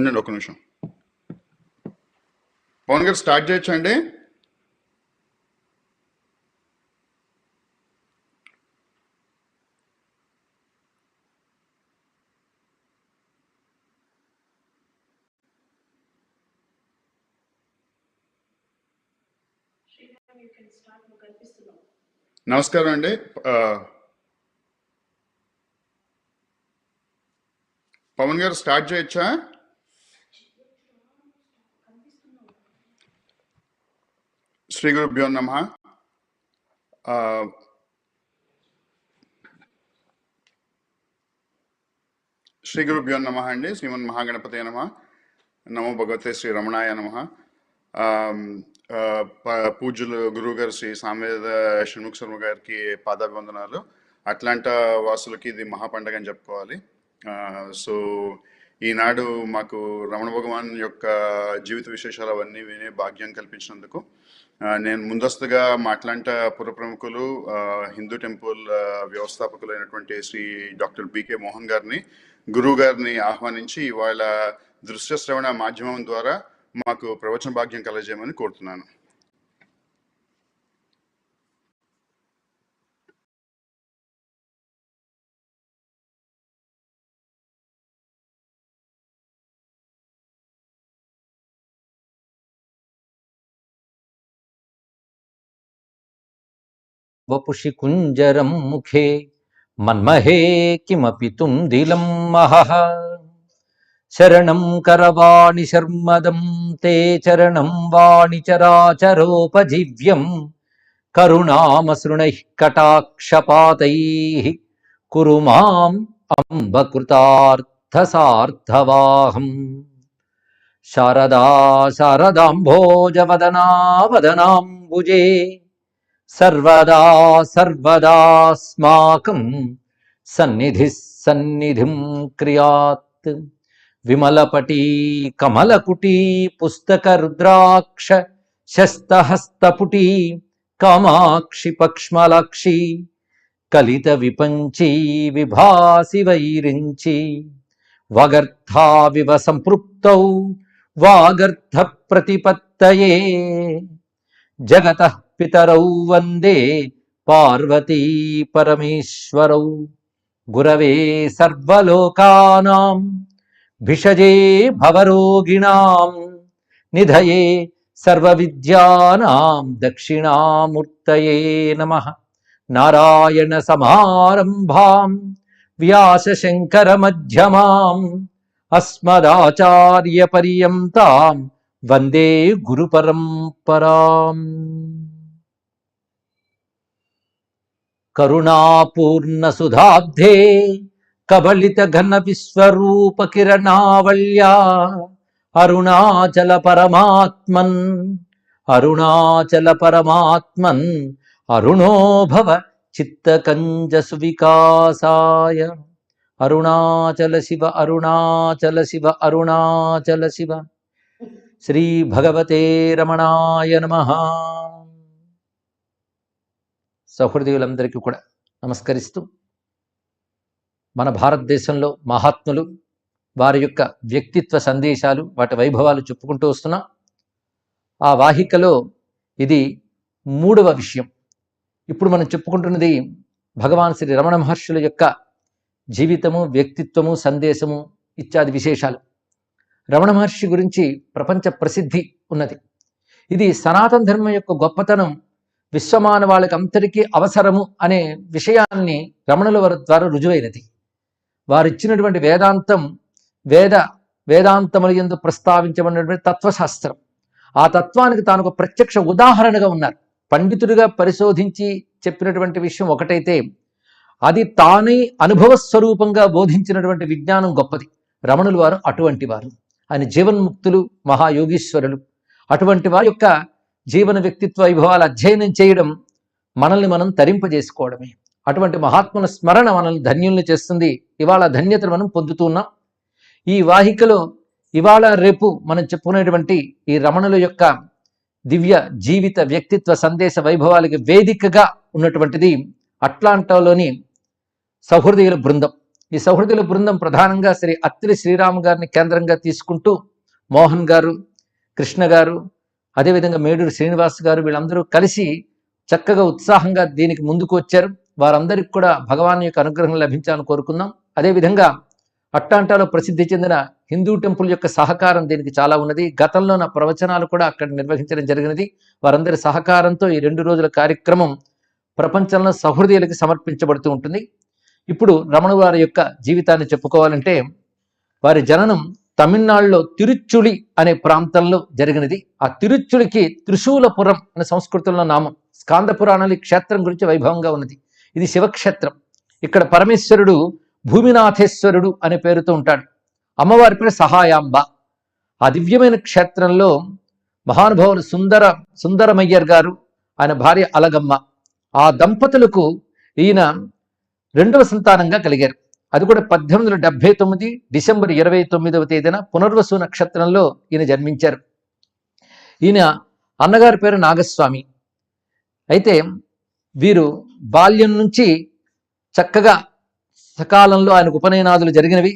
ఉండండి ఒక నిమిషం. పవన్ గారు స్టార్ట్ చేయొచ్చండి. నమస్కారం అండి. పవన్ గారు స్టార్ట్ చేయొచ్చా? శ్రీ గురుభ్యో నమః. శ్రీ గురుభ్యో నమః అండి. శ్రీమన్ మహాగణపతయ నమః. నమో భగవతే శ్రీ రమణాయ నమః. పూజ్యులు గురువు గారు శ్రీ సామవేద షణ్ముఖ శర్మ గారికి పాదాభివందనాలు. అట్లాంటా వాసులకి ఇది మహాపండగ అని చెప్పుకోవాలి. సో ఈనాడు మాకు రమణ భగవాన్ యొక్క జీవిత విశేషాలు అవన్నీ వినే భాగ్యం కల్పించినందుకు నేను ముందస్తుగా మా అట్లాంటా పుర ప్రముఖులు హిందూ టెంపుల్ వ్యవస్థాపకులైనటువంటి శ్రీ డాక్టర్ బికే మోహన్ గారిని, గురువు గారిని ఆహ్వానించి ఇవాళ దృశ్య శ్రవణ మాధ్యమం ద్వారా మాకు ప్రవచన భాగ్యం కలగజేయమని కోరుతున్నాను. వపుషి కుంజరం ముఖే మన్మహే కిమపి తుందిలం మహః శరణం కరవాణి శర్మదం తే చరణం వాణి చరాచరోపజీవ్యం కరుణామసృణైః కటాక్షపాతైః కురు మాం అంబకృతార్థసార్థవాహం. శారదా శారదాంభోజవదనా వదనాంబుజే సర్వదా సర్వదాస్మాకం సన్నిధిః సన్నిధిం క్రియాత్. విమలపటీ కమలకుటీ పుస్తక రుద్రాక్ష శస్తహస్తపుటీ కామాక్షి పక్ష్మలాక్షి కలిత విపంచీ విభాసి వైరించి వగర్థావివ సంపృక్తౌ వాగర్థ ప్రతిపత్తయే జగతః పితరౌ వందే పార్వతీ పరమేశ్వరౌ. గురవే సర్వలోకానాం భిషజే భవరోగిణాం నిధయే సర్వవిద్యానాం దక్షిణామూర్తయే నమః. నారాయణ సమారంభాం వ్యాసశంకర మధ్యమాం అస్మదాచార్య పర్యంతాం వందే గురు పరంపరాం. కరుణాపూర్ణ సుధాబ్ధే కబళిత ఘన విశ్వరూప కిరణావళ్యా అరుణాచల పరమాత్మన్ అరుణాచల పరమాత్మన్ అరుణో భవ చిత్తకంజ సువికాసాయ. అరుణాచల శివ అరుణాచల శివ అరుణాచల శివ. శ్రీ భగవతే రమణాయ నమః. సహృదయులందరికీ కూడా నమస్కరిస్తూ, మన భారతదేశంలో మహాత్ములు వారి యొక్క వ్యక్తిత్వ సందేశాలు, వాటి వైభవాలు చెప్పుకుంటూ వస్తున్నాం. ఆ వాహికలో ఇది 3వ విషయం. ఇప్పుడు మనం చెప్పుకుంటున్నది భగవాన్ శ్రీ రమణ మహర్షుల యొక్క జీవితము, వ్యక్తిత్వము, సందేశము ఇత్యాది విశేషాలు. రమణ మహర్షి గురించి ప్రపంచ ప్రసిద్ధి ఉన్నది. ఇది సనాతన ధర్మం యొక్క గొప్పతనం విశ్వమానవాళికి అంతరికీ అవసరము అనే విషయాన్ని రమణుల వారి ద్వారా రుజువైనది. వారిచ్చినటువంటి వేదాంతం వేదాంతముల యందు ప్రస్తావించబడినటువంటి తత్వశాస్త్రం. ఆ తత్వానికి తాను ఒక ప్రత్యక్ష ఉదాహరణగా ఉన్నారు. పండితుడిగా పరిశోధించి చెప్పినటువంటి విషయం ఒకటైతే, అది తానే అనుభవ స్వరూపంగా బోధించినటువంటి విజ్ఞానం గొప్పది. రమణుల వారు అటువంటి వారు. ఆయన జీవన్ముక్తులు, మహాయోగీశ్వరులు. అటువంటి వారి యొక్క జీవన వ్యక్తిత్వ వైభవాలు అధ్యయనం చేయడం మనల్ని మనం తరింపజేసుకోవడమే. అటువంటి మహాత్ముల స్మరణ మనల్ని ధన్యుల్ని చేస్తుంది. ఇవాళ ధన్యతను మనం పొందుతున్నాం. ఈ వాహికలో ఇవాళ రేపు మనం చెప్పుకునేటువంటి ఈ రమణుల యొక్క దివ్య జీవిత వ్యక్తిత్వ సందేశ వైభవాలకి వేదికగా ఉన్నటువంటిది అట్లాంటాలోని సహృదయుల బృందం. ఈ సౌహృదుల బృందం ప్రధానంగా శ్రీ అత్తిలి శ్రీరామ్ గారిని కేంద్రంగా తీసుకుంటూ మోహన్ గారు, కృష్ణ గారు, అదేవిధంగా మేడూరు శ్రీనివాస్ గారు వీళ్ళందరూ కలిసి చక్కగా ఉత్సాహంగా దీనికి ముందుకు వచ్చారు. వారందరికీ కూడా భగవాన్ యొక్క అనుగ్రహం లభించాలని కోరుకుందాం. అదేవిధంగా అట్టాంటాలో ప్రసిద్ధి చెందిన హిందూ టెంపుల్ యొక్క సహకారం దీనికి చాలా ఉన్నది. గతంలో నా ప్రవచనాలు కూడా అక్కడ నిర్వహించడం జరిగినది. వారందరి సహకారంతో ఈ 2 రోజుల కార్యక్రమం ప్రపంచంలో సహృదయులకి సమర్పించబడుతూ ఉంటుంది. ఇప్పుడు రమణ వారి యొక్క జీవితాన్ని చెప్పుకోవాలంటే వారి జననం తమిళనాడులో తిరుచుళి అనే ప్రాంతంలో జరిగినది. ఆ తిరుచుళికి త్రిశూలపురం అనే సంస్కృతంలో నామం. స్కాంద పురాణాలు ఈ క్షేత్రం గురించి వైభవంగా ఉన్నది. ఇది శివక్షేత్రం. ఇక్కడ పరమేశ్వరుడు భూమినాథేశ్వరుడు అనే పేరుతో ఉంటాడు. అమ్మవారి పేరు సహాయాంబ. ఆ దివ్యమైన క్షేత్రంలో మహానుభావులు సుందరమయ్యర్ గారు, ఆయన భార్య అలగమ్మ, ఆ దంపతులకు ఈయన 2వ సంతానంగా కలిగారు. అది కూడా 1879 డిసెంబర్ 29వ తేదీన పునర్వసు నక్షత్రంలో ఈయన జన్మించారు. ఈయన అన్నగారి పేరు నాగస్వామి. అయితే వీరు బాల్యం నుంచి చక్కగా సకాలంలో ఆయనకు ఉపనయనాదులు జరిగినవి.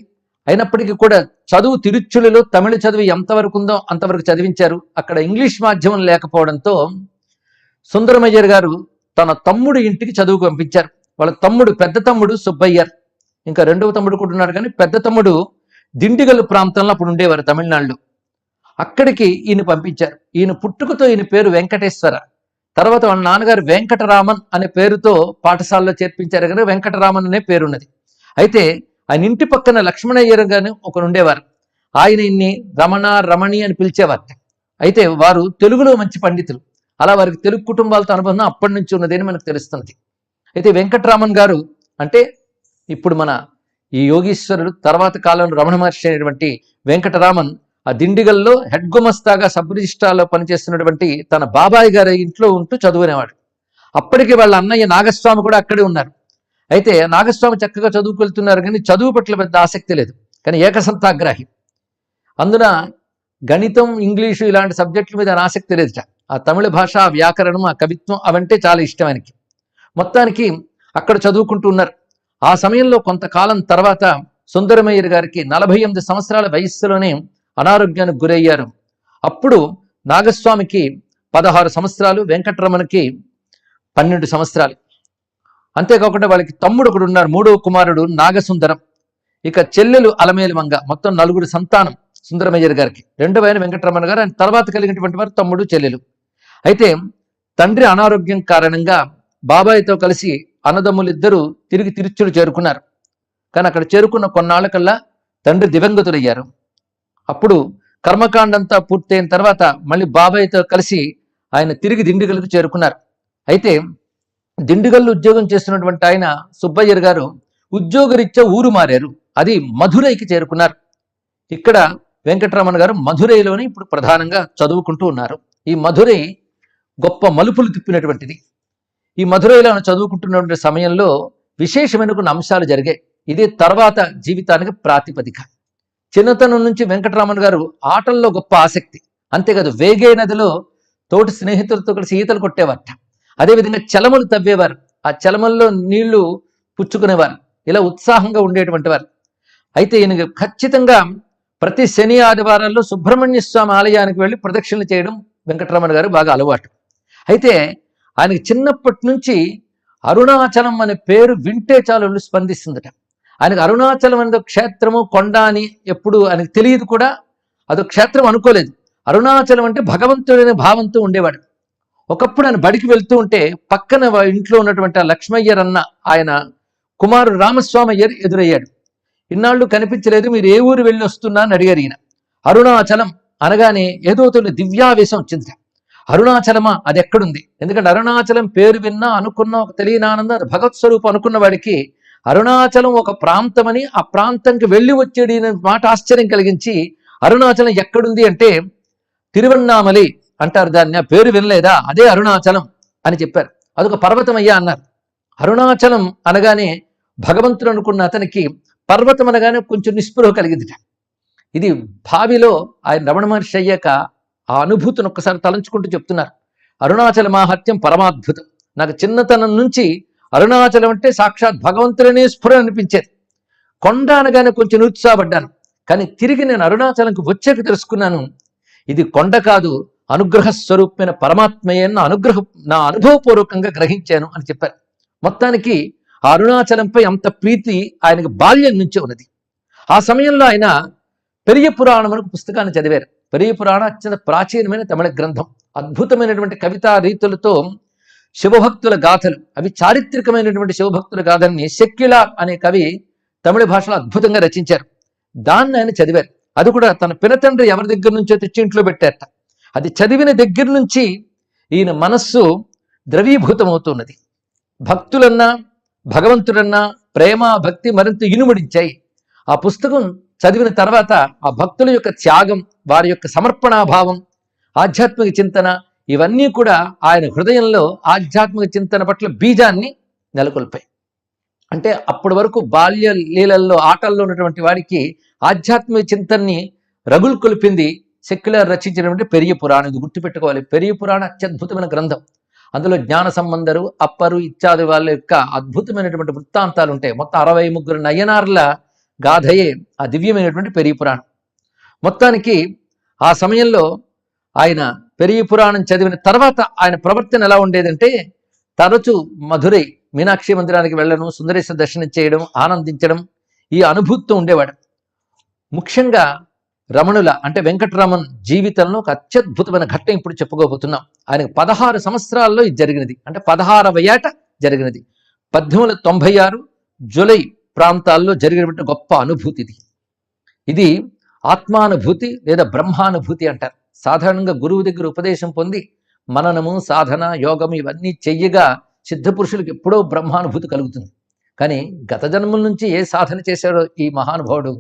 అయినప్పటికీ కూడా చదువు తిరుచులిలో తమిళ చదువు ఎంతవరకు ఉందో అంతవరకు చదివించారు. అక్కడ ఇంగ్లీష్ మాధ్యమం లేకపోవడంతో సుందరమయ్యర్ గారు తన తమ్ముడు ఇంటికి చదువుకు పంపించారు. వాళ్ళ తమ్ముడు, పెద్ద తమ్ముడు సుబ్బయ్యర్, ఇంకా 2వ తమ్ముడు కూడా ఉన్నాడు. కానీ పెద్ద తమ్ముడు దిండిగల్ ప్రాంతంలో అప్పుడు ఉండేవారు తమిళనాడులో. అక్కడికి ఈయన పంపించారు. ఈయన పుట్టుకతో ఈయన పేరు వెంకటేశ్వర. తర్వాత వాళ్ళ నాన్నగారు వెంకటరామన్ అనే పేరుతో పాఠశాలలో చేర్పించారు. కానీ వెంకటరామన్ అనే పేరున్నది. అయితే ఆయన ఇంటి పక్కన లక్ష్మణయ్యర్ గారు ఒకరు ఉండేవారు. ఆయన ఇన్ని రమణి అని పిలిచేవారు. అయితే వారు తెలుగులో మంచి పండితులు. అలా వారికి తెలుగు కుటుంబాలతో అనుబంధం అప్పటి నుంచి ఉన్నదని మనకు తెలుస్తున్నది. అయితే వెంకటరామన్ గారు అంటే ఇప్పుడు మన ఈ యోగీశ్వరుడు, తర్వాత కాలంలో రమణ మహర్షి అయినటువంటి వెంకటరామన్ ఆ దిండిగల్లో హెడ్ గుమస్తాగా సబ్ రిజిస్ట్రార్లో పనిచేస్తున్నటువంటి తన బాబాయ్ గారి ఇంట్లో ఉంటూ చదువుకునేవాడు. అప్పటికి వాళ్ళ అన్నయ్య నాగస్వామి కూడా అక్కడే ఉన్నారు. అయితే నాగస్వామి చక్కగా చదువుకెళ్తున్నారు, కానీ చదువు పట్ల పెద్ద ఆసక్తి లేదు. కానీ ఏకసంతాగ్రాహి. అందున గణితం, ఇంగ్లీషు ఇలాంటి సబ్జెక్టుల మీద ఆసక్తి లేదుట. ఆ తమిళ భాష, ఆ వ్యాకరణం, ఆ కవిత్వం అవంటే చాలా ఇష్టం ఆయనకి. మొత్తానికి అక్కడ చదువుకుంటూ ఉన్నారు. ఆ సమయంలో కొంతకాలం తర్వాత సుందరమయ్యర్ గారికి 48 సంవత్సరాల వయస్సులోనే అనారోగ్యానికి గురయ్యారు. అప్పుడు నాగస్వామికి 16 సంవత్సరాలు, వెంకటరమణకి 12 సంవత్సరాలు. అంతేకాకుండా వాళ్ళకి తమ్ముడు ఒకడు ఉన్నారు, 3వ కుమారుడు నాగసుందరం. ఇక చెల్లెలు అలమేలుమంగ. మొత్తం 4 సంతానం సుందరమయ్యర్ గారికి. 2వ ఆయన వెంకటరమణ గారు, ఆయన తర్వాత కలిగినటువంటి వారు తమ్ముడు, చెల్లెలు. అయితే తండ్రి అనారోగ్యం కారణంగా బాబాయ్తో కలిసి అన్నదమ్ములిద్దరూ తిరిగి తిరుచులు చేరుకున్నారు. కానీ అక్కడ చేరుకున్న కొన్నాళ్ళకల్లా తండ్రి దివంగతులయ్యారు. అప్పుడు కర్మకాండంతా పూర్తయిన తర్వాత మళ్ళీ బాబాయ్తో కలిసి ఆయన తిరిగి దిండిగల్కు చేరుకున్నారు. అయితే దిండిగల్లో ఉద్యోగం చేస్తున్నటువంటి ఆయన సుబ్బయ్యర్ గారు ఉద్యోగరీత్యా ఊరు మారారు. అది మధురైకి చేరుకున్నారు. ఇక్కడ వెంకటరమణ గారు మధురైలోనే ఇప్పుడు ప్రధానంగా చదువుకుంటూ ఉన్నారు. ఈ మధురై గొప్ప మలుపులు తిప్పినటువంటిది. ఈ మధురైలో చదువుకుంటున్నటువంటి సమయంలో విశేషమైన కొన్ని అంశాలు జరిగాయి. ఇది తర్వాత జీవితానికి ప్రాతిపదిక. చిన్నతనం నుంచి వెంకటరామన్ గారు ఆటల్లో గొప్ప ఆసక్తి. అంతేకాదు వేగే నదిలో తోటి స్నేహితులతో కలిసి ఈతలు కొట్టేవారట. అదేవిధంగా చలమలు తవ్వేవారు. ఆ చలమల్లో నీళ్లు పుచ్చుకునేవారు. ఇలా ఉత్సాహంగా ఉండేటువంటి వారు. అయితే ఈయన ఖచ్చితంగా ప్రతి శని ఆదివారాల్లో సుబ్రహ్మణ్య స్వామి ఆలయానికి వెళ్ళి ప్రదక్షిణలు చేయడం వెంకటరమణ గారు బాగా అలవాటు. అయితే ఆయనకి చిన్నప్పటి నుంచి అరుణాచలం అనే పేరు వింటే చాలు స్పందిస్తుందట. ఆయనకు అరుణాచలం అనేది క్షేత్రము, కొండ అని ఎప్పుడు ఆయనకు తెలియదు కూడా. అదొక క్షేత్రం అనుకోలేదు. అరుణాచలం అంటే భగవంతుడనే భావంతో ఉండేవాడు. ఒకప్పుడు ఆయన బడికి వెళ్తూ ఉంటే పక్కన ఇంట్లో ఉన్నటువంటి లక్ష్మయ్యర్ అన్న ఆయన కుమారుడు రామస్వామి అయ్యర్ ఎదురయ్యాడు. ఇన్నాళ్ళు కనిపించలేదు, మీరు ఏ ఊరు వెళ్ళి వస్తున్నా అని అడిగారు ఈయన. అరుణాచలం అనగానే ఏదో దివ్యావేశం వచ్చింది. అరుణాచలమా, అది ఎక్కడుంది? ఎందుకంటే అరుణాచలం పేరు విన్నా అనుకున్న ఒక తెలియని ఆనందం, అది భగవత్ స్వరూపం అనుకున్న వాడికి అరుణాచలం ఒక ప్రాంతమని, ఆ ప్రాంతంకి వెళ్ళి వచ్చేది మాట ఆశ్చర్యం కలిగించి అరుణాచలం ఎక్కడుంది అంటే తిరువన్నామలై అంటారు దాన్ని, ఆ పేరు వినలేదా, అదే అరుణాచలం అని చెప్పారు. అదొక పర్వతం అయ్యా అన్నారు. అరుణాచలం అనగానే భగవంతుడు అనుకున్న అతనికి పర్వతం అనగానే కొంచెం నిస్పృహ కలిగిందిట. ఇది భావిలో ఆయన రమణ మహర్షి అయ్యాక ఆ అనుభూతిని ఒక్కసారి తలంచుకుంటూ చెప్తున్నారు. అరుణాచల మాహాత్మ్యం పరమాద్భుతం. నాకు చిన్నతనం నుంచి అరుణాచలం అంటే సాక్షాత్ భగవంతుడనే స్ఫురణ అనిపించేది. కొండ అనగానే కొంచెం నిరుత్సాహపడ్డాను. కానీ తిరిగి నేను అరుణాచలంకి వచ్చాక తెలుసుకున్నాను, ఇది కొండ కాదు, అనుగ్రహ స్వరూపమైన పరమాత్మయే నా అనుభవపూర్వకంగా గ్రహించాను అని చెప్పారు. మొత్తానికి ఆ అరుణాచలంపై అంత ప్రీతి ఆయనకు బాల్యం నుంచే ఉన్నది. ఆ సమయంలో ఆయన పెరియ పురాణం అనే పుస్తకాన్ని చదివారు. పెరియ పురాణం అత్యంత ప్రాచీనమైన తమిళ గ్రంథం. అద్భుతమైనటువంటి కవితా రీతులతో శివభక్తుల గాథలు, అవి చారిత్రకమైనటువంటి శివభక్తుల గాథల్ని సెక్యులార్ అనే కవి తమిళ భాషలో అద్భుతంగా రచించారు. దాన్ని ఆయన చదివారు. అది కూడా తన పినతండ్రి ఎవరి దగ్గర నుంచో తెచ్చి ఇంట్లో పెట్టారట. అది చదివిన దగ్గర నుంచి ఈయన మనస్సు ద్రవీభూతమవుతున్నది. భక్తులన్నా భగవంతుడన్నా ప్రేమ భక్తి మరింత ఇనుమడించాయి. ఆ పుస్తకం చదివిన తర్వాత ఆ భక్తుల యొక్క త్యాగం, వారి యొక్క సమర్పణాభావం, ఆధ్యాత్మిక చింతన, ఇవన్నీ కూడా ఆయన హృదయంలో ఆధ్యాత్మిక చింతన పట్ల బీజాన్ని నెలకొల్పాయి. అంటే అప్పటి వరకు బాల్య లీలల్లో ఆటల్లో ఉన్నటువంటి వాడికి ఆధ్యాత్మిక చింతనని రగులు కొలిపింది సెక్యులర్ రచించినటువంటి పెరియ పురాణం. ఇది గుర్తుపెట్టుకోవాలి. పెరియ పురాణం అత్యద్భుతమైన గ్రంథం. అందులో జ్ఞాన సంబంధరు, అప్పరు ఇత్యాది వాళ్ళ యొక్క అద్భుతమైనటువంటి వృత్తాంతాలు ఉంటాయి. మొత్తం 63 నయనార్ల గాథయే ఆ దివ్యమైనటువంటి పెరియ పురాణం. మొత్తానికి ఆ సమయంలో ఆయన పెరియ పురాణం చదివిన తర్వాత ఆయన ప్రవర్తన ఎలా ఉండేదంటే, తరచూ మధురై మీనాక్షి మందిరానికి వెళ్ళడం, సుందరేశ్వర దర్శనం చేయడం, ఆనందించడం, ఈ అనుభూతితో ఉండేవాడు. ముఖ్యంగా రమణుల అంటే వెంకటరమణ్ జీవితంలో ఒక అత్యద్భుతమైన ఘట్టం ఇప్పుడు చెప్పుకోబోతున్నాం. ఆయనకు 16 సంవత్సరాల్లో ఇది జరిగినది. అంటే 16వ ఏట జరిగినది. 1896 జూలై ప్రాంతాల్లో జరిగినటువంటి గొప్ప అనుభూతి ఇది. ఇది ఆత్మానుభూతి లేదా బ్రహ్మానుభూతి అంటారు. సాధారణంగా గురువు దగ్గర ఉపదేశం పొంది మననము, సాధన, యోగము ఇవన్నీ చెయ్యగా సిద్ధపురుషులకు ఎప్పుడో బ్రహ్మానుభూతి కలుగుతుంది. కానీ గత జన్మల నుంచి ఏ సాధన చేశాడో ఈ మహానుభావుడు,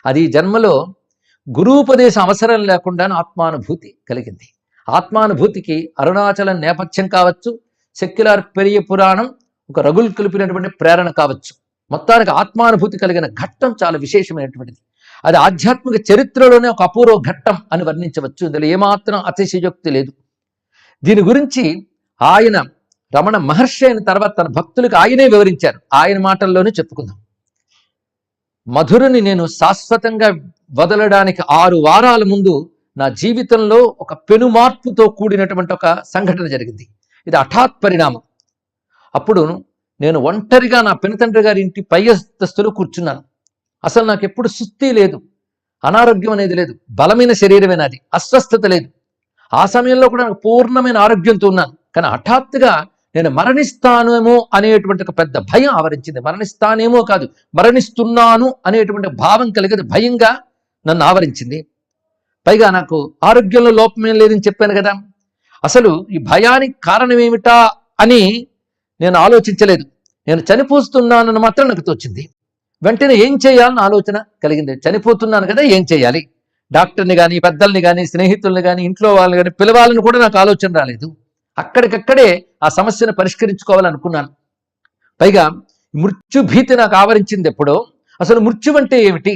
అది ఈ జన్మలో గురూపదేశం అవసరం లేకుండా ఆత్మానుభూతి కలిగింది. ఆత్మానుభూతికి అరుణాచలం నేపథ్యం కావచ్చు, సెక్యులర్ పెరియ పురాణం ఒక రగులు కలిపినటువంటి ప్రేరణ కావచ్చు. మొత్తానికి ఆత్మానుభూతి కలిగిన ఘట్టం చాలా విశేషమైనటువంటిది. అది ఆధ్యాత్మిక చరిత్రలోనే ఒక అపూర్వ ఘట్టం అని వర్ణించవచ్చు. ఇందులో ఏమాత్రం అతిశయోక్తి లేదు. దీని గురించి ఆయన రమణ మహర్షి అయిన తర్వాత తన భక్తులకు ఆయనే వివరించారు. ఆయన మాటల్లోనే చెప్పుకుందాం. మధురని నేను శాశ్వతంగా వదలడానికి 6 వారాల ముందు నా జీవితంలో ఒక పెనుమార్పుతో కూడినటువంటి ఒక సంఘటన జరిగింది. ఇది హఠాత్ పరిణామం. అప్పుడు నేను ఒంటరిగా నా పినతండ్రి గారి ఇంటి పై అంతస్తులో కూర్చున్నాను. అసలు నాకు ఎప్పుడు సుస్థి లేదు, అనారోగ్యం అనేది లేదు, బలమైన శరీరమే నాది, అస్వస్థత లేదు. ఆ సమయంలో కూడా నాకు పూర్ణమైన ఆరోగ్యంతో ఉన్నాను. కానీ హఠాత్తుగా నేను మరణిస్తానేమో అనేటువంటి ఒక పెద్ద భయం ఆవరించింది. మరణిస్తానేమో కాదు, మరణిస్తున్నాను అనేటువంటి భావం కలిగేది భయంగా నన్ను ఆవరించింది. పైగా నాకు ఆరోగ్యంలో లోపమేం లేదని చెప్పాను కదా. అసలు ఈ భయానికి కారణం ఏమిటా అని నేను ఆలోచించలేదు. నేను చనిపోతున్నానని మాత్రం నాకు తోచింది. వెంటనే ఏం చేయాలని ఆలోచన కలిగింది. చనిపోతున్నాను కదా, ఏం చేయాలి? డాక్టర్ని కానీ, పెద్దల్ని కానీ, స్నేహితుల్ని కానీ, ఇంట్లో వాళ్ళని కానీ పిలవాలని కూడా నాకు ఆలోచన రాలేదు. అక్కడికక్కడే ఆ సమస్యను పరిష్కరించుకోవాలనుకున్నాను. పైగా మృత్యు భీతి నాకు ఆవరించింది ఎప్పుడో. అసలు మృత్యు అంటే ఏమిటి,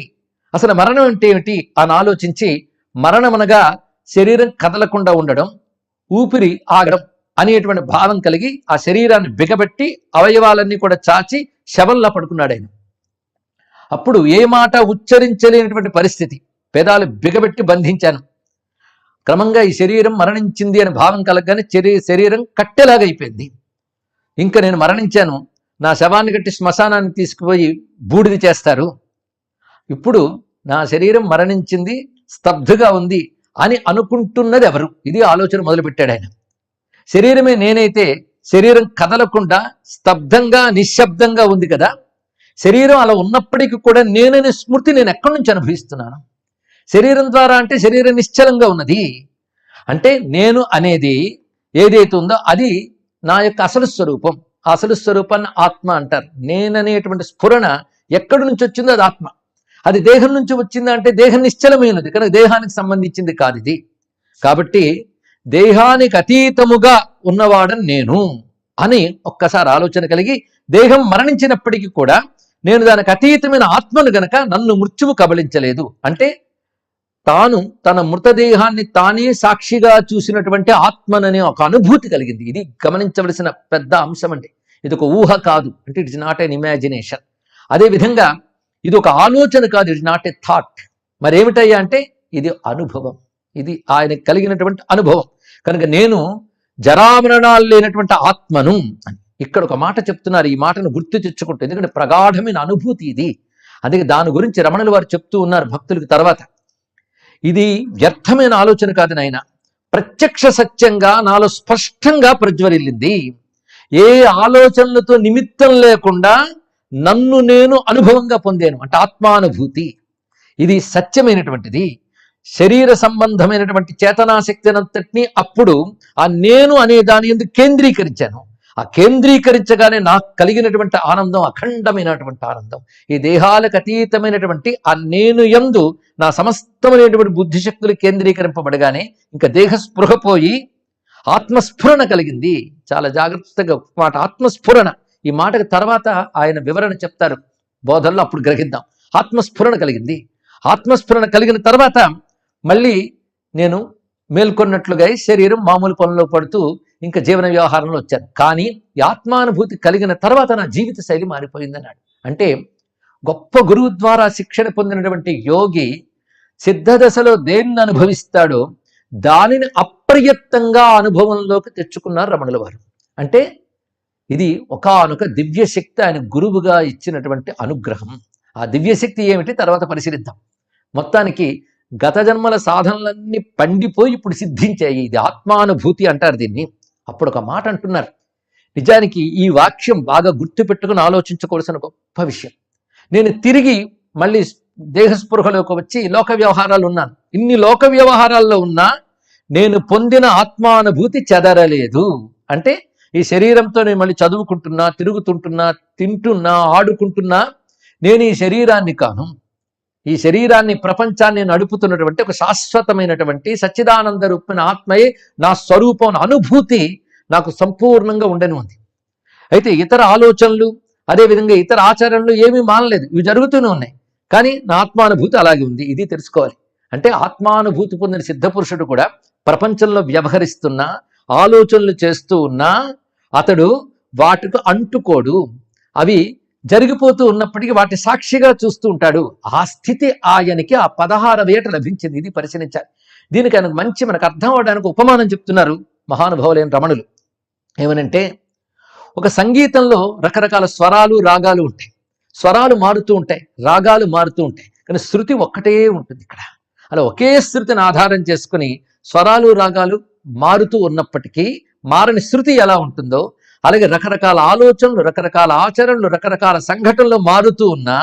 అసలు మరణం అంటే ఏమిటి అని ఆలోచించి, మరణం అనగా శరీరం కదలకుండా ఉండడం, ఊపిరి ఆగడం అనేటువంటి భావం కలిగి ఆ శరీరాన్ని బిగబెట్టి అవయవాలన్నీ కూడా చాచి శవంలా పడుకున్నాడు ఆయన. అప్పుడు ఏ మాట ఉచ్చరించలేనటువంటి పరిస్థితి, పెదాలు బిగబెట్టి బంధించాను. క్రమంగా ఈ శరీరం మరణించింది అని భావం కలగగానే శరీరం కట్టెలాగా అయిపోయింది. ఇంకా నేను మరణించాను, నా శవాన్ని కట్టి శ్మశానాన్ని తీసుకుపోయి బూడిద చేస్తారు. ఇప్పుడు నా శరీరం మరణించింది, స్తబ్దుగా ఉంది అని అనుకుంటున్నది ఎవరు? ఇది ఆలోచన మొదలుపెట్టాడు ఆయన. శరీరమే నేనైతే శరీరం కదలకుండా స్తబ్దంగా నిశ్శబ్దంగా ఉంది కదా. శరీరం అలా ఉన్నప్పటికీ కూడా నేననే స్మృతి నేను ఎక్కడి నుంచి అనుభవిస్తున్నాను? శరీరం ద్వారా అంటే శరీరం నిశ్చలంగా ఉన్నది. అంటే నేను అనేది ఏదైతే ఉందో అది నా యొక్క అసలు స్వరూపం. ఆ అసలు స్వరూపాన్ని ఆత్మ అంటారు. నేననేటువంటి స్ఫురణ ఎక్కడి నుంచి వచ్చిందో అది ఆత్మ. అది దేహం నుంచి వచ్చిందా అంటే దేహం నిశ్చలమైనది, కనుక దేహానికి సంబంధించింది కాదు ఇది. కాబట్టి దేహానికి అతీతముగా ఉన్నవాడని నేను అని ఒక్కసారి ఆలోచన కలిగి, దేహం మరణించినప్పటికీ కూడా నేను దానికి అతీతమైన ఆత్మను గనక నన్ను మృత్యువు కబళించలేదు. అంటే తాను తన మృతదేహాన్ని తానే సాక్షిగా చూసినటువంటి ఆత్మననే ఒక అనుభూతి కలిగింది. ఇది గమనించవలసిన పెద్ద అంశం అండి. ఇది ఒక ఊహ కాదు, అంటే ఇట్స్ నాట్ ఎన్ ఇమాజినేషన్. అదేవిధంగా ఇది ఒక ఆలోచన కాదు, ఇట్ నాట్ ఏ థాట్. మరేమిటయ్యా అంటే ఇది అనుభవం, ఇది ఆయనకు కలిగినటువంటి అనుభవం. కనుక నేను జరామరణాలు లేనటువంటి ఆత్మను అని ఇక్కడ ఒక మాట చెప్తున్నారు. ఈ మాటను గుర్తు తెచ్చుకుంటూ, ఎందుకంటే ప్రగాఢమైన అనుభూతి ఇది. అందుకే దాని గురించి రమణుల వారు చెప్తూ ఉన్నారు భక్తులకు. తర్వాత ఇది వ్యర్థమైన ఆలోచన కాదు నాయన, ప్రత్యక్ష సత్యంగా నాలో స్పష్టంగా ప్రజ్వరిల్లింది. ఏ ఆలోచనలతో నిమిత్తం లేకుండా నన్ను నేను అనుభవంగా పొందాను అంటే ఆత్మానుభూతి. ఇది సత్యమైనటువంటిది. శరీర సంబంధమైనటువంటి చేతనాశక్తినంతటినీ అప్పుడు ఆ నేను అనే దాని ఎందుకు కేంద్రీకరించాను. ఆ కేంద్రీకరించగానే నాకు కలిగినటువంటి ఆనందం అఖండమైనటువంటి ఆనందం. ఈ దేహాలకు అతీతమైనటువంటి ఆ నేను యందు నా సమస్తమైనటువంటి బుద్ధిశక్తులు కేంద్రీకరింపబడగానే ఇంకా దేహస్పృహ పోయి ఆత్మస్ఫురణ కలిగింది. చాలా జాగ్రత్తగా మాట, ఆత్మస్ఫురణ. ఈ మాటకు తర్వాత ఆయన వివరణ చెప్తారు బోధనలో, అప్పుడు గ్రహిద్దాం. ఆత్మస్ఫురణ కలిగింది. ఆత్మస్ఫురణ కలిగిన తర్వాత మళ్ళీ నేను మేల్కొన్నట్లుగా శరీరం మామూలు పనుల్లో పడుతూ ఇంకా జీవన వ్యవహారంలో వచ్చాను. కానీ ఈ ఆత్మానుభూతి కలిగిన తర్వాత నా జీవిత శైలి మారిపోయిందన్నాడు. అంటే గొప్ప గురువు ద్వారా శిక్షణ పొందినటువంటి యోగి సిద్ధదశలో దేన్ని అనుభవిస్తాడో దానిని అప్రయత్నంగా అనుభవంలోకి తెచ్చుకున్నారు రమణుల వారు. అంటే ఇది ఒకానొక దివ్యశక్తి ఆయన గురువుగా ఇచ్చినటువంటి అనుగ్రహం. ఆ దివ్యశక్తి ఏమిటి తర్వాత పరిశీలిద్దాం. మొత్తానికి గత జన్మల సాధనలన్నీ పండిపోయి ఇప్పుడు సిద్ధించాయి. ఇది ఆత్మానుభూతి అంటారు దీన్ని. అప్పుడు ఒక మాట అంటున్నారు. నిజానికి ఈ వాక్యం బాగా గుర్తుపెట్టుకుని ఆలోచించుకోవాల్సిన గొప్ప విషయం. నేను తిరిగి మళ్ళీ దేహస్పృహలోకి వచ్చి లోక వ్యవహారాలు ఉన్నాను. ఇన్ని లోక వ్యవహారాల్లో ఉన్నా నేను పొందిన ఆత్మానుభూతి చెదరలేదు. అంటే ఈ శరీరంతో నేను మళ్ళీ చదువుకుంటున్నా, తిరుగుతుంటున్నా, తింటున్నా, ఆడుకుంటున్నా. నేను ఈ శరీరాన్ని కాను. ఈ శరీరాన్ని, ప్రపంచాన్ని నడుపుతున్నటువంటి ఒక శాశ్వతమైనటువంటి సచ్చిదానంద రూపమైన ఆత్మయే నా స్వరూపం. అనుభూతి నాకు సంపూర్ణంగా ఉండని ఉంది. అయితే ఇతర ఆలోచనలు, అదేవిధంగా ఇతర ఆచరణలు ఏమీ మానలేదు, ఇవి జరుగుతూనే ఉన్నాయి. కానీ నా ఆత్మానుభూతి అలాగే ఉంది. ఇది తెలుసుకోవాలి. అంటే ఆత్మానుభూతి పొందిన సిద్ధపురుషుడు కూడా ప్రపంచంలో వ్యవహరిస్తున్నా, ఆలోచనలు చేస్తూ ఉన్నా అతడు వాటికి అంటుకోడు. అవి జరిగిపోతూ ఉన్నప్పటికీ వాటి సాక్షిగా చూస్తూ ఉంటాడు. ఆ స్థితి ఆయనకి ఆ 16 ఏట లభించింది. ఇది పరిశీలించాలి. దీనికి ఆయనకు మంచి మనకు అర్థం అవడానికి ఉపమానం చెప్తున్నారు మహానుభావులైన రమణులు. ఏమనంటే, ఒక సంగీతంలో రకరకాల స్వరాలు, రాగాలు ఉంటాయి. స్వరాలు మారుతూ ఉంటాయి, రాగాలు మారుతూ ఉంటాయి, కానీ శృతి ఒక్కటే ఉంటుంది ఇక్కడ. అలా ఒకే శృతిని ఆధారం చేసుకుని స్వరాలు, రాగాలు మారుతూ ఉన్నప్పటికీ మారని శృతి ఎలా ఉంటుందో, అలాగే రకరకాల ఆలోచనలు, రకరకాల ఆచరణలు, రకరకాల సంఘటనలు మారుతూ ఉన్నా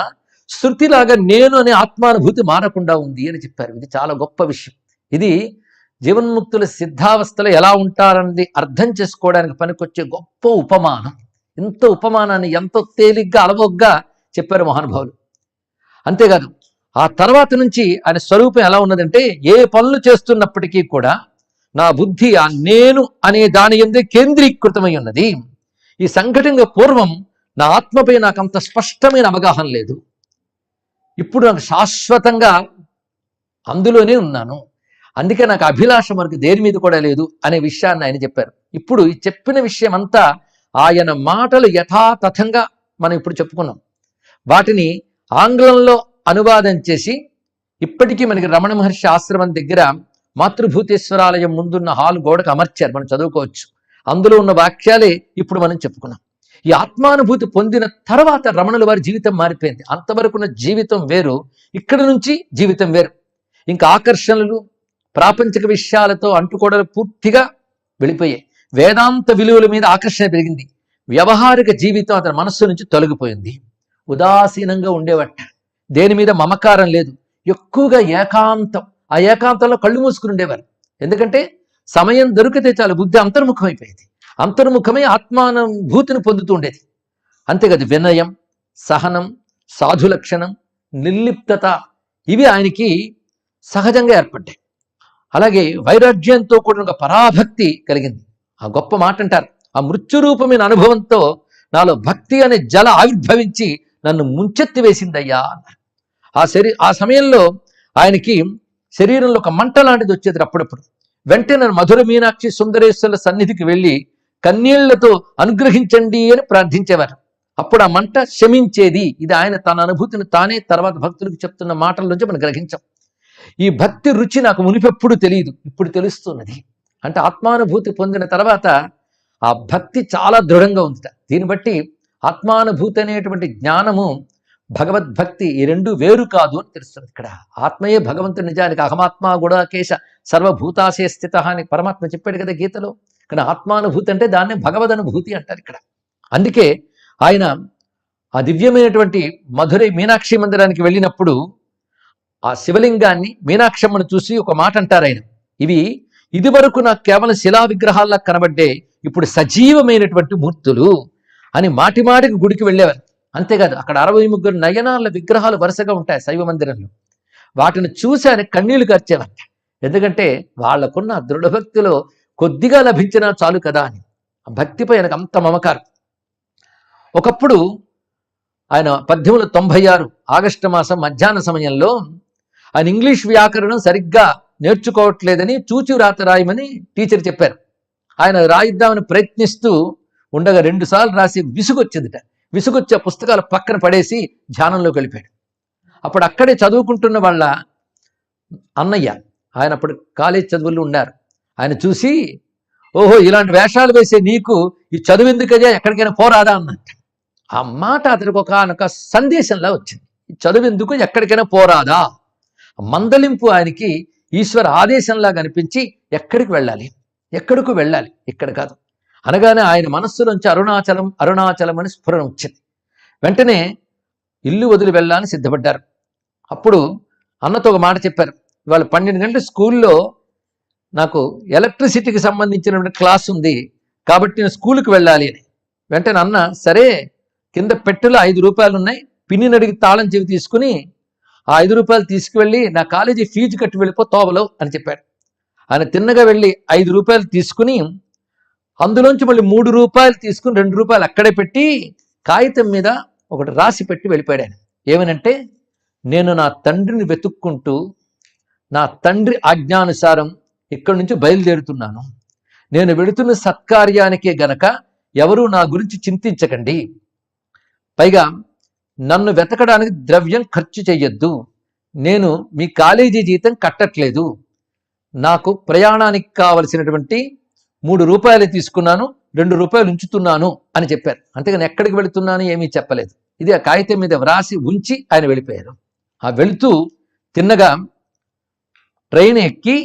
శృతిలాగా నేను అనే ఆత్మానుభూతి మారకుండా ఉంది అని చెప్పారు. ఇది చాలా గొప్ప విషయం. ఇది జీవన్ముక్తుల సిద్ధావస్థలో ఎలా ఉంటారన్నది అర్థం చేసుకోవడానికి పనికొచ్చే గొప్ప ఉపమానం. ఇంత ఉపమానాన్ని ఎంతో తేలిగ్గా అలవోగ్గా చెప్పారు మహానుభావులు. అంతేకాదు ఆ తర్వాత నుంచి ఆయన స్వరూపం ఎలా ఉన్నదంటే, ఏ పనులు చేస్తున్నప్పటికీ కూడా నా బుద్ధి ఆ నేను అనే దాని యందే కేంద్రీకృతమై ఉన్నది. ఈ సంఘటనగా పూర్వం నా ఆత్మపై నాకు అంత స్పష్టమైన అవగాహన లేదు. ఇప్పుడు నాకు శాశ్వతంగా అందులోనే ఉన్నాను. అందుకే నాకు అభిలాష మనకు దేని మీద కూడా లేదు అనే విషయాన్ని ఆయన చెప్పారు. ఇప్పుడు ఈ చెప్పిన విషయం అంతా ఆయన మాటలు యథాతథంగా మనం ఇప్పుడు చెప్పుకున్నాం. వాటిని ఆంగ్లంలో అనువాదం చేసి ఇప్పటికీ మనకి రమణ మహర్షి ఆశ్రమం దగ్గర మాతృభూతేశ్వరాలయం ముందున్న హాల్ గోడకు అమర్చారు, మనం చదువుకోవచ్చు. అందులో ఉన్న వాక్యాలే ఇప్పుడు మనం చెప్పుకున్నాం. ఈ ఆత్మానుభూతి పొందిన తర్వాత రమణుల వారి జీవితం మారిపోయింది. అంతవరకున్న జీవితం వేరు, ఇక్కడి నుంచి జీవితం వేరు. ఇంకా ఆకర్షణలు, ప్రాపంచిక విషయాలతో అంటుకోవడాలు పూర్తిగా వెళ్ళిపోయాయి. వేదాంత విలువల మీద ఆకర్షణ పెరిగింది. వ్యవహారిక జీవితం అతని మనస్సు నుంచి తొలగిపోయింది. ఉదాసీనంగా ఉండేవట, దేని మీద మమకారం లేదు, ఎక్కువగా ఏకాంతం. ఆ ఏకాంతంలో కళ్ళు మూసుకుని ఉండేవారు. ఎందుకంటే సమయం దొరికితే చాలు బుద్ధి అంతర్ముఖమైపోయింది. అంతర్ముఖమై ఆత్మానుభూతిని పొందుతూ ఉండేది. అంతేకాదు వినయం, సహనం, సాధు లక్షణం, నిర్లిప్తత ఇవి ఆయనకి సహజంగా ఏర్పడ్డాయి. అలాగే వైరాగ్యంతో కూడిన ఒక పరాభక్తి కలిగింది. ఆ గొప్ప మాట అంటారు, ఆ మృత్యురూపమైన అనుభవంతో నాలో భక్తి అనే జల ఆవిర్భవించి నన్ను ముంచెత్తి వేసిందయ్యా అన్నారు. ఆ సమయంలో ఆయనకి శరీరంలో ఒక మంట లాంటిది వచ్చేది అప్పుడప్పుడు. వెంటనే మధుర మీనాక్షి సుందరేశ్వరుల సన్నిధికి వెళ్ళి కన్నీళ్లతో అనుగ్రహించండి అని ప్రార్థించేవారు. అప్పుడు ఆ మంట శమించేది. ఇది ఆయన తన అనుభూతిని తానే తర్వాత భక్తులకు చెప్తున్న మాటల నుంచి మనం గ్రహించాం. ఈ భక్తి రుచి నాకు మునిపెప్పుడు తెలియదు, ఇప్పుడు తెలుస్తున్నది. అంటే ఆత్మానుభూతి పొందిన తర్వాత ఆ భక్తి చాలా దృఢంగా ఉంది. దీన్ని బట్టి ఆత్మానుభూతి అనేటువంటి జ్ఞానము, భగవద్భక్తి ఈ రెండు వేరు కాదు అని తెలుస్తుంది. ఇక్కడ ఆత్మయే భగవంతుడు. నిజానికి అహమాత్మ గుడాకేశ సర్వభూతాశయ స్థిత అని పరమాత్మ చెప్పాడు కదా గీతలో. ఇక్కడ ఆత్మానుభూతి అంటే దాన్నే భగవద్ అనుభూతి అంటారు ఇక్కడ. అందుకే ఆయన ఆ దివ్యమైనటువంటి మధురై మీనాక్షి మందిరానికి వెళ్ళినప్పుడు ఆ శివలింగాన్ని, మీనాక్షమ్మను చూసి ఒక మాట అంటారు ఆయన, ఇవి ఇదివరకు నాకు కేవలం శిలా విగ్రహాల్లా కనబడ్డే, ఇప్పుడు సజీవమైనటువంటి మూర్తులు అని మాటి మాటికి గుడికి వెళ్ళేవారు. అంతేకాదు అక్కడ 63 నయనాల విగ్రహాలు వరుసగా ఉంటాయి శైవ మందిరంలో. వాటిని చూసి ఆయన కన్నీళ్లు కార్చేవారు. ఎందుకంటే వాళ్లకున్న దృఢభక్తిలో కొద్దిగా లభించినా చాలు కదా అని, ఆ భక్తిపై ఆయనకు అంత మమకారం. ఒకప్పుడు ఆయన 1896 ఆగస్టు మాసం మధ్యాహ్న సమయంలో ఆయన ఇంగ్లీష్ వ్యాకరణం సరిగ్గా నేర్చుకోవట్లేదని చూచి వ్రాత రాయమని టీచర్ చెప్పారు. ఆయన రాయిద్దామని ప్రయత్నిస్తూ ఉండగా 2 సార్లు రాసి విసుగొచ్చిందిట. విసుగొచ్చే పుస్తకాలు పక్కన పడేసి ధ్యానంలోకి వెళ్ళిపోయాడు. అప్పుడు అక్కడే చదువుకుంటున్న వాళ్ళ అన్నయ్య, ఆయన అప్పుడు కాలేజ్ చదువులు ఉన్నారు, ఆయన చూసి, ఓహో ఇలాంటి వేషాలు వేసే నీకు ఈ చదువు ఎందుకయ్యా, ఎక్కడికైనా పోరాదా అన్నట్టు. ఆ మాట అతనికి ఒక సందేశంలా వచ్చింది. ఈ చదువు ఎందుకు, ఎక్కడికైనా పోరాదా. మందలింపు ఆయనకి ఈశ్వర ఆదేశంలా కనిపించి ఎక్కడికి వెళ్ళాలి, ఎక్కడికి వెళ్ళాలి, ఇక్కడ కాదు అనగానే ఆయన మనస్సులోంచి అరుణాచలం అరుణాచలం అని స్ఫురణ వచ్చింది. వెంటనే ఇల్లు వదిలి వెళ్ళాలని సిద్ధపడ్డారు. అప్పుడు అన్నతో ఒక మాట చెప్పారు, ఇవాళ 12 గంటల స్కూల్లో నాకు ఎలక్ట్రిసిటీకి సంబంధించిన క్లాస్ ఉంది కాబట్టి నేను స్కూల్కి వెళ్ళాలి అని. వెంటనే అన్న, సరే కింద పెట్టెలో 5 రూపాయలు ఉన్నాయి, పిన్నిని అడిగి తాళం చెవి తీసుకుని ఆ 5 రూపాయలు తీసుకువెళ్ళి నా కాలేజీ ఫీజు కట్టి వెళ్ళిపో తోవలో అని చెప్పాడు. ఆయన తిన్నగా వెళ్ళి 5 రూపాయలు తీసుకుని అందులోంచి మళ్ళీ 3 రూపాయలు తీసుకుని 2 రూపాయలు అక్కడే పెట్టి కాగితం మీద ఒకటి రాసి పెట్టి వెళ్ళిపోయాడు ఆయన. ఏమనంటే, నేను నా తండ్రిని వెతుక్కుంటూ నా తండ్రి ఆజ్ఞానుసారం ఇక్కడి నుంచి బయలుదేరుతున్నాను. నేను వెళుతున్న సత్కార్యానికే గనక ఎవరూ నా గురించి చింతించకండి. పైగా నన్ను వెతకడానికి ద్రవ్యం ఖర్చు చెయ్యొద్దు. నేను మీ కాలేజీ జీతం కట్టట్లేదు. నాకు ప్రయాణానికి కావలసినటువంటి 3 రూపాయలు తీసుకున్నాను, 2 రూపాయలు ఉంచుతున్నాను అని చెప్పారు. అంతేగాని ఎక్కడికి వెళుతున్నాను ఏమీ చెప్పలేదు. ఇది ఆ కాగితం మీద వ్రాసి ఉంచి ఆయన వెళ్ళిపోయారు. ఆ వెళుతూ తిన్నగా ట్రైన్ ఎక్కి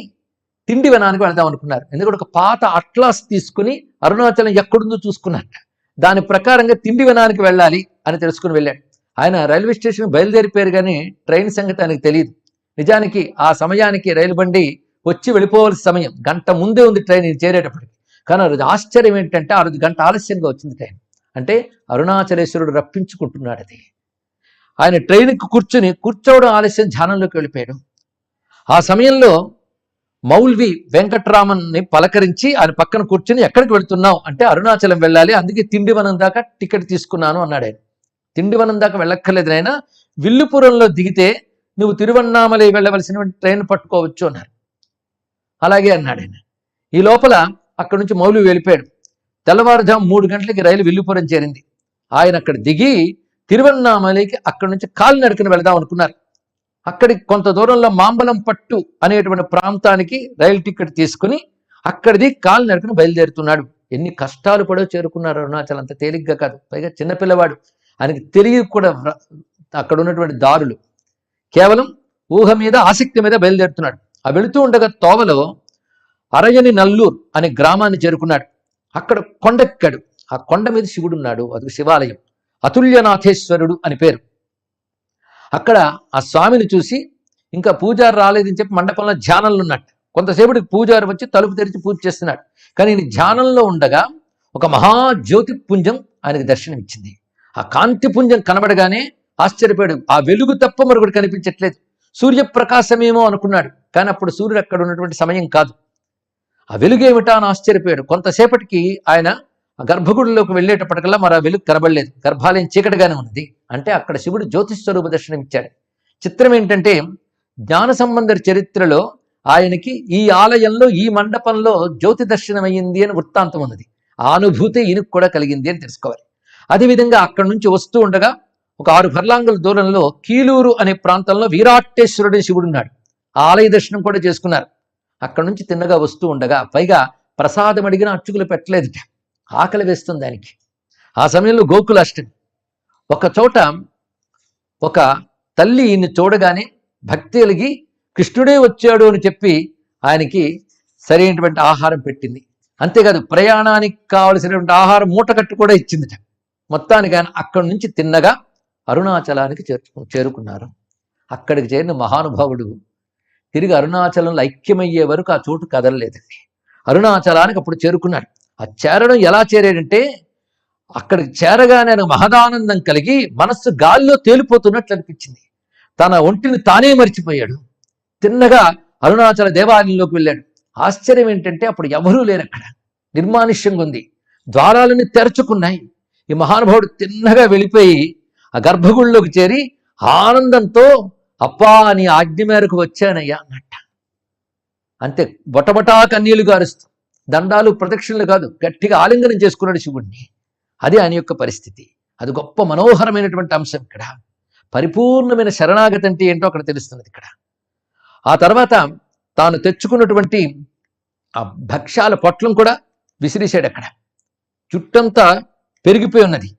తిండివనానికి వెళదాం అనుకున్నారు. ఎందుకంటే ఒక పాత అట్లాస్ తీసుకుని అరుణాచలం ఎక్కడుందో చూసుకున్నట్ట. దాని ప్రకారంగా తిండివనానికి వెళ్ళాలి అని తెలుసుకుని వెళ్ళాడు. ఆయన రైల్వే స్టేషన్ బయలుదేరిపోయారు కానీ ట్రైన్ సంగతి ఆయనకు తెలియదు. నిజానికి ఆ సమయానికి రైలు బండి వచ్చి వెళ్ళిపోవాల్సిన సమయం, గంట ముందే ఉంది ట్రైన్ చేరేటప్పటికి. కానీ ఆ రోజు ఆశ్చర్యం ఏంటంటే ఆ రోజు గంట ఆలస్యంగా వచ్చింది ట్రైన్. అంటే అరుణాచలేశ్వరుడు రప్పించుకుంటున్నాడు. అది ఆయన ట్రైన్కి కూర్చోవడం ఆలస్యం, ధ్యానంలోకి వెళ్ళిపోయాడు. ఆ సమయంలో మౌల్వి వెంకట్రామన్ని పలకరించి ఆయన పక్కన కూర్చుని, ఎక్కడికి వెళుతున్నావు అంటే అరుణాచలం వెళ్ళాలి, అందుకే తిండివనం దాకా టికెట్ తీసుకున్నాను అన్నాడు ఆయన. తిండివనం దాకా వెళ్ళక్కర్లేదు నాయన, విల్లుపురంలో దిగితే నువ్వు తిరువన్నామలై వెళ్ళవలసిన ట్రైన్ పట్టుకోవచ్చు అన్నారు. అలాగే అన్నాడు ఆయన. ఈ లోపల అక్కడి నుంచి మౌల్వి వెళ్ళిపోయాడు. తెల్లవారుజాము 3 గంటలకి రైలు విల్లుపురం చేరింది. ఆయన అక్కడ దిగి తిరువన్నామలైకి అక్కడి నుంచి కాలినడకన వెళదాం అనుకున్నారు. అక్కడికి కొంత దూరంలో మాంబలం పట్టు అనేటువంటి ప్రాంతానికి రైలు టికెట్ తీసుకుని అక్కడిది కాలినడకన బయలుదేరుతున్నాడు. ఎన్ని కష్టాలు పడో చేరుకున్నారు అరుణాచలం, అంత తేలిగ్గా కాదు. పైగా చిన్నపిల్లవాడు, ఆయనకి తెలియదు కూడా అక్కడ ఉన్నటువంటి దారులు. కేవలం ఊహ మీద ఆసక్తి మీద బయలుదేరుతున్నాడు. ఆ వెళుతూ ఉండగా తోవలో అరయని నల్లూరు అనే గ్రామాన్ని చేరుకున్నాడు. అక్కడ కొండెక్కాడు. ఆ కొండ మీద శివుడు ఉన్నాడు. అది శివాలయం, అతుల్యనాథేశ్వరుడు అని పేరు. అక్కడ ఆ స్వామిని చూసి, ఇంకా పూజారి రాలేదని చెప్పి మండపంలో ధ్యానంలో ఉన్నట్టు. కొంతసేపటికి పూజారి వచ్చి తలుపు తెరిచి పూజ చేస్తున్నాడు. కానీ ఈయన ధ్యానంలో ఉండగా ఒక మహాజ్యోతిపుంజం ఆయనకు దర్శనం ఇచ్చింది. ఆ కాంతిపుంజం కనబడగానే ఆశ్చర్యపోయాడు. ఆ వెలుగు తప్ప మరొకటి కనిపించట్లేదు. సూర్యప్రకాశమేమో అనుకున్నాడు, కానీ అప్పుడు సూర్యుడు అక్కడ ఉన్నటువంటి సమయం కాదు. ఆ వెలుగు ఏమిటా అని ఆశ్చర్యపోయాడు. కొంతసేపటికి ఆయన ఆ గర్భగుడిలోకి వెళ్ళేటప్పటికల్లా మరి ఆ వెలుగు కనబడలేదు. గర్భాలయం చీకటిగానే ఉన్నది. అంటే అక్కడ శివుడు జ్యోతిస్వరూప దర్శనం ఇచ్చాడు. చిత్రం ఏంటంటే జ్ఞాన సంబంధ చరిత్రలో ఆయనకి ఈ ఆలయంలో ఈ మండపంలో జ్యోతి దర్శనం అయ్యింది అని వృత్తాంతం ఉన్నది. ఆ అనుభూతి ఈయనకు కూడా కలిగింది అని తెలుసుకోవాలి. అదేవిధంగా అక్కడి నుంచి వస్తూ ఉండగా ఒక 6 ఫర్లాంగుల దూరంలో కీలూరు అనే ప్రాంతంలో వీరాట్టేశ్వరుడు శివుడు ఉన్నాడు. ఆ ఆలయ దర్శనం కూడా చేసుకున్నారు. అక్కడి నుంచి తిన్నగా వస్తూ ఉండగా, పైగా ప్రసాదం అడిగిన అర్చకులు పెట్టలేదుట, ఆకలి వేస్తుంది దానికి. ఆ సమయంలో గోకులాష్టమి. ఒక చోట ఒక తల్లి ఈయన్ని చూడగానే భక్తి కలిగి కృష్ణుడే వచ్చాడు అని చెప్పి ఆయనకి సరైనటువంటి ఆహారం పెట్టింది. అంతేకాదు ప్రయాణానికి కావలసినటువంటి ఆహారం మూట కట్టు కూడా ఇచ్చిందిట. మొత్తానికి ఆయన అక్కడి నుంచి తిన్నగా అరుణాచలానికి చేరుకున్నారు. అక్కడికి చేరిన మహానుభావుడు తిరిగి అరుణాచలంలో ఐక్యమయ్యే వరకు ఆ చోటు కదలలేదండి. అరుణాచలానికి అప్పుడు చేరుకున్నాడు. ఆ చేరడం ఎలా చేరాడంటే, అక్కడికి చేరగానే ఆయన మహదానందం కలిగి మనస్సు గాలిలో తేలిపోతున్నట్లు అనిపించింది. తన ఒంటిని తానే మర్చిపోయాడు. తిన్నగా అరుణాచల దేవాలయంలోకి వెళ్ళాడు. ఆశ్చర్యం ఏంటంటే అప్పుడు ఎవరూ లేరు, అక్కడ నిర్మానుష్యంగా ఉంది, ద్వారాలన్నీ తెరుచుకున్నాయి. ఈ మహానుభావుడు తిన్నగా వెళ్ళిపోయి ఆ గర్భగుడిలోకి చేరి ఆనందంతో అప్పా నీ ఆజ్ఞ మేరకు వచ్చానయ్యా అన్నట్ట. అంతే, బొటబటా కన్నీళ్లు గారుస్తూ, దండాలు ప్రదక్షిణలు కాదు, గట్టిగా ఆలింగనం చేసుకున్నాడు శివుణ్ణి. అది ఆయన యొక్క పరిస్థితి. అది గొప్ప మనోహరమైనటువంటి అంశం. ఇక్కడ పరిపూర్ణమైన శరణాగతి అంటే ఏంటో అక్కడ తెలుస్తున్నది. ఇక్కడ ఆ తర్వాత తాను తెచ్చుకున్నటువంటి ఆ భక్ష్యాల పొట్లం కూడా విసిరేశాడు. అక్కడ చుట్టంతా పెరిగిపోయి ఉన్నది.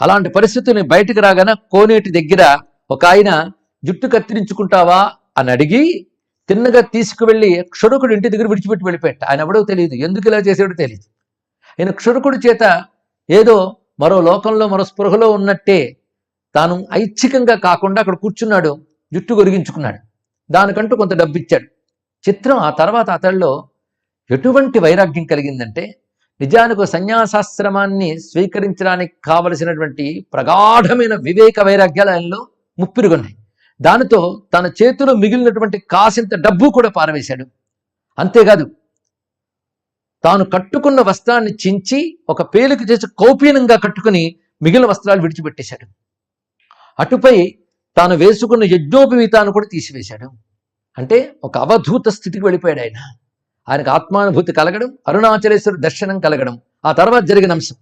అలాంటి పరిస్థితుల్ని బయటకు రాగానే కోనేటి దగ్గర ఒక ఆయన జుట్టు కత్తిరించుకుంటావా అని అడిగి తిన్నగా తీసుకువెళ్ళి క్షురకుడు ఇంటి దగ్గర విడిచిపెట్టి వెళ్ళిపోయాట. ఆయన ఎవడో తెలియదు, ఎందుకు ఇలా చేసాడో తెలియదు. ఆయన క్షురకుడి చేత ఏదో మరో లోకంలో మరో స్పృహలో ఉన్నట్టే తాను ఐచ్ఛికంగా కాకుండా అక్కడ కూర్చున్నాడు, జుట్టు గొరిగించుకున్నాడు. దానికంటూ కొంత డబ్బు ఇచ్చాడు. చిత్రం, ఆ తర్వాత అతడిలో ఎటువంటి వైరాగ్యం కలిగిందంటే, నిజానికి సన్యాసాశ్రమాన్ని స్వీకరించడానికి కావలసినటువంటి ప్రగాఢమైన వివేక వైరాగ్యాలు ఆయనలో ముప్పిరుగున్నాయి. దానితో తన చేతిలో మిగిలినటువంటి కాసింత డబ్బు కూడా పారవేశాడు. అంతేకాదు, తాను కట్టుకున్న వస్త్రాన్ని చించి ఒక పేలిక చేసి కౌపీనంగా కట్టుకుని మిగిలిన వస్త్రాలు విడిచిపెట్టేశాడు. అటుపై తాను వేసుకున్న యజ్ఞోపవీతాన్ని కూడా తీసివేశాడు. అంటే ఒక అవధూత స్థితికి వెళ్ళిపోయాడు ఆయన. ఆయనకు ఆత్మానుభూతి కలగడం, అరుణాచలేశ్వర దర్శనం కలగడం ఆ తర్వాత జరిగిన అంశం.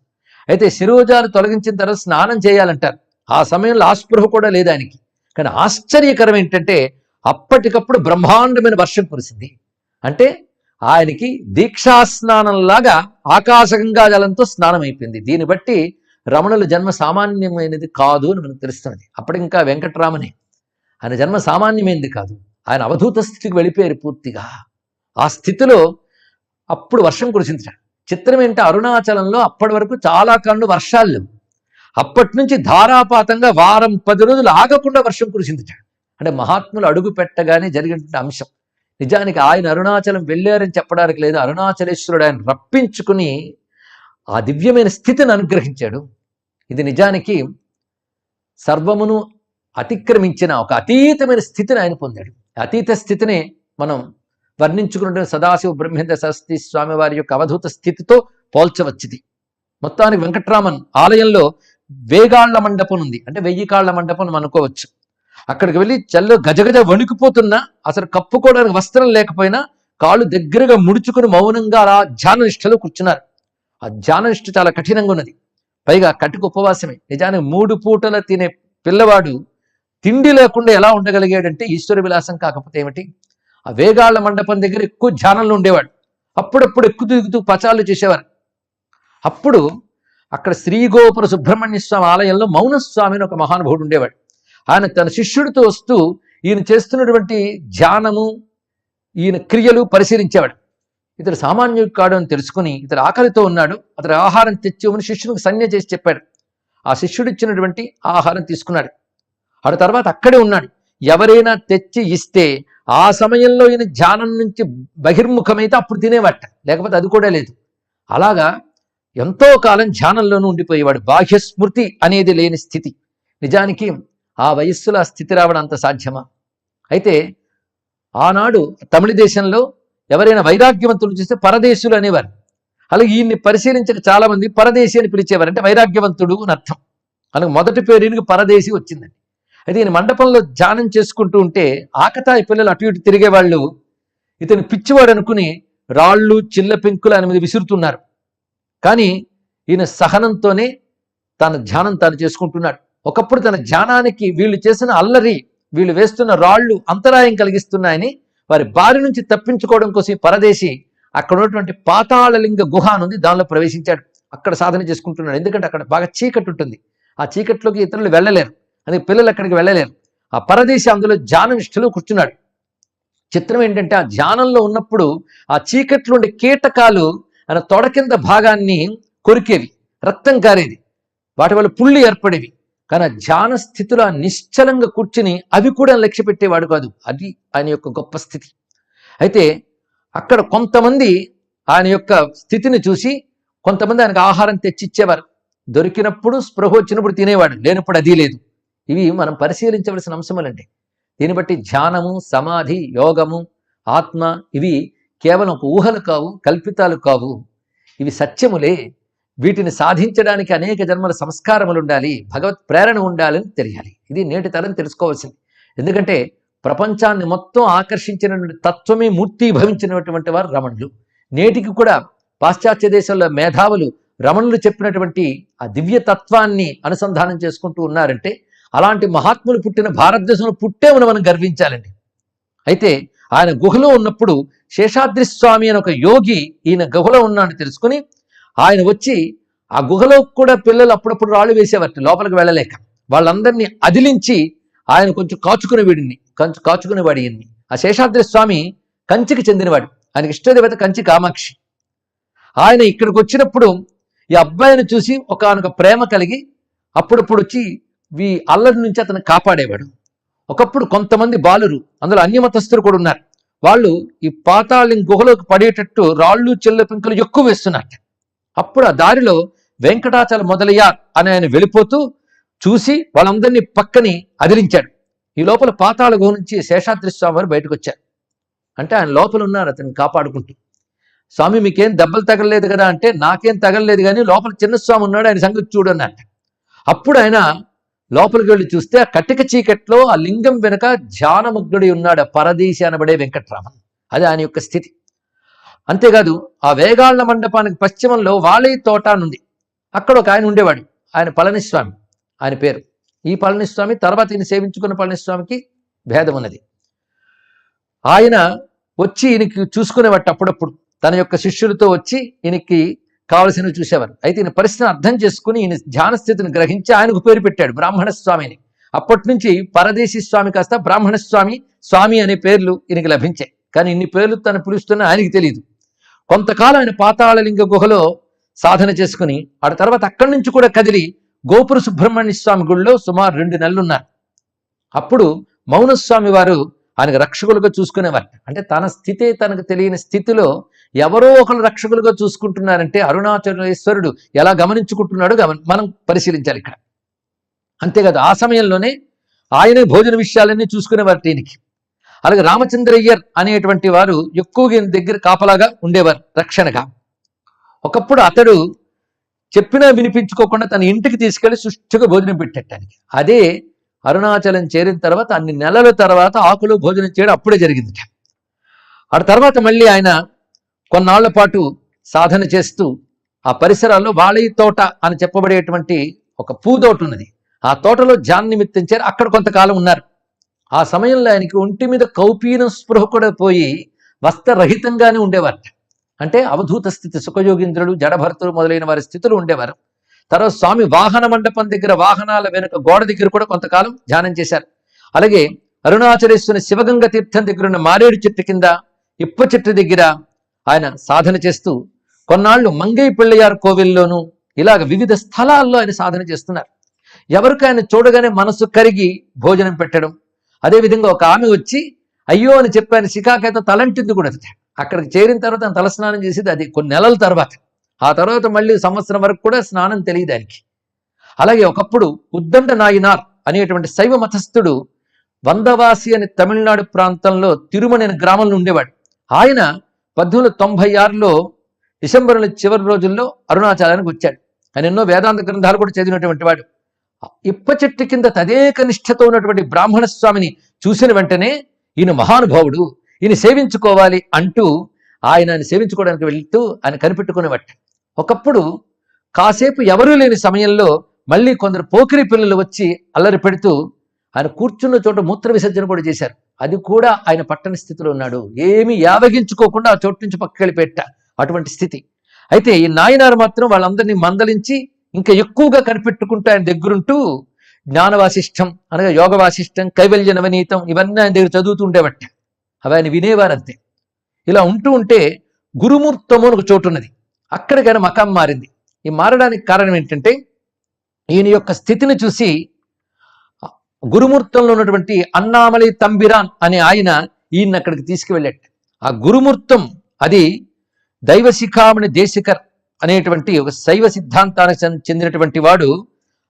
అయితే శిరోజాలు తొలగించిన తర్వాత స్నానం చేయాలంటారు. ఆ సమయంలో ఆస్పృహ కూడా లేదు ఆయనకి. కానీ ఆశ్చర్యకరం ఏంటంటే అప్పటికప్పుడు బ్రహ్మాండమైన వర్షం కురిసింది. అంటే ఆయనకి దీక్షాస్నానంలాగా ఆకాశగంగా జలంతో స్నానం అయిపోయింది. దీన్ని బట్టి రమణుల జన్మ సామాన్యమైనది కాదు అని మనకు తెలుస్తున్నది. అప్పటికింకా వెంకటరామనే. ఆయన జన్మ సామాన్యమైనది కాదు. ఆయన అవధూత స్థితికి వెళ్ళిపోయారు పూర్తిగా. ఆ స్థితిలో అప్పుడు వర్షం కురిసింది. చిత్రం ఏంటంటే అరుణాచలంలో అప్పటి వరకు చాలా కాళ్ళు వర్షాలు లేవు. అప్పటి నుంచి ధారాపాతంగా వారం 10 రోజులు ఆగకుండా వర్షం కురిసింది. అంటే మహాత్ములు అడుగు పెట్టగానే జరిగినటువంటి అంశం. నిజానికి ఆయన అరుణాచలం వెళ్ళారని చెప్పడానికి లేదు, అరుణాచలేశ్వరుడు ఆయన రప్పించుకుని ఆ దివ్యమైన స్థితిని అనుగ్రహించాడు. ఇది నిజానికి సర్వమును అతిక్రమించిన ఒక అతీతమైన స్థితిని ఆయన పొందాడు. అతీత స్థితిని మనం వర్ణించుకున్న సదాశివ బ్రహ్మేంద్ర సరస్వతి స్వామి వారి యొక్క అవధూత స్థితితో పోల్చవచ్చుది. మొత్తానికి వెంకట్రామన్ ఆలయంలో వేగాళ్ల మండపం ఉంది, అంటే 1000 కాళ్ల మండపం అనుకోవచ్చు. అక్కడికి వెళ్ళి చల్లో గజగజ వణికిపోతున్నా, అసలు కప్పుకోవడానికి వస్త్రం లేకపోయినా కాళ్ళు దగ్గరగా ముడుచుకుని మౌనంగా అలా ధ్యాననిష్టలో కూర్చున్నారు. ఆ ధ్యాననిష్ట చాలా కఠినంగా ఉన్నది. పైగా కటిక ఉపవాసమే. నిజానికి 3 పూటల తినే పిల్లవాడు తిండి లేకుండా ఎలా ఉండగలిగాడంటే ఈశ్వర విలాసం కాకపోతే ఏమిటి? ఆ వేగాళ్ల మండపం దగ్గర ఎక్కువ ధ్యానంలో ఉండేవాడు. అప్పుడప్పుడు ఎక్కువ దిగుతూ పచాలు చేసేవారు. అప్పుడు అక్కడ శ్రీగోపుర సుబ్రహ్మణ్య స్వామి ఆలయంలో మౌనస్వామి అని ఒక మహానుభావుడు ఉండేవాడు. ఆయన తన శిష్యుడితో వస్తూ ఈయన చేస్తున్నటువంటి ధ్యానము, ఈయన క్రియలు పరిశీలించేవాడు. ఇతడు సామాన్యుడు కాడు అని తెలుసుకుని ఇతడు ఆకలితో ఉన్నాడు, అతడు ఆహారం తెచ్చివని శిష్యునికి సంజ్ఞ చేసి చెప్పాడు. ఆ శిష్యుడు ఇచ్చినటువంటి ఆహారం తీసుకున్నాడు. ఆ తర్వాత అక్కడే ఉన్నాడు. ఎవరైనా తెచ్చి ఇస్తే ఆ సమయంలో ఈయన ధ్యానం నుంచి బహిర్ముఖమైతే అప్పుడు తినేవాట, లేకపోతే అది కూడా లేదు. అలాగా ఎంతో కాలం ధ్యానంలోనూ ఉండిపోయేవాడు. బాహ్యస్మృతి అనేది లేని స్థితి. నిజానికి ఆ వయస్సులో ఆ స్థితి రావడం అంత సాధ్యమా? అయితే ఆనాడు తమిళ దేశంలో ఎవరైనా వైరాగ్యవంతులు చూస్తే పరదేశులు అనేవారు. అలాగే ఈయన్ని పరిశీలించక చాలా మంది పరదేశి అని పిలిచేవారు, అంటే వైరాగ్యవంతుడు అని అర్థం. అలాగే మొదటి పేరు ఈయనకి పరదేశి వచ్చిందండి. అయితే ఈయన మండపంలో ధ్యానం చేసుకుంటూ ఉంటే ఆకతాయి పిల్లలు అటు ఇటు తిరిగేవాళ్ళు ఇతను పిచ్చివాడు అనుకుని రాళ్ళు చిల్ల పెంకులు ఆయన మీద విసురుతున్నారు. కానీ ఈయన సహనంతోనే తన ధ్యానం తాను చేసుకుంటున్నాడు. ఒకప్పుడు తన ధ్యానానికి వీళ్ళు చేసిన అల్లరి, వీళ్ళు వేస్తున్న రాళ్ళు అంతరాయం కలిగిస్తున్నాయని వారి బారి నుంచి తప్పించుకోవడం కోసం ఈ పరదేశి అక్కడ ఉన్నటువంటి పాతాళలింగ గుహ ఉంది, దానిలో ప్రవేశించాడు. అక్కడ సాధన చేసుకుంటున్నాడు. ఎందుకంటే అక్కడ బాగా చీకటి ఉంటుంది, ఆ చీకట్లోకి ఇతరులు వెళ్ళలేరు, అందుకే పిల్లలు అక్కడికి వెళ్ళలేరు. ఆ పరదేశి అందులో ధ్యాన నిష్ఠలో కూర్చున్నాడు. చిత్రం ఏంటంటే ఆ ధ్యానంలో ఉన్నప్పుడు ఆ చీకట్లో ఉండే కీటకాలు ఆయన తొడ కింద భాగాన్ని కొరికేవి, రక్తం కారేది, వాటి వల్ల పుళ్ళు ఏర్పడేవి. కానీ ఆ ధ్యాన స్థితిలో నిశ్చలంగా కూర్చుని అవి కూడా లక్ష్య పెట్టేవాడు కాదు. అది ఆయన యొక్క గొప్ప స్థితి. అయితే అక్కడ కొంతమంది ఆయన యొక్క స్థితిని చూసి కొంతమంది ఆయనకు ఆహారం తెచ్చిచ్చేవారు. దొరికినప్పుడు స్పృహ వచ్చినప్పుడు తినేవాడు, లేనప్పుడు అది లేదు. ఇవి మనం పరిశీలించవలసిన అంశములండి. దీన్ని బట్టి ధ్యానము, సమాధి, యోగము, ఆత్మ ఇవి కేవలం ఒక ఊహలు కావు, కల్పితాలు కావు, ఇవి సత్యములే. వీటిని సాధించడానికి అనేక జన్మల సంస్కారములు ఉండాలి, భగవత్ ప్రేరణ ఉండాలని తెలియాలి. ఇది నేటి తరం తెలుసుకోవాల్సింది. ఎందుకంటే ప్రపంచాన్ని మొత్తం ఆకర్షించినటువంటి తత్వమే మూర్తి భవించినటువంటి వారు రమణులు. నేటికి కూడా పాశ్చాత్య దేశాల్లో మేధావులు రమణులు చెప్పినటువంటి ఆ దివ్య తత్వాన్ని అనుసంధానం చేసుకుంటూ ఉన్నారంటే అలాంటి మహాత్ములు పుట్టిన భారతదేశంలో పుట్టేమని మనం గర్వించాలండి. అయితే ఆయన గుహలో ఉన్నప్పుడు శేషాద్రి స్వామి అని ఒక యోగి ఈయన గుహలో ఉన్నాడని తెలుసుకుని ఆయన వచ్చి ఆ గుహలో కూడా పిల్లలు అప్పుడప్పుడు రాళ్ళు వేసేవారు లోపలికి వెళ్ళలేక. వాళ్ళందరినీ అదిలించి ఆయన కొంచెం కాచుకునేవాడు ఈయన్ని. ఆ శేషాద్రి స్వామి కంచికి చెందినవాడు, ఆయనకి ఇష్టదేవత కంచి కామాక్షి. ఆయన ఇక్కడికి వచ్చినప్పుడు ఈ అబ్బాయిని చూసి ఒకానొక ప్రేమ కలిగి అప్పుడప్పుడు వచ్చి ఈ అల్లరి నుంచి అతను కాపాడేవాడు. ఒకప్పుడు కొంతమంది బాలురు, అందులో అన్యమతస్థులు కూడా ఉన్నారు, వాళ్ళు ఈ పాతాళం గుహలోకి పడేటట్టు రాళ్ళు చెల్ల పెంకులు ఎక్కువ వేస్తున్నారు. అప్పుడు ఆ దారిలో వెంకటాచల మొదలయ్యార్ అని ఆయన వెళ్ళిపోతూ చూసి వాళ్ళందరినీ పక్కని అదిలించాడు. ఈ లోపల పాతాళ గుహ నుంచి శేషాద్రి స్వామి వారు బయటకు వచ్చారు. అంటే ఆయన లోపల ఉన్నారు అతన్ని కాపాడుకుంటూ. స్వామి మీకేం దెబ్బలు తగలలేదు కదా అంటే, నాకేం తగలలేదు కానీ లోపల చిన్న స్వామి ఉన్నాడు, ఆయన సంగతి చూడు అన్నట్టు. అప్పుడు ఆయన లోపలికి వెళ్ళి చూస్తే ఆ కటిక చీకట్లో ఆ లింగం వెనుక ధ్యానముగ్ధుడి ఉన్నాడు, పరదేశి అనబడే వెంకట్రామన్. అది ఆయన యొక్క స్థితి. అంతేకాదు ఆ వేగాళ్ల మండపానికి పశ్చిమంలో వాళీ తోట ఉంది, అక్కడ ఒక ఆయన ఉండేవాడు, ఆయన పళనిస్వామి ఆయన పేరు. ఈ పళనిస్వామి తర్వాత ఈయన సేవించుకున్న పళనిస్వామికి భేదం ఉన్నది. ఆయన వచ్చి ఈయనకి చూసుకునేవాడు అప్పుడప్పుడు, తన యొక్క శిష్యులతో వచ్చి ఈయనకి కావలసినవి చూసేవారు. అయితే ఈయన పరిస్థితిని అర్థం చేసుకుని ఈయన ధ్యాన స్థితిని గ్రహించి ఆయనకు పేరు పెట్టాడు బ్రాహ్మణ స్వామిని. అప్పటి నుంచి పరదేశీ స్వామి కాస్త బ్రాహ్మణ స్వామి, స్వామి అనే పేర్లు ఈయనకి లభించాయి. కానీ ఇన్ని పేర్లు తను పిలుస్తున్నా ఆయనకి తెలియదు. కొంతకాలం ఆయన పాతాళలింగ గుహలో సాధన చేసుకుని ఆ తర్వాత అక్కడి నుంచి కూడా కదిలి గోపుర సుబ్రహ్మణ్య స్వామి గుడిలో సుమారు 2 నెలలు ఉన్నారు. అప్పుడు మౌనస్వామి వారు ఆయనకు రక్షకులుగా చూసుకునేవారు. అంటే తన స్థితే తనకు తెలియని స్థితిలో ఎవరో ఒకరు రక్షకులుగా చూసుకుంటున్నారంటే అరుణాచలేశ్వరుడు ఎలా గమనించుకుంటున్నాడో మనం పరిశీలించాలి ఇక్కడ. అంతేకాదు ఆ సమయంలోనే ఆయనే భోజన విషయాలన్నీ చూసుకునేవారు దీనికి. అలాగే రామచంద్రయ్యర్ అనేటువంటి వారు ఎక్కువగా ఈయన దగ్గర కాపలాగా ఉండేవారు రక్షణగా. ఒకప్పుడు అతడు చెప్పినా వినిపించుకోకుండా తన ఇంటికి తీసుకెళ్లి సుష్టిగా భోజనం పెట్టేటానికి. అదే అరుణాచలం చేరిన తర్వాత అన్ని నెలల తర్వాత ఆకులు భోజనం చేయడం అప్పుడే జరిగింది. ఆ తర్వాత మళ్ళీ ఆయన కొన్నాళ్ల పాటు సాధన చేస్తూ ఆ పరిసరాల్లో వాళీ తోట అని చెప్పబడేటువంటి ఒక పూతోట ఉన్నది, ఆ తోటలో ధ్యాన నిమిత్తం చేరి అక్కడ కొంతకాలం ఉన్నారు. ఆ సమయంలో ఆయనకి ఒంటి మీద కౌపీనం స్పృహ కూడా పోయి వస్త్రరహితంగానే ఉండేవారు. అంటే అవధూత స్థితి, సుఖయోగీంద్రుడు, జడభర్తులు మొదలైన వారి స్థితులు ఉండేవారు. తర్వాత స్వామి వాహన మండపం దగ్గర వాహనాల వెనుక గోడ దగ్గర కూడా కొంతకాలం ధ్యానం చేశారు. అలాగే అరుణాచలేశ్వరుని శివగంగ తీర్థం దగ్గర ఉన్న మారేడు చెట్టు కింద, ఇప్ప చెట్టు దగ్గర ఆయన సాధన చేస్తూ కొన్నాళ్ళు మంగై పిళ్ళయార్ కోవిల్లోనూ ఇలాగ వివిధ స్థలాల్లో ఆయన సాధన చేస్తున్నారు. ఎవరికి ఆయన చూడగానే మనసు కరిగి భోజనం పెట్టడం. అదేవిధంగా ఒక ఆమె వచ్చి అయ్యో అని చెప్పాను శిఖాకాయతో తలంటింది కూడా. అక్కడికి చేరిన తర్వాత ఆయన తలస్నానం చేసేది అది కొన్ని నెలల తర్వాత. ఆ తర్వాత మళ్ళీ సంవత్సరం వరకు కూడా స్నానం తెలియదు ఆయనకి. అలాగే ఒకప్పుడు ఉద్దండ నాయనార్ అనేటువంటి శైవ మతస్థుడు వందవాసి అని తమిళనాడు ప్రాంతంలో తిరుమణి అనే గ్రామంలో ఉండేవాడు. ఆయన 1896లో డిసెంబర్ చివరి రోజుల్లో అరుణాచలానికి వచ్చాడు. ఆయన ఎన్నో వేదాంత గ్రంథాలు కూడా చదివినటువంటి వాడు. ఇప్ప చెట్టు కింద తదేక నిష్ఠతో ఉన్నటువంటి బ్రాహ్మణ స్వామిని చూసిన వెంటనే ఈయన మహానుభావుడు, ఈయన సేవించుకోవాలి అంటూ ఆయన సేవించుకోవడానికి వెళ్తూ ఆయన కనిపెట్టుకునేవాడు. ఒకప్పుడు కాసేపు ఎవరూ లేని సమయంలో మళ్ళీ కొందరు పోకిరి పిల్లలు వచ్చి అల్లరి పెడుతూ ఆయన కూర్చున్న చోట మూత్ర విసర్జన కూడా చేశారు. అది కూడా ఆయన పట్టని స్థితిలో ఉన్నాడు. ఏమీ యావగించుకోకుండా ఆ చోటు నుంచి పక్కకి వెళ్ళిపెట్ట, అటువంటి స్థితి. అయితే ఈ నాయనారు మాత్రం వాళ్ళందరినీ మందలించి ఇంకా ఎక్కువగా కనిపెట్టుకుంటూ ఆయన దగ్గరుంటూ జ్ఞాన వాసిష్టం అనగా యోగ వాసిష్టం, కైవల్య నవనీతం ఇవన్నీ ఆయన దగ్గర చదువుతూ ఉండేవట. అవి ఆయన వినేవారంతే. ఇలా ఉంటూ ఉంటే గురుమూర్తము అని ఒక చోటు ఉన్నది, అక్కడికైనా మకాం మారింది. ఈ మారడానికి కారణం ఏంటంటే ఈయన యొక్క స్థితిని చూసి గురుమూర్తంలో ఉన్నటువంటి అన్నామలై తంబిరాన్ అనే ఆయన ఈయన అక్కడికి తీసుకువెళ్ళాడు. ఆ గురుమూర్తం అది దైవశిఖామణి దేశికర్ అనేటువంటి ఒక శైవ సిద్ధాంతానికి చెందినటువంటి వాడు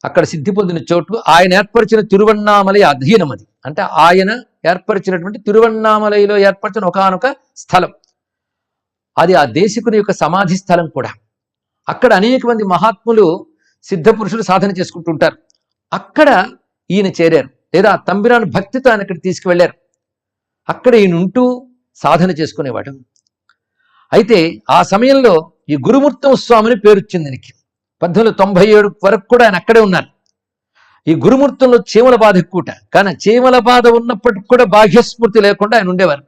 అక్కడ సిద్ధి పొందిన చోటు. ఆయన ఏర్పరిచిన తిరువన్నామలై అధీనం అది. అంటే ఆయన ఏర్పరిచినటువంటి తిరువన్నామలైలో ఏర్పరిచిన ఒకానొక స్థలం అది, ఆ దేశికుని యొక్క సమాధి స్థలం కూడా. అక్కడ అనేక మంది మహాత్ములు సిద్ధ పురుషులు సాధన చేసుకుంటుంటారు. అక్కడ ఈయన చేరారు, లేదా ఆ తంబిరాను భక్తితో ఆయన అక్కడ తీసుకువెళ్ళారు. అక్కడ ఈయన ఉంటూ సాధన చేసుకునేవాడు. అయితే ఆ సమయంలో ఈ గురుమూర్తం స్వామిని పేరు వచ్చింది దీనికి. 1897 వరకు కూడా ఆయన అక్కడే ఉన్నారు. ఈ గురుమూర్తంలో చీమల బాధ ఎక్కువట, కానీ చీమల బాధ ఉన్నప్పటికి కూడా బాహ్యస్మృతి లేకుండా ఆయన ఉండేవారు.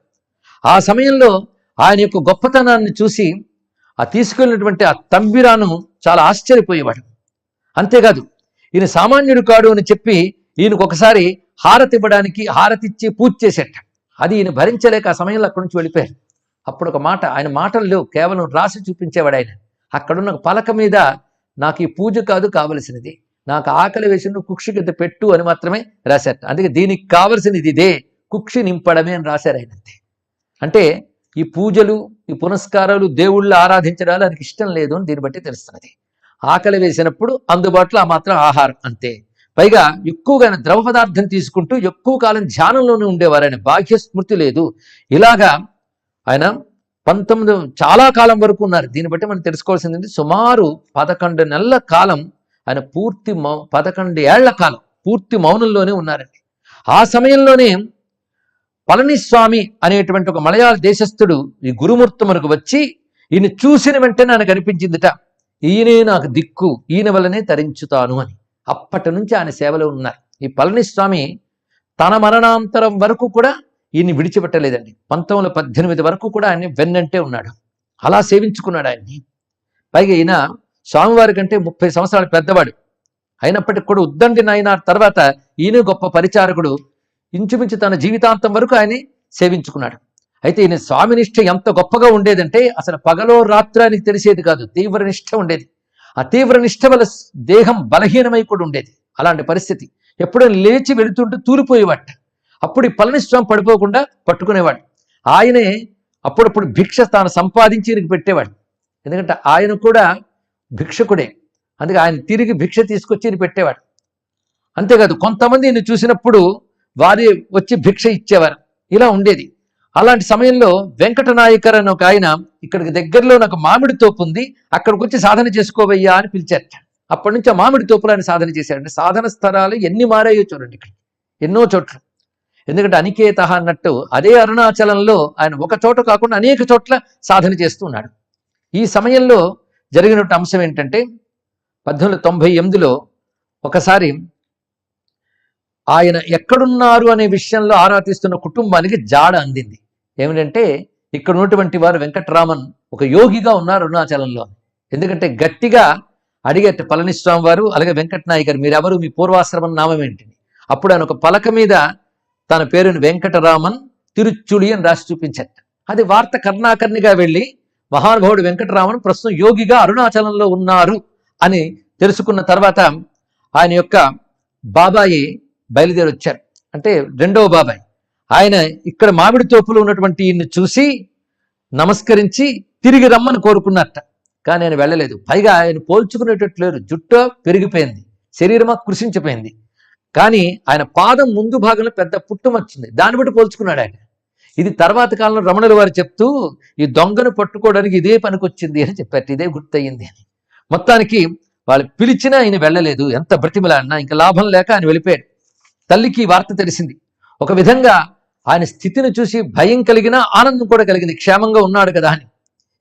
ఆ సమయంలో ఆయన యొక్క గొప్పతనాన్ని చూసి ఆ తీసుకెళ్ళినటువంటి ఆ తంబిరాను చాలా ఆశ్చర్యపోయేవాడు. అంతేకాదు ఈయన సామాన్యుడు కాడు అని చెప్పి ఈయనకు ఒకసారి హారతి ఇవ్వడానికి హారతిచ్చి పూజ చేసేట. అది ఈయన భరించలేక ఆ సమయంలో అక్కడి నుంచి వెళ్ళిపోయారు. అప్పుడు ఒక మాట, ఆయన మాటలు లేవు, కేవలం రాసి చూపించేవాడు ఆయన. అక్కడున్న పలక మీద నాకు ఈ పూజ కాదు కావలసినది, నాకు ఆకలి వేసిన కుక్షి కింద పెట్టు అని మాత్రమే రాశారు. అందుకే దీనికి కావలసినది ఇదే, కుక్షి నింపడమే అని రాశారు ఆయన. అంతే. అంటే ఈ పూజలు ఈ పునస్కారాలు దేవుళ్ళు ఆరాధించడాలు ఆయనకి ఇష్టం లేదు అని దీన్ని బట్టి తెలుస్తున్నది. ఆకలి వేసినప్పుడు అందుబాటులో ఆ మాత్రం ఆహారం అంతే. పైగా ఎక్కువగా ఆయన ద్రవ పదార్థం తీసుకుంటూ ఎక్కువ కాలం ధ్యానంలోనే ఉండేవారు. ఆయన బాహ్య స్మృతి లేదు. ఇలాగా ఆయన 19 చాలా కాలం వరకు ఉన్నారు. దీన్ని బట్టి మనం తెలుసుకోవాల్సింది సుమారు 11 నెలల కాలం ఆయన పూర్తి 11 ఏళ్ల కాలం పూర్తి మౌనంలోనే ఉన్నారండి. ఆ సమయంలోనే పళనిస్వామి అనేటువంటి ఒక మలయాళ దేశస్థుడు ఈ గురుమూర్తమునకు వచ్చి ఈయన చూసిన వెంటనే ఆయనకు అనిపించిందిట, ఈయనే నాకు దిక్కు, ఈయన వల్లనే తరించుతాను అని. అప్పటి నుంచి ఆయన సేవలో ఉన్నారు. ఈ పళనిస్వామి తన మరణాంతరం వరకు కూడా ఈయన్ని విడిచిపెట్టలేదండి. 1918 వరకు కూడా ఆయన్ని వెన్నంటే ఉన్నాడు. అలా సేవించుకున్నాడు ఆయన్ని. పైగా ఈయన స్వామివారి కంటే 30 సంవత్సరాలు పెద్దవాడు అయినప్పటికీ కూడా ఉద్దండి నాయనార్ తర్వాత ఈయన గొప్ప పరిచారకుడు. ఇంచుమించు తన జీవితాంతం వరకు ఆయన్ని సేవించుకున్నాడు. అయితే ఈయన స్వామి నిష్ఠ ఎంత గొప్పగా ఉండేదంటే అసలు పగలో రాత్రానికి తెలిసేది కాదు, తీవ్ర నిష్ఠ ఉండేది. ఆ తీవ్ర నిష్ఠ వల్ల దేహం బలహీనమై కూడా ఉండేది. అలాంటి పరిస్థితి. ఎప్పుడైనా లేచి వెళుతుంటే తూలిపోయేవాట. అప్పుడు ఈ పళనిస్వామి పడిపోకుండా పట్టుకునేవాడు. ఆయనే అప్పుడప్పుడు భిక్ష తాను సంపాదించి ఈయనకి పెట్టేవాడు. ఎందుకంటే ఆయన కూడా భిక్షకుడే, అందుకే ఆయన తిరిగి భిక్ష తీసుకొచ్చి ఈయన పెట్టేవాడు. అంతేకాదు కొంతమంది ఈయన చూసినప్పుడు వారి వచ్చి భిక్ష ఇచ్చేవారు. ఇలా ఉండేది. అలాంటి సమయంలో వెంకటనాయకర్ అని ఒక ఆయన ఇక్కడికి దగ్గరలో నాకు మామిడి తోపు ఉంది, అక్కడికి వచ్చి సాధన చేసుకోవయ్యా అని పిలిచారట. అప్పటి నుంచి ఆ మామిడి తోపులో ఆయన సాధన చేశారంటే సాధన స్థలాలు ఎన్ని మారాయో చూడండి. ఇక్కడ ఎన్నో చోట్ల. ఎందుకంటే అనికేత అన్నట్టు అదే అరుణాచలంలో ఆయన ఒక చోట కాకుండా అనేక చోట్ల సాధన చేస్తూ ఉన్నాడు. ఈ సమయంలో జరిగినట్టు అంశం ఏంటంటే 1898లో ఒకసారి ఆయన ఎక్కడున్నారు అనే విషయంలో ఆరా తీస్తున్న కుటుంబానికి జాడ అందింది. ఏమిటంటే ఇక్కడ ఉన్నటువంటి వారు వెంకటరామన్ ఒక యోగిగా ఉన్నారు అరుణాచలంలో. ఎందుకంటే గట్టిగా అడిగేట పళనిస్వామి వారు అలాగే వెంకటనాయకర్, మీరెవరు, మీ పూర్వాశ్రమం నామం ఏంటిని. అప్పుడు ఆయన ఒక పలక మీద తన పేరుని వెంకటరామన్ తిరుచుడి అని రాసి చూపించట. అది వార్త కర్ణాకర్ణిగా వెళ్ళి మహానుభావుడు వెంకటరామన్ ప్రస్తుతం యోగిగా అరుణాచలంలో ఉన్నారు అని తెలుసుకున్న తర్వాత ఆయన యొక్క బాబాయి బయలుదేరి వచ్చారు. అంటే రెండవ బాబాయ్ ఆయన ఇక్కడ మామిడి తోపులో ఉన్నటువంటి ఈయన్ని చూసి నమస్కరించి తిరిగి రమ్మని కోరుకున్నట్ట. కానీ ఆయన వెళ్ళలేదు. పైగా ఆయన పోల్చుకునేటట్లు లేరు, జుట్టు పెరిగిపోయింది, శరీరమా కృషించిపోయింది. కానీ ఆయన పాదం ముందు భాగంలో పెద్ద పుట్టుమచ్చింది, దాన్ని బట్టి పోల్చుకున్నాడు ఆయన. ఇది తర్వాత కాలంలో రమణుల వారు చెప్తూ ఈ దొంగను పట్టుకోవడానికి ఇదే పనికొచ్చింది అని చెప్పారు, ఇదే గుర్తయింది అని. మొత్తానికి వాళ్ళు పిలిచినా ఆయన వెళ్ళలేదు. ఎంత బ్రతిమలాడినా ఇంకా లాభం లేక ఆయన వెళ్ళిపోయాడు. తల్లికి వార్త తెలిసింది. ఒక విధంగా ఆయన స్థితిని చూసి భయం కలిగినా ఆనందం కూడా కలిగింది, క్షేమంగా ఉన్నాడు కదా అని.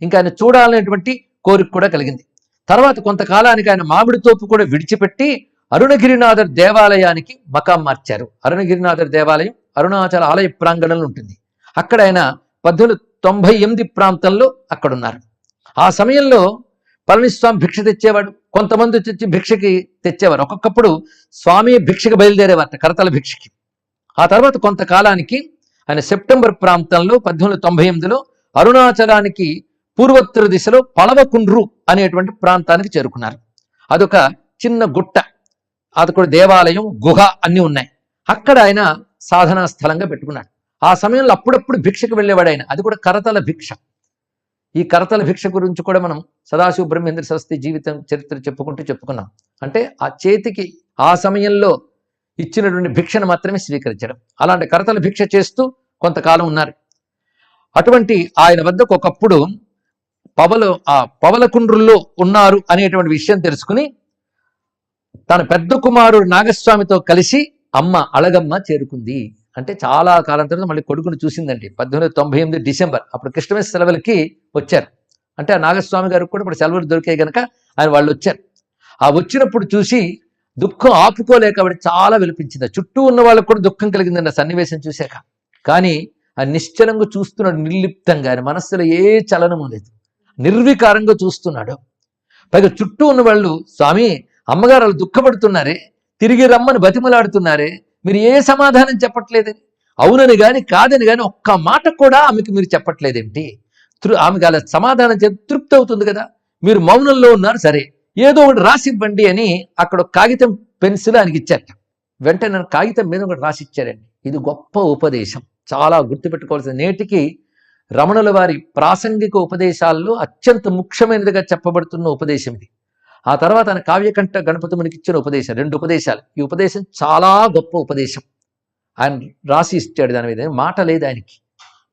ఇంకా ఆయన చూడాలనేటువంటి కోరిక కూడా కలిగింది. తర్వాత కొంతకాలానికి ఆయన మామిడి తోపు కూడా విడిచిపెట్టి అరుణగిరినాథర్ దేవాలయానికి మకాం మార్చారు. అరుణగిరినాథర్ దేవాలయం అరుణాచల ఆలయ ప్రాంగణంలో ఉంటుంది. అక్కడ ఆయన 1898 ప్రాంతంలో అక్కడున్నారు. ఆ సమయంలో పళనిస్వామి భిక్ష తెచ్చేవాడు, కొంతమంది తెచ్చి భిక్షకి తెచ్చేవారు. ఒక్కొక్కప్పుడు స్వామి భిక్షకి బయలుదేరేవారట, కరతల భిక్షకి. ఆ తర్వాత కొంతకాలానికి ఆయన సెప్టెంబర్ ప్రాంతంలో 1898లో అరుణాచలానికి పూర్వోత్తర దిశలో పలవకుండ్రు అనేటువంటి ప్రాంతానికి చేరుకున్నారు. అదొక చిన్న గుట్ట, అది కూడా దేవాలయం, గుహ అన్నీ ఉన్నాయి. అక్కడ ఆయన సాధనా స్థలంగా పెట్టుకున్నాడు. ఆ సమయంలో అప్పుడప్పుడు భిక్షకు వెళ్ళేవాడు ఆయన, అది కూడా కరతల భిక్ష. ఈ కరతల భిక్ష గురించి కూడా మనం సదాశివ బ్రహ్మేంద్ర సరస్వతి జీవితం చరిత్ర చెప్పుకున్నాం. అంటే ఆ చేతికి ఆ సమయంలో ఇచ్చినటువంటి భిక్షను మాత్రమే స్వీకరించడం. అలాంటి కరతల భిక్ష చేస్తూ కొంతకాలం ఉన్నారు. అటువంటి ఆయన వద్దకు ఒకప్పుడు పవలకుండ్రుల్లో ఉన్నారు అనేటువంటి విషయం తెలుసుకుని తన పెద్ద కుమారుడు నాగస్వామితో కలిసి అమ్మ అళగమ్మ చేరుకుంది. అంటే చాలా కాలం తర్వాత మళ్ళీ కొడుకుని చూసిందండి. 1898 డిసెంబర్, అప్పుడు క్రిస్టమస్ సెలవులకి వచ్చారు. అంటే ఆ నాగస్వామి గారికి కూడా ఇప్పుడు సెలవులు దొరికాయి కనుక ఆయన వాళ్ళు వచ్చారు. ఆ వచ్చినప్పుడు చూసి దుఃఖం ఆపుకోలేక ఆవిడ చాలా విలపించింది. చుట్టూ ఉన్న వాళ్ళకు కూడా దుఃఖం కలిగిందండి ఆ సన్నివేశం చూశాక. కానీ ఆ నిశ్చలంగా చూస్తున్నాడు, నిర్లిప్తంగా, ఆయన మనస్సులో ఏ చలనము లేదు, నిర్వికారంగా చూస్తున్నాడు. పైగా చుట్టూ ఉన్న వాళ్ళు, స్వామి అమ్మగారు వాళ్ళు దుఃఖపడుతున్నారే, తిరిగి రమ్మని బతిమలాడుతున్నారే, మీరు ఏ సమాధానం చెప్పట్లేదని, అవునని కానీ కాదని కానీ ఒక్క మాట కూడా ఆమెకి మీరు చెప్పట్లేదేంటి? ఆమెకు అలా సమాధానం చెప్పి తృప్తి అవుతుంది కదా, మీరు మౌనంలో ఉన్నారు, సరే ఏదో ఒకటి రాసివ్వండి అని అక్కడ కాగితం పెన్సిల్ ఆయనకి ఇచ్చారట. వెంటనే నేను కాగితం మీద ఒకటి రాసిచ్చారండి. ఇది గొప్ప ఉపదేశం, చాలా గుర్తుపెట్టుకోవాల్సిన, నేటికి రమణుల వారి ప్రాసంగిక ఉపదేశాల్లో అత్యంత ముఖ్యమైనదిగా చెప్పబడుతున్న ఉపదేశం ఇది. ఆ తర్వాత ఆయన కావ్యకంఠ గణపతి మునికి ఇచ్చిన ఉపదేశం, 2 ఉపదేశాలు. ఈ ఉపదేశం చాలా గొప్ప ఉపదేశం. ఆయన రాసి ఇచ్చాడు. దాని మీద మాట లేదు ఆయనకి,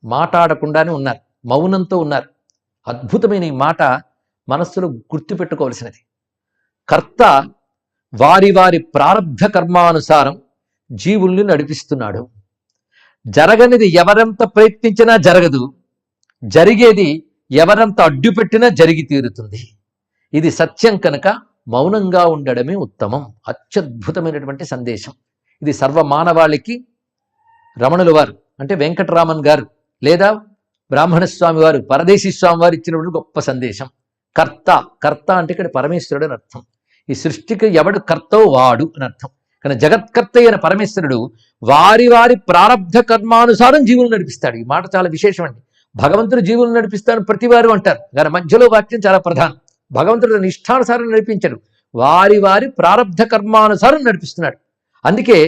మాట్లాడకుండానే ఉన్నారు, మౌనంతో ఉన్నారు. అద్భుతమైన ఈ మాట మనస్సులో గుర్తుపెట్టుకోవాల్సినది. కర్త వారి వారి ప్రారబ్ధ కర్మానుసారం జీవుల్ని నడిపిస్తున్నాడు. జరగనిది ఎవరెంత ప్రయత్నించినా జరగదు, జరిగేది ఎవరెంత అడ్డుపెట్టినా జరిగి తీరుతుంది. ఇది సత్యం కనుక మౌనంగా ఉండడమే ఉత్తమం. అత్యద్భుతమైనటువంటి సందేశం ఇది. సర్వమానవాళికి రమణుల వారు అంటే వెంకటరామన్ గారు లేదా బ్రాహ్మణ స్వామి వారు, పరదేశీ స్వామి వారు ఇచ్చినటువంటి గొప్ప సందేశం. కర్త అంటే ఇక్కడ పరమేశ్వరుడు అని అర్థం. ఈ సృష్టికి ఎవడు కర్తో వాడు అని అర్థం. కానీ జగత్కర్త అయిన పరమేశ్వరుడు వారి వారి ప్రారబ్ధ కర్మానుసారం జీవులు నడిపిస్తాడు. ఈ మాట చాలా విశేషం అండి. భగవంతుడు జీవులు నడిపిస్తాడు ప్రతివారు అంటారు, కానీ మధ్యలో వాక్యం చాలా ప్రధానం. భగవంతుడు తన ఇష్టానుసారం నడిపించడు, వారి వారి ప్రారబ్ధ కర్మానుసారం నడిపిస్తున్నాడు. అందుకే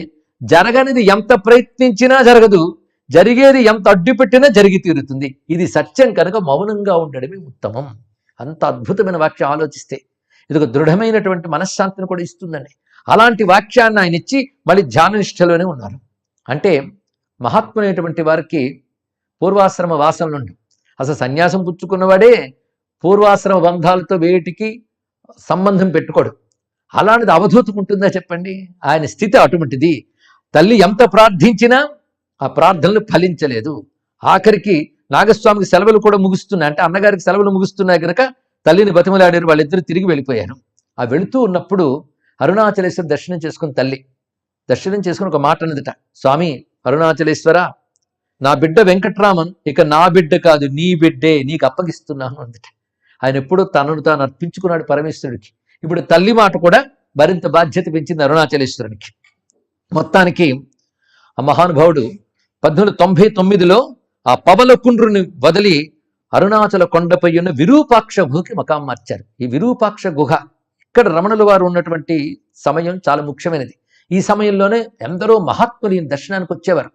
జరగనిది ఎంత ప్రయత్నించినా జరగదు, జరిగేది ఎంత అడ్డుపెట్టినా జరిగి తీరుతుంది. ఇది సత్యం కనుక మౌనంగా ఉండడమే ఉత్తమం. అంత అద్భుతమైన వాక్యం ఆలోచిస్తే ఇది ఒక దృఢమైనటువంటి మనశ్శాంతిని కూడా ఇస్తుందండి. అలాంటి వాక్యాన్ని ఆయన ఇచ్చి మళ్ళీ ధ్యాననిష్టలోనే ఉన్నారు. అంటే మహాత్ములైనటువంటి వారికి పూర్వాశ్రమ వాసనలు ఉండవు. అసలు సన్యాసం పుచ్చుకున్నవాడే పూర్వాశ్రమ బంధాలతో వేటికి సంబంధం పెట్టుకోడు. అలాంటిది అవధూతకు ఉంటుందా చెప్పండి? ఆయన స్థితి అటువంటిది. తల్లి ఎంత ప్రార్థించినా ఆ ప్రార్థనలు ఫలించలేదు. ఆఖరికి నాగస్వామికి సెలవులు కూడా ముగుస్తున్నాయి, అంటే అన్నగారికి సెలవులు ముగుస్తున్నాయి కనుక తల్లిని బతిమలాడారు. వాళ్ళిద్దరూ తిరిగి వెళ్ళిపోయారు. ఆ వెళుతూ ఉన్నప్పుడు అరుణాచలేశ్వర దర్శనం చేసుకుని తల్లి దర్శనం చేసుకుని ఒక మాట అన్నదిట, స్వామి అరుణాచలేశ్వర, నా బిడ్డ వెంకట్రామన్ ఇక నా బిడ్డ కాదు, నీ బిడ్డే, నీకు అప్పగిస్తున్నాను అందుట. ఆయన ఎప్పుడూ తనను తాను అర్పించుకున్నాడు పరమేశ్వరుడికి. ఇప్పుడు తల్లి మాట కూడా మరింత బాధ్యత పెంచింది అరుణాచలేశ్వరునికి. మొత్తానికి ఆ మహానుభావుడు 1899లో ఆ పవలకుండ్రుని వదిలి అరుణాచల కొండపై ఉన్న విరూపాక్ష గుహకి మకాం మార్చారు. ఈ విరూపాక్ష గుహ ఇక్కడ రమణుల వారు ఉన్నటువంటి సమయం చాలా ముఖ్యమైనది. ఈ సమయంలోనే ఎందరో మహాత్ములు ఈ దర్శనానికి వచ్చేవారు.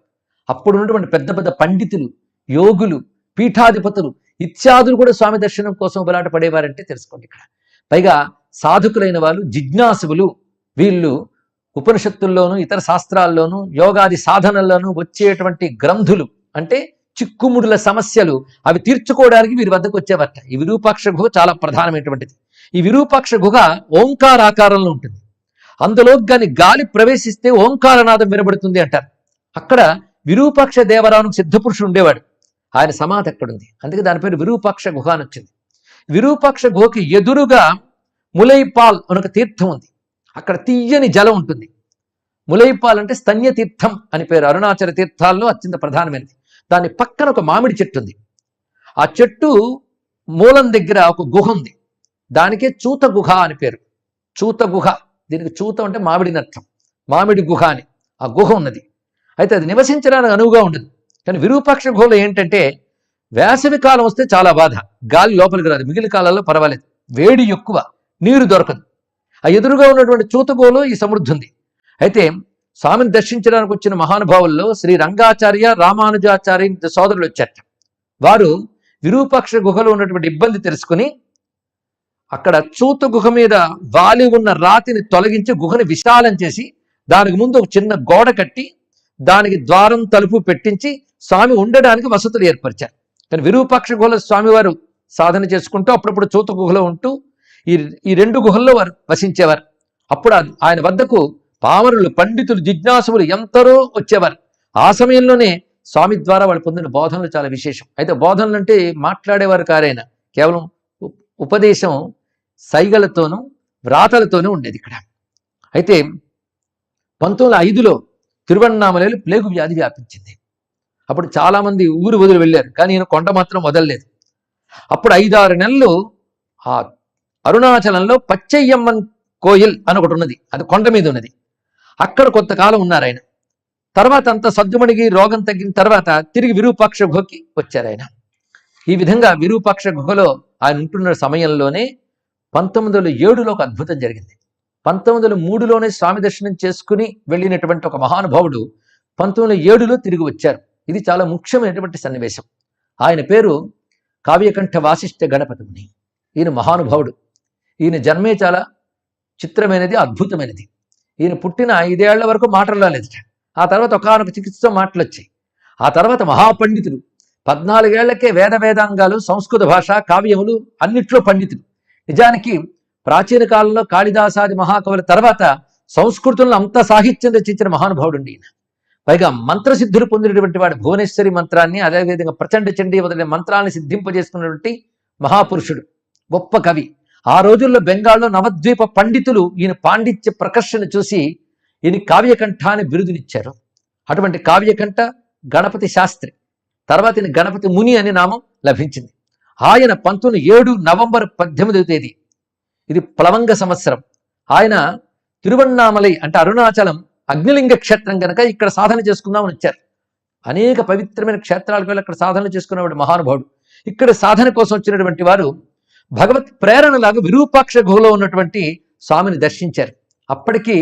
అప్పుడు ఉన్నటువంటి పెద్ద పెద్ద పండితులు, యోగులు, పీఠాధిపతులు ఇత్యాదులు కూడా స్వామి దర్శనం కోసం బలాట పడేవారంటే తెలుసుకోండి. ఇక్కడ పైగా సాధకులైన వాళ్ళు, జిజ్ఞాసువులు, వీళ్ళు ఉపనిషత్తుల్లోనూ ఇతర శాస్త్రాల్లోనూ యోగాది సాధనల్లోనూ వచ్చేటువంటి గ్రంథులు అంటే చిక్కుముడుల సమస్యలు అవి తీర్చుకోవడానికి వీరి వద్దకు వచ్చేవారట. ఈ విరూపాక్ష గుహ చాలా ప్రధానమైనటువంటిది. ఈ విరూపాక్ష గుహ ఓంకారాకారంలో ఉంటుంది. అందులో కానీ గాలి ప్రవేశిస్తే ఓంకారనాదం వినబడుతుంది అంటారు. అక్కడ విరూపాక్ష దేవరానికి సిద్ధపురుషుడు ఉండేవాడు, ఆయన సమాధి అక్కడుంది. అందుకే దాని పేరు విరూపాక్ష గుహ అని వచ్చింది. విరూపాక్ష గుహకి ఎదురుగా ములైపాల్ అని ఒక తీర్థం ఉంది. అక్కడ తీయని జలం ఉంటుంది. ములైపాల్ అంటే స్తన్య తీర్థం అని పేరు. అరుణాచల తీర్థాల్లో అత్యంత ప్రధానమైనది. దాని పక్కన ఒక మామిడి చెట్టు ఉంది. ఆ చెట్టు మూలం దగ్గర ఒక గుహ ఉంది. దానికే చూత గుహ అని పేరు. చూత గుహ, దీనికి చూతం అంటే మామిడిని అర్థం. మామిడి గుహ అని ఆ గుహ ఉన్నది. అయితే అది నివసించడానికి అనువుగా ఉండదు. కానీ విరూపాక్ష గుహలో ఏంటంటే వేసవి కాలం వస్తే చాలా బాధ, గాలి లోపలికి రాదు. మిగిలిన కాలాల్లో పర్వాలేదు, వేడి ఎక్కువ, నీరు దొరకదు. ఆ ఎదురుగా ఉన్నటువంటి చూత గుహలో ఈ సమృద్ధి ఉంది. అయితే స్వామిని దర్శించడానికి వచ్చిన మహానుభావుల్లో శ్రీ రంగాచార్య, రామానుజాచార్య సోదరులు వచ్చారట. వారు విరూపాక్ష గుహలో ఉన్నటువంటి ఇబ్బంది తెలుసుకుని అక్కడ చూత గుహ మీద వాలి ఉన్న రాతిని తొలగించి గుహని విశాలం చేసి దానికి ముందు ఒక చిన్న గోడ కట్టి దానికి ద్వారం తలుపు పెట్టించి స్వామి ఉండడానికి వసతులు ఏర్పరిచారు. కానీ విరూపాక్ష గుహలో స్వామివారు సాధన చేసుకుంటూ అప్పుడప్పుడు చూత గుహలో ఉంటూ ఈ రెండు గుహల్లో వారు వసించేవారు. అప్పుడు ఆయన వద్దకు పామరులు, పండితులు, జిజ్ఞాసులు ఎంతరో వచ్చేవారు. ఆ సమయంలోనే స్వామి ద్వారా వాళ్ళు పొందిన బోధనలు చాలా విశేషం. అయితే బోధనలు అంటే మాట్లాడేవారు కారైనా కేవలం ఉపదేశం సైగలతోనూ వ్రాతలతోనూ ఉండేది ఇక్కడ. అయితే 1905లో తిరువణ్ణామలలో ప్లేగు వ్యాధి వ్యాపించింది. అప్పుడు చాలామంది ఊరు వదిలి వెళ్ళారు, కానీ ఈయన కొండ మాత్రం వదలలేదు. అప్పుడు 5-6 నెలలు ఆ అరుణాచలంలో పచ్చయ్యమ్మన్ కోయిల్ అని ఒకటి ఉన్నది, అది కొండ మీద ఉన్నది. అక్కడ కొంతకాలం ఉన్నారు ఆయన. తర్వాత అంతా సద్దుమణిగి రోగం తగ్గిన తర్వాత తిరిగి విరూపాక్ష గుహకి వచ్చారు ఆయన. ఈ విధంగా విరూపాక్ష గుహలో ఆయన ఉంటున్న సమయంలోనే 1907లో ఒక అద్భుతం జరిగింది. 1903లోనే స్వామి దర్శనం చేసుకుని వెళ్ళినటువంటి ఒక మహానుభావుడు 1907లో తిరిగి వచ్చారు. ఇది చాలా ముఖ్యమైనటువంటి సన్నివేశం. ఆయన పేరు కావ్యకంఠ వాసిష్ఠ గణపతి ముని. ఈయన మహానుభావుడు. ఈయన జన్మే చాలా చిత్రమైనది, అద్భుతమైనది. ఈయన పుట్టిన 5 ఏళ్ల వరకు మాటలు రాలేదు. ఆ తర్వాత ఒకనొక చికిత్స మాటలు వచ్చాయి. ఆ తర్వాత మహాపండితుడు, 14 ఏళ్లకే వేదాంగాలు, సంస్కృత భాష, కావ్యములు అన్నిట్లో పండితుడు. నిజానికి ప్రాచీన కాలంలో కాళిదాసాది మహాకవుల తర్వాత సంస్కృతంలో అంత సాహిత్యం రచించిన మహానుభావుడు ఈయన. పైగా మంత్రసిద్ధులు పొందినటువంటి వాడు. భువనేశ్వరి మంత్రాన్ని, అదేవిధంగా ప్రచండ చండీ మొదలైన మంత్రాన్ని సిద్ధింపజేసుకున్నటువంటి మహాపురుషుడు, గొప్ప కవి. ఆ రోజుల్లో బెంగాల్లో నవద్వీప పండితులు ఈయన పాండిత్య ప్రకర్షణ చూసి ఈయన కావ్యకంఠ అని బిరుదునిచ్చారు. అటువంటి కావ్యకంఠ గణపతి శాస్త్రి. తర్వాత ఈయన గణపతి ముని అనే నామం లభించింది. ఆయన 1907 నవంబర్ 18వ తేదీ, ఇది ప్లవంగ సంవత్సరం, ఆయన తిరువణ్ణామలై అంటే అరుణాచలం అగ్నిలింగ క్షేత్రం కనుక ఇక్కడ సాధన చేసుకుందామని వచ్చారు. అనేక పవిత్రమైన క్షేత్రాలకు వెళ్ళి అక్కడ సాధన చేసుకున్నటువంటి మహానుభావుడు. ఇక్కడ సాధన కోసం వచ్చినటువంటి వారు భగవత్ ప్రేరణలాగా విరూపాక్ష గుహలో ఉన్నటువంటి స్వామిని దర్శించారు. అప్పటికి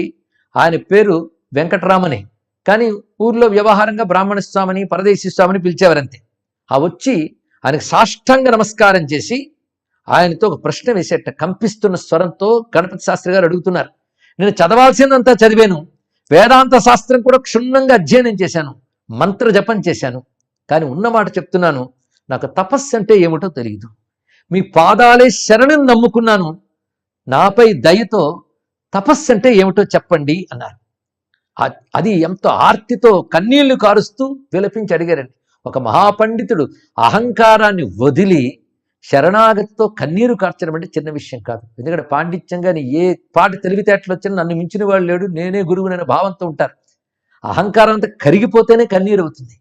ఆయన పేరు వెంకటరామని, కానీ ఊర్లో వ్యవహారంగా బ్రాహ్మణ స్వామిని, పరదేశీ స్వామిని పిలిచేవారంతే. ఆ వచ్చి ఆయనకు సాష్టాంగ నమస్కారం చేసి ఆయనతో ఒక ప్రశ్న వేసేట కంపిస్తున్న స్వరంతో గణపతి శాస్త్రి గారు అడుగుతున్నారు. నేను చదవాల్సిందంతా చదివాను, వేదాంత శాస్త్రం కూడా క్షుణ్ణంగా అధ్యయనం చేశాను, మంత్ర జపం చేశాను, కానీ ఉన్నమాట చెప్తున్నాను, నాకు తపస్సు అంటే ఏమిటో తెలియదు. మీ పాదాలే శరణుని నమ్ముకున్నాను, నాపై దయతో తపస్సు అంటే ఏమిటో చెప్పండి అన్నారు. అది ఎంతో ఆర్తితో కన్నీళ్లు కారుస్తూ విలపించి అడిగారండి. ఒక మహాపండితుడు అహంకారాన్ని వదిలి శరణాగతితో కన్నీరు కార్చడం అంటే చిన్న విషయం కాదు. ఎందుకంటే పాండిత్యంగా ఏ పాటి తెలివితేటలు వచ్చినా నన్ను మించిన వాడు లేడు, నేనే గురువుననే భావంతో ఉంటారు. అహంకారం అంతా కరిగిపోతేనే కన్నీరు అవుతుంది.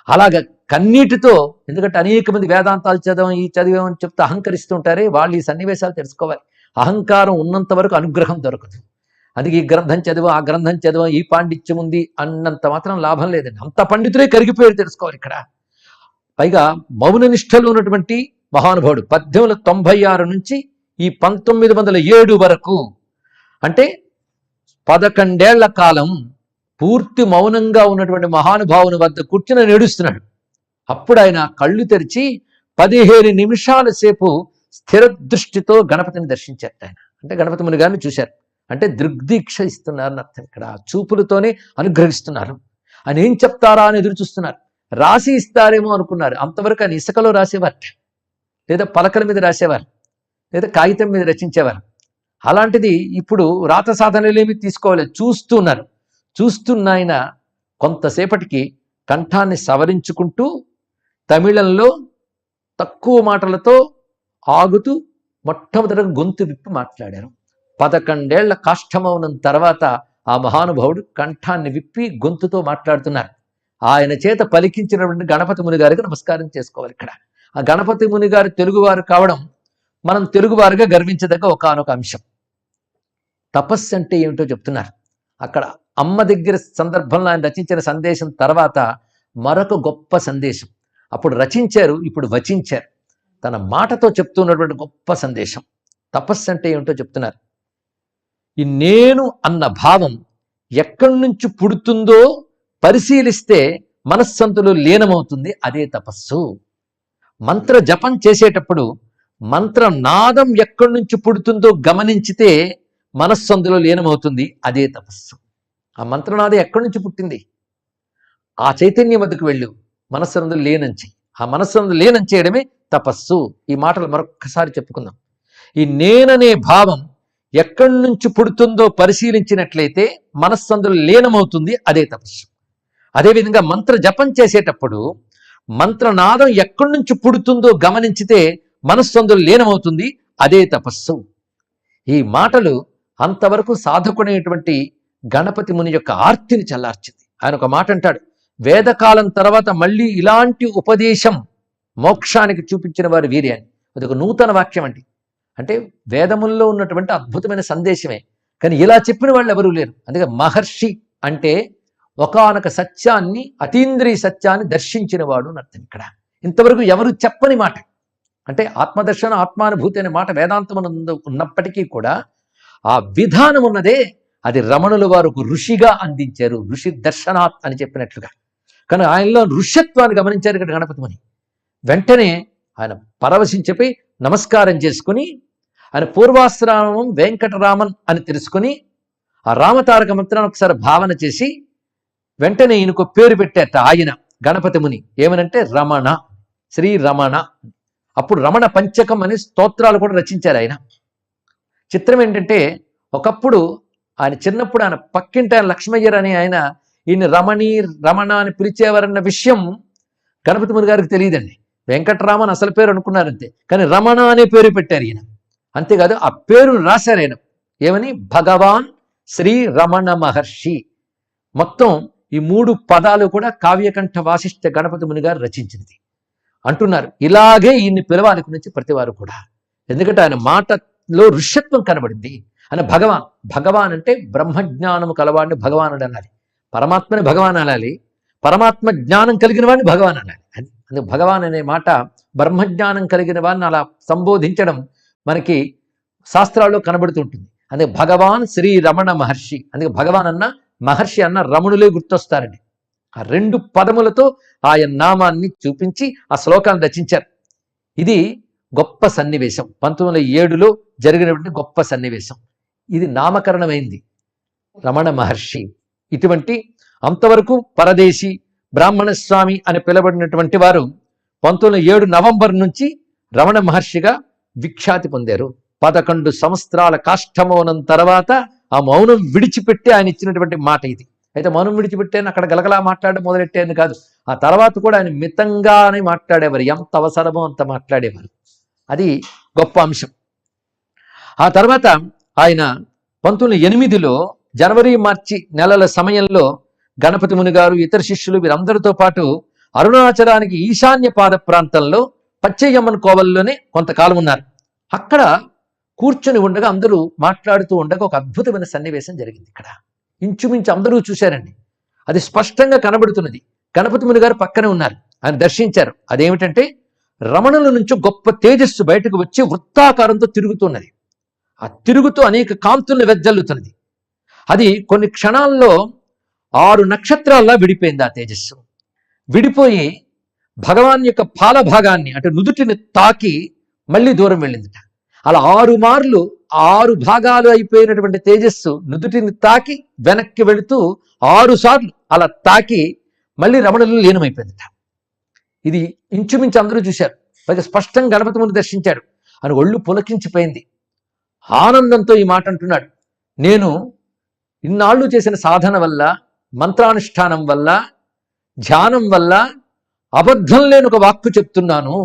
అలాగ కన్నీటితో, ఎందుకంటే అనేక మంది వేదాంతాలు చదివామని చెప్తే అహంకరిస్తూ ఉంటారే, వాళ్ళు ఈ సన్నివేశాలు తెలుసుకోవాలి. అహంకారం ఉన్నంత వరకు అనుగ్రహం దొరకదు. అది ఈ గ్రంథం చదివా, ఆ గ్రంథం చదివా, ఈ పాండిత్యం ఉంది అన్నంత మాత్రం లాభం లేదండి. అంత పండితులే కరిగిపోయారు తెలుసుకోవాలి ఇక్కడ. పైగా మౌన నిష్ఠలో ఉన్నటువంటి మహానుభావుడు. 1896 నుంచి ఈ 1907 వరకు, అంటే 11 ఏళ్ల కాలం పూర్తి మౌనంగా ఉన్నటువంటి మహానుభావుని వద్ద కూర్చుని నేడుస్తున్నాడు. అప్పుడు ఆయన కళ్ళు తెరిచి 15 నిమిషాల సేపు స్థిర దృష్టితో గణపతిని దర్శించారు. ఆయన అంటే గణపతి ముని గారిని చూశారు. అంటే దృగ్దీక్ష ఇస్తున్నారని అర్థం. ఇక్కడ చూపులతోనే అనుగ్రహిస్తున్నారు. ఆయన ఏం చెప్తారా అని ఎదురు చూస్తున్నారు. రాసి ఇస్తారేమో అనుకున్నారు. అంతవరకు ఆయన ఇసుకలో రాసేవారు, లేదా పలకల మీద రాసేవారు, లేదా కాగితం మీద రచించేవారు. అలాంటిది ఇప్పుడు రాత సాధనలేమి తీసుకోవాలి, చూస్తున్నారు. చూస్తున్న ఆయన కొంతసేపటికి కంఠాన్ని సవరించుకుంటూ తమిళంలో తక్కువ మాటలతో ఆగుతూ మొట్టమొదటిగా గొంతు విప్పి మాట్లాడారు. 11 కాష్ఠమౌనం తర్వాత ఆ మహానుభావుడు కంఠాన్ని విప్పి గొంతుతో మాట్లాడుతున్నారు. ఆయన చేత పలికించినటువంటి గణపతి ముని గారికి నమస్కారం చేసుకోవాలి. ఇక్కడ ఆ గణపతి ముని గారు తెలుగువారు కావడం మనం తెలుగువారుగా గర్వించదగ్గ ఒకానొక అంశం. తపస్సు అంటే ఏమిటో చెప్తున్నారు. అక్కడ అమ్మ దగ్గర సందర్భంలో ఆయన రచించిన సందేశం తర్వాత మరొక గొప్ప సందేశం. అప్పుడు రచించారు, ఇప్పుడు వచించారు. తన మాటతో చెప్తున్నటువంటి గొప్ప సందేశం. తపస్సు అంటే ఏమిటో చెప్తున్నారు. ఈ నేను అన్న భావం ఎక్కడి నుంచి పుడుతుందో పరిశీలిస్తే మనస్సంతులో లీనమవుతుంది. అదే తపస్సు. మంత్ర జపం చేసేటప్పుడు మంత్రనాదం ఎక్కడి నుంచి పుడుతుందో గమనించితే మనస్సందులో లీనమవుతుంది. అదే తపస్సు. ఆ మంత్రనాదం ఎక్కడి నుంచి పుట్టింది? ఆ చైతన్యం వద్దకు వెళ్ళు, మనస్సందు లీనంచి. ఆ మనస్సందు లీనం చేయడమే తపస్సు. ఈ మాటలు మరొక్కసారి చెప్పుకుందాం. ఈ నేననే భావం ఎక్కడి నుంచి పుడుతుందో పరిశీలించినట్లయితే మనస్సందులో లీనమవుతుంది. అదే తపస్సు. అదేవిధంగా మంత్ర జపం చేసేటప్పుడు మంత్రనాదం ఎక్కడి నుంచి పుడుతుందో గమనించితే మనస్సందులో లీనమవుతుంది. అదే తపస్సు. ఈ మాటలు అంతవరకు సాధకుడైనటువంటి గణపతి ముని యొక్క ఆర్తిని చల్లార్చింది. ఆయన ఒక మాట అంటాడు, వేదకాలం తర్వాత మళ్ళీ ఇలాంటి ఉపదేశం మోక్షానికి చూపించిన వారు వీరే అని. అది ఒక నూతన వాక్యం అండి. అంటే వేదముల్లో ఉన్నటువంటి అద్భుతమైన సందేశమే, కానీ ఇలా చెప్పిన వాళ్ళు ఎవరూ లేరు. అందుకే మహర్షి అంటే ఒకానొక సత్యాన్ని, అతీంద్రియ సత్యాన్ని దర్శించిన వాడు అని అర్థం. ఇక్కడ ఇంతవరకు ఎవరు చెప్పని మాట. అంటే ఆత్మదర్శన, ఆత్మానుభూతి అనే మాట వేదాంతమునందు ఉన్నప్పటికీ కూడా ఆ విధానం ఉన్నదే అది రమణుల వారు ఋషిగా అందించారు. ఋషి దర్శనాత్ అని చెప్పినట్లుగా. కానీ ఆయనలో ఋష్యత్వాన్ని గమనించారు ఇక్కడ గణపతి ముని. వెంటనే ఆయన పరవశించిపోయి నమస్కారం చేసుకుని ఆయన పూర్వాశ్రామం వెంకటరామన్ అని తెలుసుకుని ఆ రామతారక మంత్రాన్ని ఒకసారి భావన చేసి వెంటనే ఈయనకు పేరు పెట్టారట ఆయన గణపతి ముని. ఏమనంటే రమణ, శ్రీ రమణ. అప్పుడు రమణ పంచకం అని స్తోత్రాలు కూడా రచించారు ఆయన. చిత్రం ఏంటంటే ఒకప్పుడు ఆయన చిన్నప్పుడు ఆయన పక్కింటి ఆయన లక్ష్మయ్యర్ అని ఆయన ఈయన రమణి రమణ అని పిలిచేవారన్న విషయం గణపతి ముని గారికి తెలియదండి. వెంకటరామన్ అసలు పేరు అనుకున్నారంతే, కానీ రమణ అనే పేరు పెట్టారు ఈయన. అంతేకాదు ఆ పేరు రాశారు ఆయన. ఏమని? భగవాన్ శ్రీ రమణ మహర్షి. మొత్తం ఈ 3 పదాలు కూడా కావ్యకంఠ వాసిష్ఠ గణపతి ముని గారు రచించినది అంటున్నారు. ఇలాగే ఈయన్ని పిలవాలి నుంచి ప్రతివారు కూడా. ఎందుకంటే ఆయన మాటలో ఋష్యత్వం కనబడింది. ఆయన భగవాన్. భగవాన్ అంటే బ్రహ్మజ్ఞానము కలవాడిని భగవాన్ అని అనాలి. పరమాత్మని భగవాన్ అనాలి. పరమాత్మ జ్ఞానం కలిగిన వాడిని భగవాన్ అనాలి. అందుకే భగవాన్ అనే మాట బ్రహ్మజ్ఞానం కలిగిన వాడిని అలా సంబోధించడం మనకి శాస్త్రాల్లో కనబడుతుంటుంది. అందుకే భగవాన్ శ్రీ రమణ మహర్షి. అందుకే భగవాన్ అన్న మహర్షి అన్న రమణులే గుర్తొస్తారండి. ఆ 2 పదములతో ఆయన నామాన్ని చూపించి ఆ శ్లోకాన్ని రచించారు. ఇది గొప్ప సన్నివేశం. 1907లో జరిగినటువంటి గొప్ప సన్నివేశం. ఇది నామకరణమైంది రమణ మహర్షి. ఇటువంటి అంతవరకు పరదేశి బ్రాహ్మణ స్వామి అని పిలబడినటువంటి వారు 1907 నవంబర్ నుంచి రమణ మహర్షిగా విఖ్యాతి పొందారు. 11 సంవత్సరాల కాష్ఠమౌనం తర్వాత ఆ మౌనం విడిచిపెట్టి ఆయన ఇచ్చినటువంటి మాట ఇది. అయితే మౌనం విడిచిపెట్టాను అక్కడ గలగలా మాట్లాడడం మొదలెట్టాను కాదు. ఆ తర్వాత కూడా ఆయన మితంగానే మాట్లాడేవారు. ఎంత అవసరమో అంత మాట్లాడేవారు. అది గొప్ప అంశం. ఆ తర్వాత ఆయన 1908లో జనవరి మార్చి నెలల సమయంలో గణపతి ముని గారు ఇతర శిష్యులు వీరందరితో పాటు అరుణాచలానికి ఈశాన్య పాద ప్రాంతంలో పచ్చయ్యమ్మన్ కోవల్లోనే కొంతకాలం ఉన్నారు. అక్కడ కూర్చొని ఉండగా అందరూ మాట్లాడుతూ ఉండగా ఒక అద్భుతమైన సన్నివేశం జరిగింది. ఇక్కడ ఇంచుమించు అందరూ చూశారండి. అది స్పష్టంగా కనబడుతున్నది. గణపతి ముని గారు పక్కనే ఉన్నారు. ఆయన దర్శించారు. అదేమిటంటే రమణుల నుంచి గొప్ప తేజస్సు బయటకు వచ్చి వృత్తాకారంతో తిరుగుతున్నది. ఆ తిరుగుతూ అనేక కాంతుల్ని వెజ్జల్లుతున్నది. అది కొన్ని క్షణాల్లో 6 నక్షత్రాల్లా విడిపోయింది. ఆ తేజస్సు విడిపోయి భగవాన్ యొక్క పాల భాగాన్ని అంటే నుదుటిని తాకి మళ్ళీ దూరం వెళ్ళిందిట. అలా 6 మార్లు 6 భాగాలు అయిపోయినటువంటి తేజస్సు నుదుటిని తాకి వెనక్కి వెళుతూ 6 సార్లు అలా తాకి మళ్ళీ రమణులు లీనమైపోయిందిట. ఇది ఇంచుమించు అందరూ చూశారు. పైగా స్పష్టంగా గణపతి ముని దర్శించాడు. అని ఒళ్ళు పులకించిపోయింది. ఆనందంతో ఈ మాట అంటున్నాడు, నేను ఇన్నాళ్ళు చేసిన సాధన వల్ల, మంత్రానుష్ఠానం వల్ల, ధ్యానం వల్ల అబద్ధం లేని ఒక వాక్కు చెప్తున్నాను,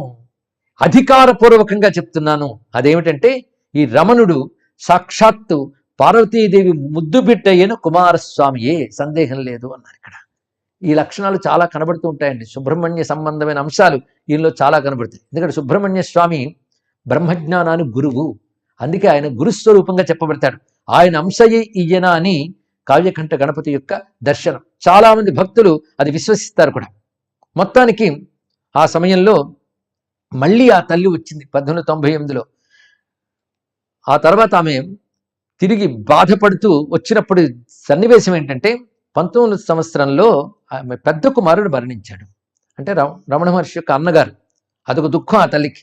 అధికారపూర్వకంగా చెప్తున్నాను. అదేమిటంటే ఈ రమణుడు సాక్షాత్తు పార్వతీదేవి ముద్దు బిడ్డయ్యను కుమారస్వామియే, సందేహం లేదు అన్నారు ఇక్కడ. ఈ లక్షణాలు చాలా కనబడుతూ ఉంటాయండి. సుబ్రహ్మణ్య సంబంధమైన అంశాలు ఈయనలో చాలా కనబడుతాయి. ఎందుకంటే సుబ్రహ్మణ్య స్వామి బ్రహ్మజ్ఞానానికి గురువు, అందుకే ఆయన గురుస్వరూపంగా చెప్పబడతాడు. ఆయన అంశయే ఈయన అని కావ్యకంఠ గణపతి యొక్క దర్శనం. చాలా మంది భక్తులు అది విశ్వసిస్తారు కూడా. మొత్తానికి ఆ సమయంలో మళ్ళీ ఆ తల్లి వచ్చింది 1898లో. ఆ తర్వాత ఆమె తిరిగి బాధపడుతూ వచ్చినప్పుడు సన్నివేశం ఏంటంటే 19వ సంవత్సరంలో ఆమె పెద్ద కుమారుడు మరణించాడు. అంటే రమణ మహర్షి యొక్క అన్నగారు. అదొక దుఃఖం ఆ తల్లికి.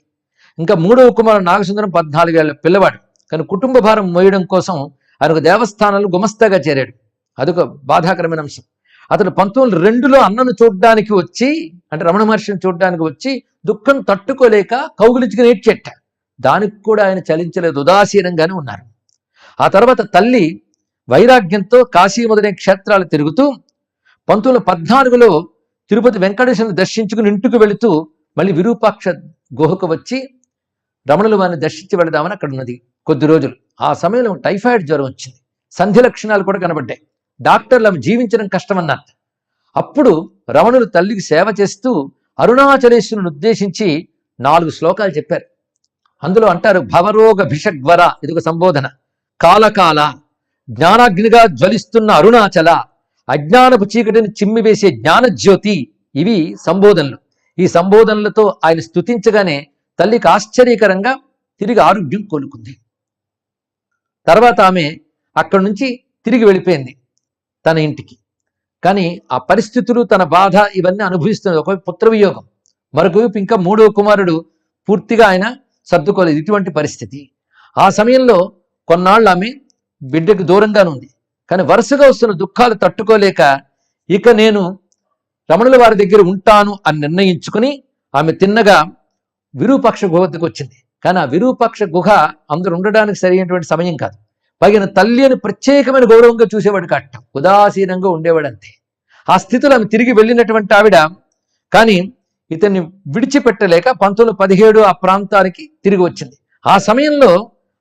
ఇంకా 3వ కుమారుడు నాగసుందరం 14 ఏళ్ల పిల్లవాడు. కానీ కుటుంబ భారం మోయడం కోసం ఆయన ఒక దేవస్థానంలో గుమస్తాగా చేరాడు. అదొక బాధాకరమైన అంశం. అతను 1902లో అన్నను చూడ్డానికి వచ్చి, అంటే రమణ మహర్షిని చూడ్డానికి వచ్చి దుఃఖం తట్టుకోలేక కౌగులించుకుని ఏడ్చెట్ట. దానికి కూడా ఆయన చలించలేదు, ఉదాసీనంగానే ఉన్నారు. ఆ తర్వాత తల్లి వైరాగ్యంతో కాశీ మొదలైన క్షేత్రాలు తిరుగుతూ 1914లో తిరుపతి వెంకటేశ్వరుని దర్శించుకుని ఇంటికి వెళుతూ మళ్ళీ విరూపాక్ష గుహకు వచ్చి రమణులు వారిని దర్శించి వెళదామని అక్కడ ఉన్నది కొద్ది రోజులు. ఆ సమయంలో టైఫాయిడ్ జ్వరం వచ్చింది. సంధి లక్షణాలు కూడా కనబడ్డాయి. డాక్టర్లు ఆమె జీవించడం కష్టమన్నారు. అప్పుడు రమణులు తల్లికి సేవ చేస్తూ అరుణాచలేశ్వరుని ఉద్దేశించి 4 శ్లోకాలు చెప్పారు. అందులో అంటారు, భవరోగ భిషగ్వర, ఇది ఒక సంబోధన. కాలకాల, జ్ఞానాగ్నిగా జ్వలిస్తున్న అరుణాచల, అజ్ఞానపు చీకటిని చిమ్మివేసే జ్ఞానజ్యోతి, ఇవి సంబోధనలు. ఈ సంబోధనలతో ఆయన స్తుతించగానే తల్లికి ఆశ్చర్యకరంగా తిరిగి ఆరోగ్యం కోలుకుంది. తర్వాత ఆమె అక్కడి నుంచి తిరిగి వెళ్ళిపోయింది తన ఇంటికి. కానీ ఆ పరిస్థితులు, తన బాధ ఇవన్నీ అనుభవిస్తున్నది. ఒకవైపు పుత్రవియోగం, మరొకవైపు ఇంకా 3వ కుమారుడు పూర్తిగా ఆయన సర్దుకోలేదు. ఇటువంటి పరిస్థితి. ఆ సమయంలో కొన్నాళ్ళు ఆమె బిడ్డకు దూరంగానే ఉంది. కానీ వరుసగా వస్తున్న దుఃఖాలు తట్టుకోలేక ఇక నేను రమణుల వారి దగ్గర ఉంటాను అని నిర్ణయించుకుని ఆమె తిన్నగా విరూపాక్ష గుహకు వచ్చింది. కానీ ఆ విరూపాక్ష గుహ అందరూ ఉండడానికి సరైనటువంటి సమయం కాదు. పైన తల్లి అని ప్రత్యేకమైన గౌరవంగా చూసేవాడు కట్టం, ఉదాసీనంగా ఉండేవాడు అంతే. ఆ స్థితిలో ఆమె తిరిగి వెళ్ళినటువంటి ఆవిడ కానీ ఇతన్ని విడిచిపెట్టలేక 1917 ఆ ప్రాంతానికి తిరిగి వచ్చింది. ఆ సమయంలో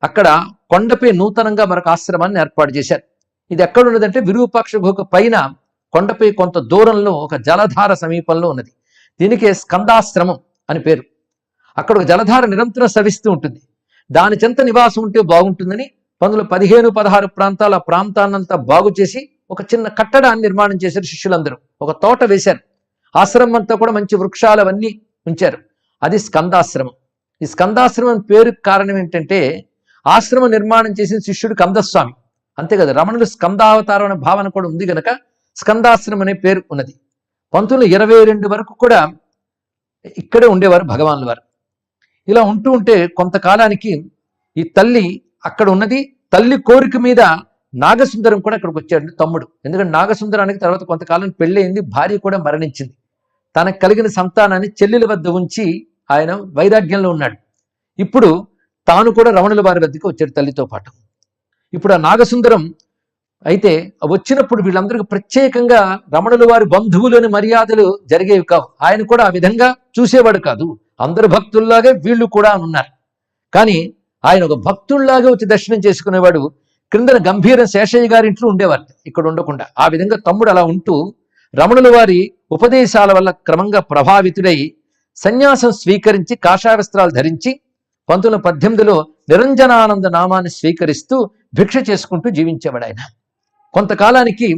అక్కడ కొండపై నూతనంగా మరొక ఆశ్రమాన్ని ఏర్పాటు చేశారు. ఇది ఎక్కడ ఉన్నదంటే విరూపాక్ష గుహకు పైన కొండపై కొంత దూరంలో ఒక జలధార సమీపంలో ఉన్నది. దీనికే స్కందాశ్రమం అని పేరు. అక్కడ ఒక జలధార నిరంతరం సవిస్తూ ఉంటుంది. దాని చెంత నివాసం ఉంటే బాగుంటుందని 1915, 16 ప్రాంతాల ప్రాంతాన్నంతా బాగు చేసి ఒక చిన్న కట్టడాన్ని నిర్మాణం చేశారు శిష్యులందరూ. ఒక తోట వేశారు. ఆశ్రమం అంతా కూడా మంచి వృక్షాలు అవన్నీ ఉంచారు. అది స్కందాశ్రమం. ఈ స్కందాశ్రమం పేరుకి కారణం ఏంటంటే ఆశ్రమం నిర్మాణం చేసిన శిష్యుడు కందస్వామి, అంతే కదా. రమణులు స్కందావతారం అనే భావన కూడా ఉంది కనుక స్కందాశ్రమం అనే పేరు ఉన్నది. 1922 వరకు కూడా ఇక్కడే ఉండేవారు భగవాన్ల వారు. ఇలా ఉంటూ ఉంటే కొంతకాలానికి ఈ తల్లి అక్కడ ఉన్నది. తల్లి కోరిక మీద నాగసుందరం కూడా అక్కడికి వచ్చాడు, తమ్ముడు. ఎందుకంటే నాగసుందరానికి తర్వాత కొంతకాలం పెళ్ళయింది, భార్య కూడా మరణించింది. తనకు కలిగిన సంతానాన్ని చెల్లెల వద్ద ఉంచి ఆయన వైరాగ్యంలో ఉన్నాడు. ఇప్పుడు తాను కూడా రమణుల వారి వద్దకు వచ్చాడు తల్లితో పాటు. ఇప్పుడు ఆ నాగసుందరం అయితే వచ్చినప్పుడు వీళ్ళందరికీ ప్రత్యేకంగా రమణుల వారి బంధువులని మర్యాదలు జరిగేవి కావు. ఆయన కూడా ఆ విధంగా చూసేవాడు కాదు. అందరు భక్తుల్లాగే వీళ్ళు కూడా ఉన్నారు. కానీ ఆయన ఒక భక్తుల్లాగా వచ్చి దర్శనం చేసుకునేవాడు. క్రిందన గంభీర శేషయ్య గారి ఇంట్లో ఉండేవారు, ఇక్కడ ఉండకుండా. ఆ విధంగా తమ్ముడు అలా ఉంటూ రమణుల వారి ఉపదేశాల వల్ల క్రమంగా ప్రభావితుడై సన్యాసం స్వీకరించి కాషాయ వస్త్రాలు ధరించి 1918లో నిరంజనానంద నామాన్ని స్వీకరిస్తూ భిక్ష చేసుకుంటూ జీవించేవాడు ఆయన. కొంతకాలానికి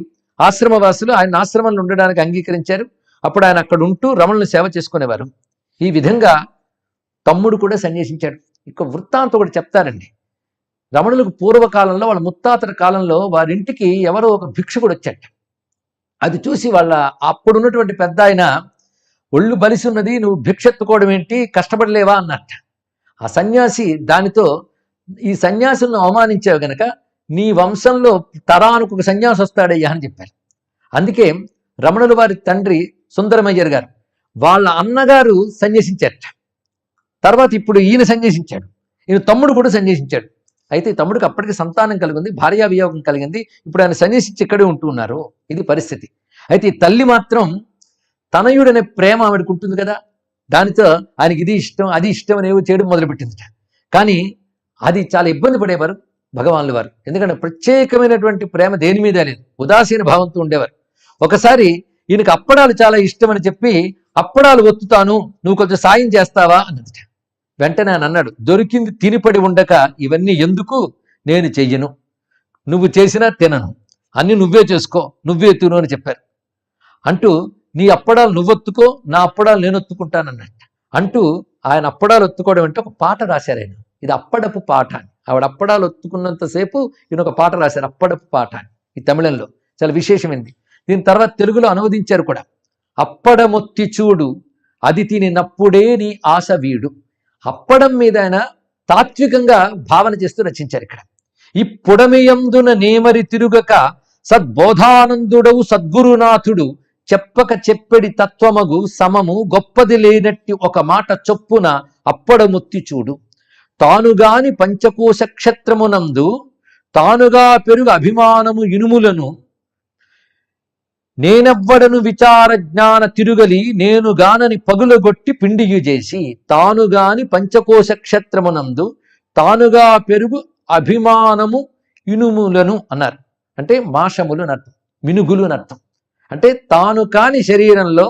ఆశ్రమవాసులు ఆయన ఆశ్రమంలో ఉండడానికి అంగీకరించారు. అప్పుడు ఆయన అక్కడ ఉంటూ రమణులను సేవ చేసుకునేవారు. ఈ విధంగా తమ్ముడు కూడా సన్యాసించాడు. ఇక వృత్తాంతం కూడా చెప్తారండి. రమణులకు పూర్వకాలంలో వాళ్ళ ముత్తాతల కాలంలో వారింటికి ఎవరో ఒక భిక్షకుడు వచ్చాట. అది చూసి వాళ్ళ అప్పుడున్నటువంటి పెద్ద ఆయన, ఒళ్ళు బలిసి ఉన్నది, నువ్వు భిక్షెత్తుకోవడం ఏంటి, కష్టపడలేవా అన్నట్ట. ఆ సన్యాసి దానితో, ఈ సన్యాసులను అవమానించావు గనక నీ వంశంలో తరానికి ఒక సన్యాసి వస్తాడయ్యా అని చెప్పారు. అందుకే రమణుల వారి తండ్రి సుందరమయ్యర్ గారు వాళ్ళ అన్నగారు సన్యసించారట. తర్వాత ఇప్పుడు ఈయన సన్యసించాడు. ఈయన తమ్ముడు కూడా సన్యసించాడు. అయితే ఈ తమ్ముడికి అప్పటికి సంతానం కలిగింది, భార్యా వియోగం కలిగింది. ఇప్పుడు ఆయన సన్యసించి ఇక్కడే ఉంటున్నారు. ఇది పరిస్థితి. అయితే ఈ తల్లి మాత్రం తనయుడనే ప్రేమ ఆవిడకు ఉంటుంది కదా, దానితో ఆయనకి ఇది ఇష్టం అది ఇష్టం అనేవి చేయడం మొదలుపెట్టిందిట. కానీ అది చాలా ఇబ్బంది పడేవారు. భగవాన్ల వారు. ఎందుకంటే ప్రత్యేకమైనటువంటి ప్రేమ దేని మీద లేదు, ఉదాసీన భావంతో ఉండేవారు. ఒకసారి ఈయనకి అప్పడాలు చాలా ఇష్టం అని చెప్పి అప్పడాలు ఒత్తుతాను, నువ్వు కొంచెం సాయం చేస్తావా అన్నది. వెంటనే ఆయన అన్నాడు, దొరికింది తినిపడి ఉండక ఇవన్నీ ఎందుకు, నేను చెయ్యను, నువ్వు చేసినా తినను, అన్ని నువ్వే చేసుకో, నువ్వే తిను అని చెప్పారు. అంటూ నీ అప్పడాలు నువ్వొత్తుకో, నా అప్పడాలు నేను ఒత్తుకుంటానన్నట్టు. అంటూ ఆయన అప్పడాలు ఒత్తుకోవడం అంటే ఒక పాట రాశారు ఆయన. ఇది అప్పడపు పాట అని. ఆవిడ అప్పడాలు ఒత్తుకున్నంతసేపు ఈయన ఒక పాట రాశారు, అప్పడపు పాట అని. ఈ తమిళంలో చాలా విశేషమైంది. దీని తర్వాత తెలుగులో అనువదించారు కూడా. అప్పడమొత్తి చూడు అది తినినప్పుడే నీ ఆశ వీడు. అప్పడం మీద ఆయన తాత్వికంగా భావన చేస్తూ రచించారు ఇక్కడ. ఈ పుడమియందున నేమరి తిరుగక సద్బోధానందుడవు సద్గురునాథుడు చెప్పక చెప్పెడి తత్వమగు సమము గొప్పది లేనట్టి ఒక మాట చొప్పున అప్పడమొత్తి చూడు. తానుగాని పంచకోశ క్షేత్రమునందు తానుగా పెరుగు అభిమానము ఇనుములను నేనెవ్వడను విచార జ్ఞాన తిరుగలి నేనుగానని పగులగొట్టి పిండియు చేసి. తానుగాని పంచకోశ క్షేత్రమునందు తానుగా పెరుగు అభిమానము ఇనుములను అన్నారు. అంటే మాషములు నర్థం, మినుగులు నర్థం. అంటే తాను కాని శరీరంలో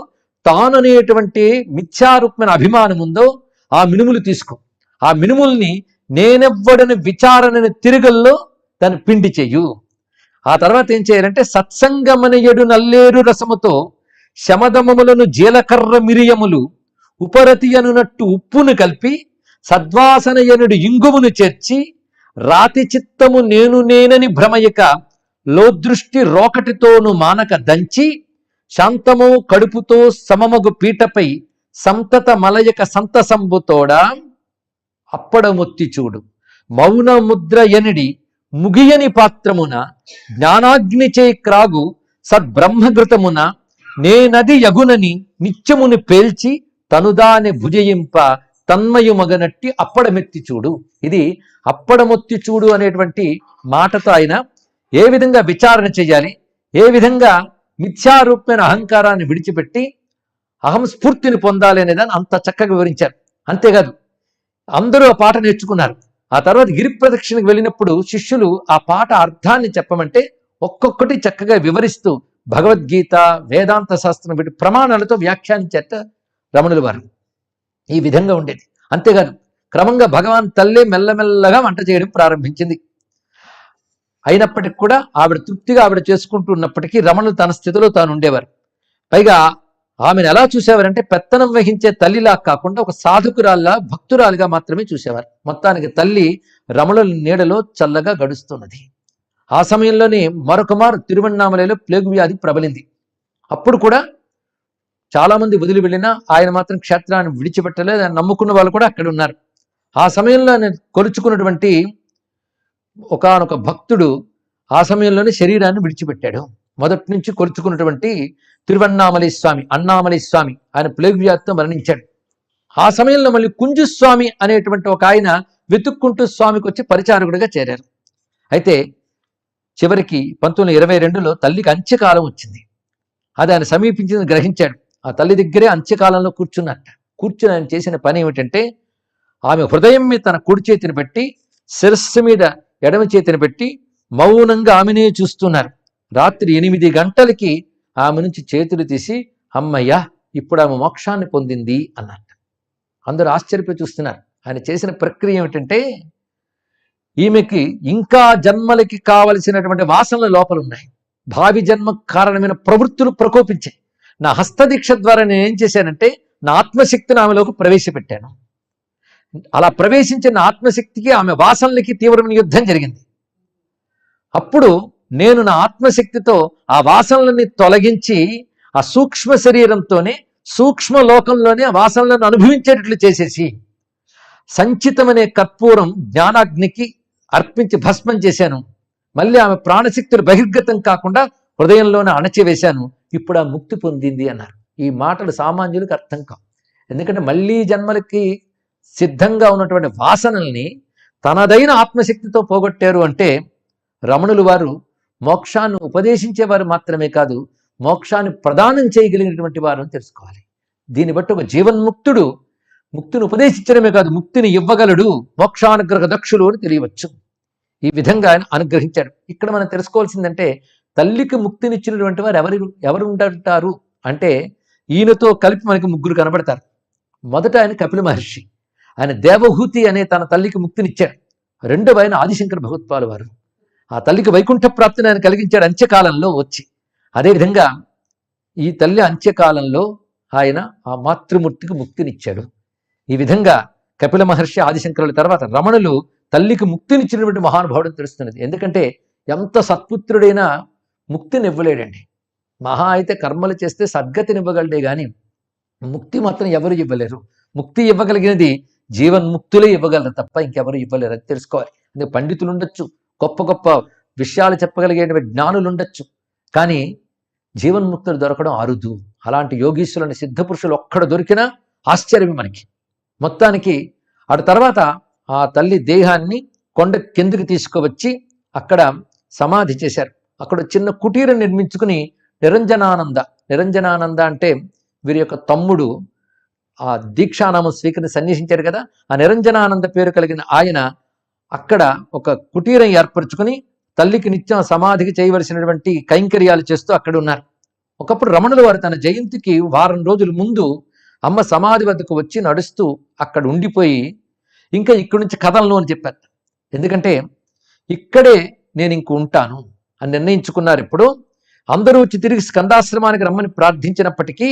తాను అనేటువంటి మిథ్యారూపమైన అభిమానం ఉందో ఆ మినుములు తీసుకో, ఆ మినుముల్ని నేనెవ్వడని విచారణని తిరుగల్లో దాన్ని పిండి చెయ్యు. ఆ తర్వాత ఏం చేయాలంటే సత్సంగమనయడు నల్లేరు రసముతో శమదమములను జీలకర్ర మిరియములు ఉపరతి అనునట్టు ఉప్పును కలిపి సద్వాసనయనుడు ఇంగుమును చేర్చి రాతి చిత్తము నేనని భ్రమయక లోదృష్టి రోకటితోను మానక దంచి శాంతము కడుపుతో సమమగు పీటపై సంతత మలయక సంతసంబుతోడా అప్పడమొత్తి చూడు. మౌన ముద్ర ఎనిడి ముగియని పాత్రమున జ్ఞానాగ్నిచే క్రాగు సద్బ్రహ్మఘృతమున నేనది యగునని నిత్యముని పేల్చి తనుదాని భుజయింప తన్మయుమగనట్టి అప్పడమెత్తి చూడు. ఇది అప్పడమొత్తి చూడు అనేటువంటి మాటతో ఆయన ఏ విధంగా విచారణ చేయాలి, ఏ విధంగా మిథ్యారూపమైన అహంకారాన్ని విడిచిపెట్టి అహం స్ఫూర్తిని పొందాలి అనేదాన్ని అంత చక్కగా వివరించారు. అంతేకాదు అందరూ ఆ పాట నేర్చుకున్నారు. ఆ తర్వాత గిరి ప్రదక్షిణకు వెళ్ళినప్పుడు శిష్యులు ఆ పాట అర్థాన్ని చెప్పమంటే ఒక్కొక్కటి చక్కగా వివరిస్తూ భగవద్గీత వేదాంత శాస్త్రం పెట్టి ప్రమాణాలతో వ్యాఖ్యానించేట రమణుల వారు. ఈ విధంగా ఉండేది. అంతేకాదు క్రమంగా భగవాన్ తల్లే మెల్లమెల్లగా వంట చేయడం ప్రారంభించింది. అయినప్పటికీ కూడా ఆవిడ తృప్తిగా ఆవిడ చేసుకుంటూ ఉన్నప్పటికీ రమణులు తన స్థితిలో తాను ఉండేవారు. పైగా ఆమెను ఎలా చూసేవారంటే పెత్తనం వహించే తల్లిలా కాకుండా ఒక సాధకురాల్లా భక్తురాలుగా మాత్రమే చూసేవారు. మొత్తానికి తల్లి రమణుల నీడలో చల్లగా గడుస్తున్నది. ఆ సమయంలోనే మరొకమారు తిరువణ్ణామలలో ప్లేగు వ్యాధి ప్రబలింది. అప్పుడు కూడా చాలా మంది వదిలి వెళ్ళినా ఆయన మాత్రం క్షేత్రాన్ని విడిచిపెట్టలేదు. ఆయన నమ్ముకున్న వాళ్ళు కూడా అక్కడ ఉన్నారు. ఆ సమయంలో ఆయన కొలుచుకున్నటువంటి ఒకానొక భక్తుడు ఆ సమయంలోనే శరీరాన్ని విడిచిపెట్టాడు. మొదటి నుంచి కొలుచుకున్నటువంటి తిరువణ్ణామలై స్వామి, అన్నామలై స్వామి, ఆయన ప్లేగు వ్యాధితో మరణించాడు. ఆ సమయంలో మళ్ళీ కుంజుస్వామి అనేటువంటి ఒక ఆయన వెతుక్కుంటూ స్వామికి వచ్చి పరిచారకుడిగా చేరారు. అయితే చివరికి 1922లో తల్లికి అంత్యకాలం వచ్చింది. అది ఆయన సమీపించింది గ్రహించాడు. ఆ తల్లి దగ్గరే అంత్యకాలంలో కూర్చున్నట్ట. కూర్చుని ఆయన చేసిన పని ఏమిటంటే ఆమె హృదయం మీద తన కుడి చేతిని పెట్టి శిరస్సు మీద ఎడమ చేతిని పెట్టి మౌనంగా ఆమెనే చూస్తున్నారు. రాత్రి 8 గంటలకి ఆమె నుంచి చేతులు తీసి అమ్మయ్యా ఇప్పుడు ఆమె మోక్షాన్ని పొందింది అన్నట్టు. అందరూ ఆశ్చర్యపోయి చూస్తున్నారు. ఆయన చేసిన ప్రక్రియ ఏమిటంటే ఈమెకి ఇంకా జన్మలకి కావలసినటువంటి వాసనలు లోపల ఉన్నాయి. భావి జన్మ కారణమైన ప్రవృత్తులు ప్రకోపించాయి. నా హస్తదీక్ష ద్వారా నేను ఏం చేశానంటే నా ఆత్మశక్తిని ఆమెలోకి ప్రవేశపెట్టాను. అలా ప్రవేశించిన ఆత్మశక్తికి ఆమె వాసనలకి తీవ్రమైన యుద్ధం జరిగింది. అప్పుడు నేను నా ఆత్మశక్తితో ఆ వాసనలని తొలగించి ఆ సూక్ష్మ శరీరంతోనే సూక్ష్మ లోకంలోనే ఆ వాసనలను అనుభవించేటట్లు చేసేసి సంచితమనే కర్పూరం జ్ఞానాగ్నికి అర్పించి భస్మం చేశాను. మళ్ళీ ఆమె ప్రాణశక్తులు బహిర్గతం కాకుండా హృదయంలోనే అణచివేశాను. ఇప్పుడు ఆ ముక్తి పొందింది అన్నారు. ఈ మాటలు సామాన్యులకు అర్థం కావు. ఎందుకంటే మళ్ళీ జన్మలకి సిద్ధంగా ఉన్నటువంటి వాసనల్ని తనదైన ఆత్మశక్తితో పోగొట్టారు అంటే రమణులు వారు మోక్షాన్ని ఉపదేశించేవారు మాత్రమే కాదు, మోక్షాన్ని ప్రదానం చేయగలిగినటువంటి వారు అని తెలుసుకోవాలి. దీన్ని బట్టి ఒక జీవన్ముక్తుడు ముక్తిని ఉపదేశించడమే కాదు ముక్తిని ఇవ్వగలడు, మోక్షానుగ్రహ దక్షులు అని తెలియవచ్చు. ఈ విధంగా ఆయన అనుగ్రహించాడు. ఇక్కడ మనం తెలుసుకోవాల్సిందంటే తల్లికి ముక్తినిచ్చినటువంటి వారు ఎవరు ఉంటారు అంటే ఈయనతో కలిపి మనకి ముగ్గురు కనబడతారు. మొదట ఆయన కపిల మహర్షి, ఆయన దేవహూతి అనే తన తల్లికి ముక్తినిచ్చాడు. రెండవ ఆయన ఆదిశంకర భగవత్పాలు వారు, ఆ తల్లికి వైకుంఠ ప్రాప్తిని ఆయన కలిగించాడు అంత్యకాలంలో వచ్చి. అదేవిధంగా ఈ తల్లి అంత్యకాలంలో ఆయన ఆ మాతృమూర్తికి ముక్తినిచ్చాడు. ఈ విధంగా కపిల మహర్షి, ఆదిశంకరుల తర్వాత రమణులు తల్లికి ముక్తినిచ్చినటువంటి మహానుభావుడు తెలుస్తున్నది. ఎందుకంటే ఎంత సత్పుత్రుడైనా ముక్తినివ్వలేడండి. మహా అయితే కర్మలు చేస్తే సద్గతినివ్వగలడే గాని ముక్తి మాత్రం ఎవరు ఇవ్వలేరు. ముక్తి ఇవ్వగలిగినది జీవన్ముక్తులే ఇవ్వగలరు తప్ప ఇంకెవరు ఇవ్వలేరు. అది తెలుసుకోవాలి. అందుకే పండితులు ఉండొచ్చు, గొప్ప గొప్ప విషయాలు చెప్పగలిగేటువంటి జ్ఞానులు ఉండొచ్చు, కానీ జీవన్ముక్తులు దొరకడం అరుదు. అలాంటి యోగీశ్వరుని సిద్ధపురుషులు ఒక్కడ దొరికినా ఆశ్చర్యమే మనకి. మొత్తానికి ఆ తర్వాత ఆ తల్లి దేహాన్ని కొండ కిందకి తీసుకువచ్చి అక్కడ సమాధి చేశారు. అక్కడ చిన్న కుటీరం నిర్మించుకుని నిరంజనానంద అంటే వీరి యొక్క తమ్ముడు ఆ దీక్షానామం స్వీకరించి సన్యసించారు కదా, ఆ నిరంజనానంద పేరు కలిగిన ఆయన అక్కడ ఒక కుటీరం ఏర్పరచుకుని తల్లికి నిత్యం సమాధికి చేయవలసినటువంటి కైంకర్యాలు చేస్తూ అక్కడ ఉన్నారు. ఒకప్పుడు రమణుల వారు తన జయంతికి వారం రోజుల ముందు అమ్మ సమాధి వద్దకు వచ్చి నడుస్తూ అక్కడ ఉండిపోయి ఇంకా ఇక్కడి నుంచి కదలను అని చెప్పారు. ఎందుకంటే ఇక్కడే నేను ఇంక ఉంటాను అని నిర్ణయించుకున్నారు. ఇప్పుడు అందరూ వచ్చి తిరిగి స్కందాశ్రమానికి రమ్మని ప్రార్థించినప్పటికీ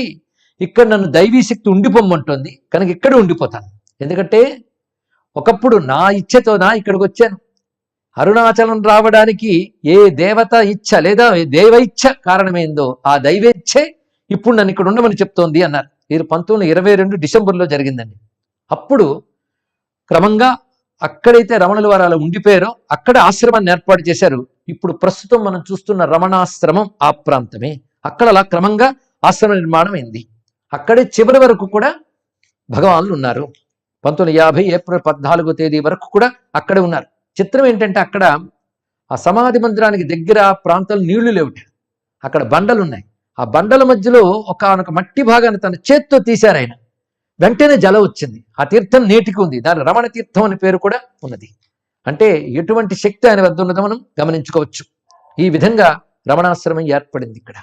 ఇక్కడ నన్ను దైవీ శక్తి ఉండిపోమ్మంటుంది కనుక ఇక్కడే ఉండిపోతాను. ఎందుకంటే ఒకప్పుడు నా ఇచ్ఛతో ఇక్కడికి వచ్చాను. అరుణాచలం రావడానికి ఏ దేవత ఇచ్ఛ లేదా దైవ ఇచ్ఛ కారణమైందో ఆ దైవేచ్ఛే ఇప్పుడు నన్ను ఇక్కడ ఉండమని చెప్తోంది అన్నారు. ఇది 1922 డిసెంబర్లో జరిగిందండి. అప్పుడు క్రమంగా అక్కడైతే రమణుల వారు అలా ఉండిపోయారో అక్కడ ఆశ్రమాన్ని ఏర్పాటు చేశారు. ఇప్పుడు ప్రస్తుతం మనం చూస్తున్న రమణాశ్రమం ఆ ప్రాంతమే. అక్కడ అలా క్రమంగా ఆశ్రమ నిర్మాణం అయింది. అక్కడే చివరి వరకు కూడా భగవాన్లు ఉన్నారు. 1950 ఏప్రిల్ 14వ తేదీ వరకు కూడా అక్కడే ఉన్నారు. చిత్రం ఏంటంటే అక్కడ ఆ సమాధి మందిరానికి దగ్గర ప్రాంతాలు నీళ్లు లేవుట, అక్కడ బండలు ఉన్నాయి. ఆ బండల మధ్యలో ఒక మట్టి భాగాన్ని తన చేత్తో తీశారు ఆయన. వెంటనే జలం వచ్చింది. ఆ తీర్థం నేటికి ఉంది. దాని రమణ తీర్థం అనే పేరు కూడా ఉన్నది. అంటే ఎటువంటి శక్తి ఆయన వద్ద ఉన్నదో మనం గమనించుకోవచ్చు. ఈ విధంగా రమణాశ్రమం ఏర్పడింది ఇక్కడ.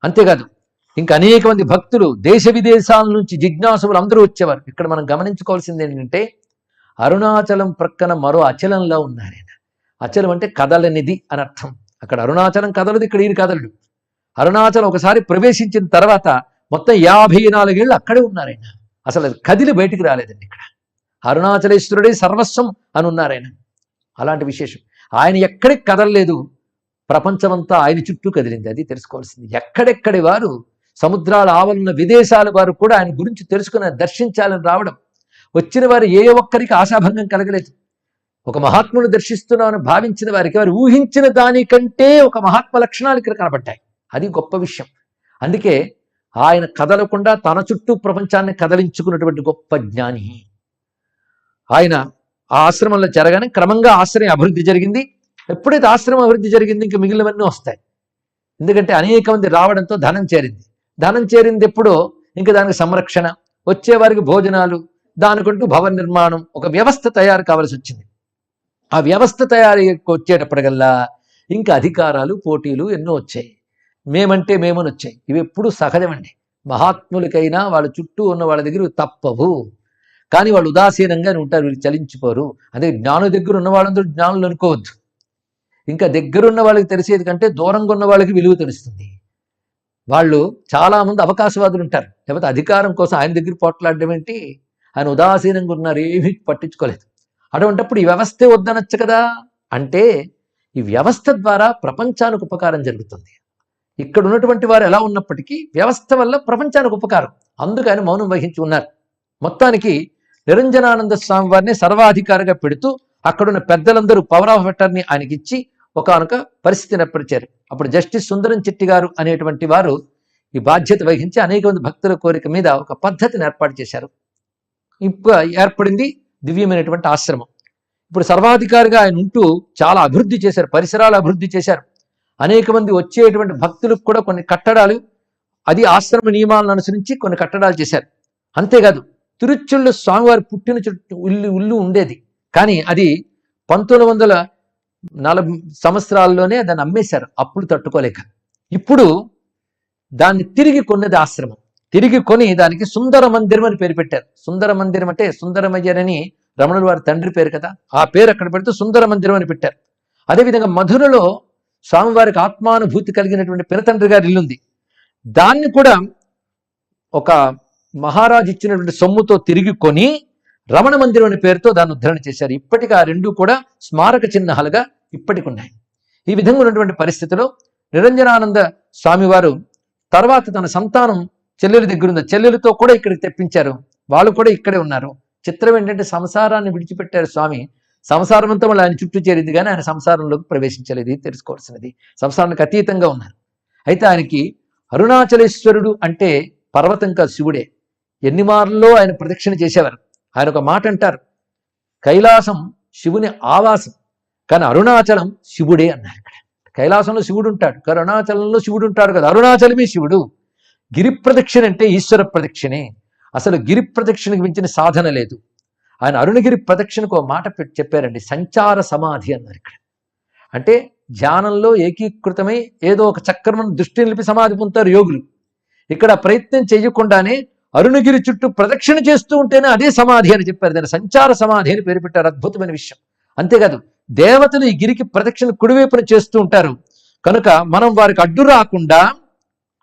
అంతేకాదు ఇంకా అనేక మంది భక్తులు దేశ విదేశాల నుంచి జిజ్ఞాసులు అందరూ వచ్చేవారు. ఇక్కడ మనం గమనించుకోవాల్సింది ఏంటంటే అరుణాచలం ప్రక్కన మరో అచలంలో ఉన్నారు ఆయన. అచలం అంటే కదలనిది అని అర్థం. అక్కడ అరుణాచలం కదలదు, ఇక్కడ ఈయన కదలడు. అరుణాచలం ఒకసారి ప్రవేశించిన తర్వాత మొత్తం 54 ఏళ్ళు అక్కడే ఉన్నారాయన. అసలు కదిలి బయటికి రాలేదండి. ఇక్కడ అరుణాచలేశ్వరుడే సర్వస్వం అని ఉన్నారాయన. అలాంటి విశేషం. ఆయన ఎక్కడికి కదలలేదు, ప్రపంచమంతా ఆయన చుట్టూ కదిలింది. అది తెలుసుకోవాల్సింది. ఎక్కడెక్కడి వారు సముద్రాల ఆవలున్న విదేశాల వారు కూడా ఆయన గురించి తెలుసుకుని దర్శించాలని రావడం. వచ్చిన వారు ఏ ఒక్కరికి ఆశాభంగం కలగలేదు. ఒక మహాత్ముని దర్శిస్తున్నామని భావించిన వారికి వారు ఊహించిన దానికంటే ఒక మహాత్మ లక్షణాలు ఇక్కడ కనబడ్డాయి. అది గొప్ప విషయం. అందుకే ఆయన కదలకుండా తన చుట్టూ ప్రపంచాన్ని కదలించుకున్నటువంటి గొప్ప జ్ఞాని ఆయన. ఆ ఆశ్రమంలో జరగానే క్రమంగా ఆశ్రమం అభివృద్ధి జరిగింది. ఎప్పుడైతే ఆశ్రమం అభివృద్ధి జరిగింది ఇంకా మిగిలినవన్నీ వస్తాయి. ఎందుకంటే అనేక మంది రావడంతో ధనం చేరింది. ధనం చేరింది ఎప్పుడో ఇంకా దానికి సంరక్షణ, వచ్చేవారికి భోజనాలు, దానికంటూ భవన నిర్మాణం, ఒక వ్యవస్థ తయారు కావాల్సి వచ్చింది. ఆ వ్యవస్థ తయారు వచ్చేటప్పటికల్లా ఇంకా అధికారాలు, పోటీలు ఎన్నో వచ్చాయి. మేమంటే మేమని వచ్చాయి. ఇవి ఎప్పుడు సహజమండి. మహాత్ములకైనా వాళ్ళ చుట్టూ ఉన్న వాళ్ళ దగ్గర తప్పవు, కానీ వాళ్ళు ఉదాసీనంగానే ఉంటారు, వీళ్ళు చలించిపోరు. అదే జ్ఞాను దగ్గర ఉన్న వాళ్ళందరూ జ్ఞానులు అనుకోవద్దు. ఇంకా దగ్గరున్న వాళ్ళకి తెలిసేది కంటే దూరంగా ఉన్న వాళ్ళకి విలువ తెలుస్తుంది. వాళ్ళు చాలామంది అవకాశవాదులు ఉంటారు, లేకపోతే అధికారం కోసం ఆయన దగ్గర పోట్లాడడం ఏంటి, ఆయన ఉదాసీనంగా ఉన్నారు, ఏమీ పట్టించుకోలేదు. అటువంటిప్పుడు ఈ వ్యవస్థే వద్దనొచ్చు కదా. అంటే ఈ వ్యవస్థ ద్వారా ప్రపంచానికి ఉపకారం జరుగుతుంది. ఇక్కడ ఉన్నటువంటి వారు ఎలా ఉన్నప్పటికీ వ్యవస్థ వల్ల ప్రపంచానికి ఉపకారం. అందుకు ఆయన మౌనం వహించి ఉన్నారు. మొత్తానికి నిరంజనానంద స్వామి వారిని సర్వాధికారిగా పెడుతూ అక్కడున్న పెద్దలందరూ పవర్ ఆఫ్ అటార్నీ ఆయనకి ఇచ్చి ఒకానొక పరిస్థితిని ఏర్పరిచారు. అప్పుడు జస్టిస్ సుందరం చెట్టి గారు అనేటువంటి వారు ఈ బాధ్యత వహించి అనేక మంది భక్తుల కోరిక మీద ఒక పద్ధతిని ఏర్పాటు చేశారు. ఇప్పుడు ఏర్పడింది దివ్యమైనటువంటి ఆశ్రమం. ఇప్పుడు సర్వాధికారిగా ఆయన ఉంటూ చాలా అభివృద్ధి చేశారు, పరిసరాలు అభివృద్ధి చేశారు. అనేక మంది వచ్చేటువంటి భక్తులకు కూడా కొన్ని కట్టడాలు, అది ఆశ్రమ నియమాలను అనుసరించి కొన్ని కట్టడాలు చేశారు. అంతేకాదు తిరుచుళ్ళు స్వామివారి పుట్టిన చుట్టూ ఇల్లు ఉండేది, కానీ అది 1900 40 సంవత్సరాల్లోనే దాన్ని అమ్మేశారు, అప్పులు తట్టుకోలేక. ఇప్పుడు దాన్ని తిరిగి కొన్నది ఆశ్రమం. తిరిగి కొని దానికి సుందర మందిరం అని పేరు పెట్టారు. సుందర మందిరం అంటే సుందరమయ్యర్ అని రమణుల వారి తండ్రి పేరు కదా, ఆ పేరు అక్కడ పెడుతూ సుందర మందిరం అని పెట్టారు. అదేవిధంగా మధురలో స్వామివారికి ఆత్మానుభూతి కలిగినటువంటి పినతండ్రి గారి ఇల్లుంది. దాన్ని కూడా ఒక మహారాజు ఇచ్చినటువంటి సొమ్ముతో తిరిగి కొని రమణ మందిరం అనే పేరుతో దాన్ని ఉద్ధరణ చేశారు. ఇప్పటికీ ఆ రెండు కూడా స్మారక చిహ్నాలుగా ఇప్పటికి ఉన్నాయి. ఈ విధంగా ఉన్నటువంటి పరిస్థితిలో నిరంజనానంద స్వామివారు తర్వాత తన సంతానం చెల్లెల దగ్గర ఉంది, చెల్లెలతో కూడా ఇక్కడికి తెప్పించారు. వాళ్ళు కూడా ఇక్కడే ఉన్నారు. చిత్రం ఏంటంటే సంసారాన్ని విడిచిపెట్టారు స్వామి. సంసారం అంతా మళ్ళీ ఆయన చుట్టూ చేరింది, కానీ ఆయన సంసారంలోకి ప్రవేశించలేదు. ఇది తెలుసుకోవాల్సినది. సంసారానికి అతీతంగా ఉన్నారు. అయితే ఆయనకి అరుణాచలేశ్వరుడు అంటే పర్వతం కాదు, శివుడే. ఎన్ని మార్లలో ఆయన ప్రదక్షిణ చేసేవారు. ఆయన ఒక మాట అంటారు, కైలాసం శివుని ఆవాసం, కానీ అరుణాచలం శివుడే అన్నారు. ఇక్కడ కైలాసంలో శివుడు ఉంటాడు, అరుణాచలంలో శివుడు ఉంటాడు కదా, అరుణాచలమే శివుడు. గిరి ప్రదక్షిణ అంటే ఈశ్వర ప్రదక్షిణే. అసలు గిరి ప్రదక్షిణకు మించిన సాధన లేదు. ఆయన అరుణగిరి ప్రదక్షిణకు ఒక మాట చెప్పారండి, సంచార సమాధి అన్నారు. ఇక్కడ అంటే ధ్యానంలో ఏకీకృతమై ఏదో ఒక చక్రమును దృష్టి నిలిపి సమాధి పొందుతారు యోగులు. ఇక్కడ ప్రయత్నం చేయకుండానే అరుణగిరి చుట్టూ ప్రదక్షిణ చేస్తూ ఉంటేనే అదే సమాధి అని చెప్పారు. దాన్ని సంచార సమాధి అని పేరు పెట్టారు. అద్భుతమైన విషయం. అంతేకాదు, దేవతలు ఈ గిరికి ప్రదక్షిణ కుడివైపున చేస్తూ ఉంటారు కనుక మనం వారికి అడ్డు రాకుండా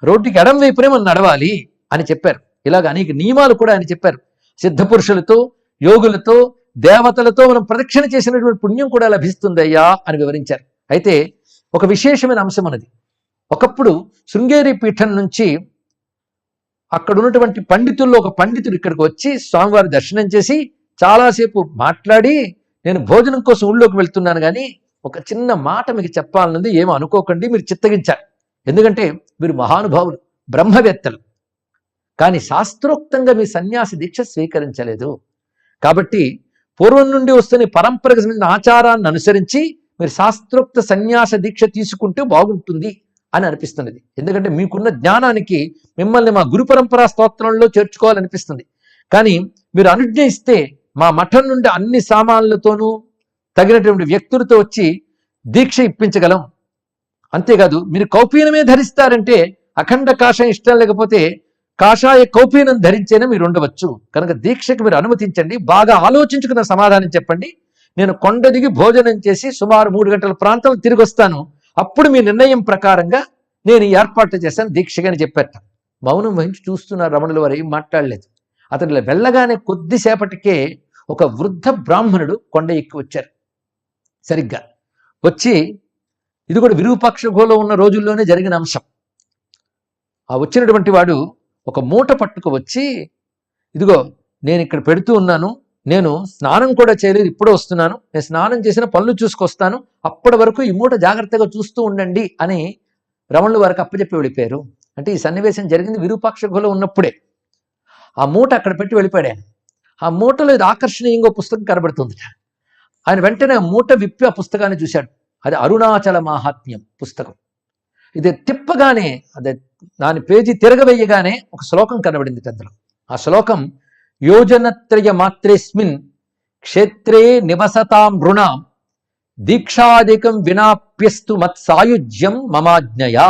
రోడ్డుకి ఎడం వైపునే మనం నడవాలి అని చెప్పారు. ఇలాగ అనేక నియమాలు కూడా ఆయన చెప్పారు. సిద్ధ పురుషులతో, యోగులతో, దేవతలతో మనం ప్రదక్షిణ చేసినటువంటి పుణ్యం కూడా లభిస్తుందయ్యా అని వివరించారు. అయితే ఒక విశేషమైన అంశం అన్నది, ఒకప్పుడు శృంగేరి పీఠం నుంచి అక్కడ ఉన్నటువంటి పండితుల్లో ఒక పండితుడు ఇక్కడికి వచ్చి స్వామివారి దర్శనం చేసి చాలాసేపు మాట్లాడి, నేను భోజనం కోసం ఊళ్ళోకి వెళ్తున్నాను కానీ ఒక చిన్న మాట మీకు చెప్పాలన్నది, ఏమో అనుకోకండి, మీరు చిత్తగించారు. ఎందుకంటే మీరు మహానుభావులు, బ్రహ్మవేత్తలు, కానీ శాస్త్రోక్తంగా మీ సన్యాసి దీక్ష స్వీకరించలేదు. కాబట్టి పూర్వం నుండి వస్తున్న పరంపరకు సంబంధించిన ఆచారాన్ని అనుసరించి మీరు శాస్త్రోక్త సన్యాస దీక్ష తీసుకుంటే బాగుంటుంది అని అనిపిస్తున్నది. ఎందుకంటే మీకున్న జ్ఞానానికి మిమ్మల్ని మా గురు పరంపరా స్తోత్రంలో చేర్చుకోవాలనిపిస్తుంది. కానీ మీరు అనుజ్ఞ ఇస్తే మా మఠం నుండి అన్ని సామాన్లతోనూ తగినటువంటి వ్యక్తులతో వచ్చి దీక్ష ఇప్పించగలం. అంతేకాదు, మీరు కౌపీనమే ధరిస్తారంటే అఖండ కాషాయం ఇష్టం లేకపోతే కాషాయ కౌపీనం ధరించేనే మీరు ఉండవచ్చు. కనుక దీక్షకు మీరు అనుమతించండి, బాగా ఆలోచించుకున్న సమాధానం చెప్పండి. నేను కొండ దిగి భోజనం చేసి సుమారు 3 గంటల ప్రాంతం తిరిగి వస్తాను, అప్పుడు మీ నిర్ణయం ప్రకారంగా నేను ఏర్పాట్లు చేశాను దీక్షగా అని చెప్పారట. మౌనం వహించి చూస్తున్నారు రమణుల వారు, ఏం మాట్లాడలేదు. అతను వెళ్ళగానే కొద్దిసేపటికే ఒక వృద్ధ బ్రాహ్మణుడు కొండ ఎక్కి వచ్చారు. సరిగ్గా వచ్చి, ఇది కూడా విరూపాక్ష గుహలో ఉన్న రోజుల్లోనే జరిగిన అంశం. ఆ వచ్చినటువంటి వాడు ఒక మూట పట్టుకు వచ్చి, ఇదిగో నేను ఇక్కడ పెడుతూ ఉన్నాను, నేను స్నానం కూడా చేయలేదు, ఇప్పుడే వస్తున్నాను, నేను స్నానం చేసిన పనులు చూసుకొస్తాను, అప్పటి వరకు ఈ మూట జాగ్రత్తగా చూస్తూ ఉండండి అని రమణుల వారికి అప్పచెప్పి వెళ్ళిపోయారు. అంటే ఈ సన్నివేశం జరిగింది విరూపాక్ష గుహలో ఉన్నప్పుడే. ఆ మూట అక్కడ పెట్టి వెళ్ళిపోయాడు. ఆ మూటలో ఇది ఆకర్షణీయంగా పుస్తకం కనబడుతుంది. ఆయన వెంటనే మూట విప్పి ఆ పుస్తకాన్ని చూశాడు. అది అరుణాచల మాహాత్మ్యం పుస్తకం. ఇది తిప్పగానే, అదే దాని పేజీ తిరగవేయగానే ఒక శ్లోకం కనబడింది అందులో. ఆ శ్లోకం, యోజనత్రయ మాత్రేస్మిన్ క్షేత్రే నివసతాం రుణాం దీక్షాదికం వినాప్యస్తు మత్ సాయుజ్యం మమాజ్ఞయా.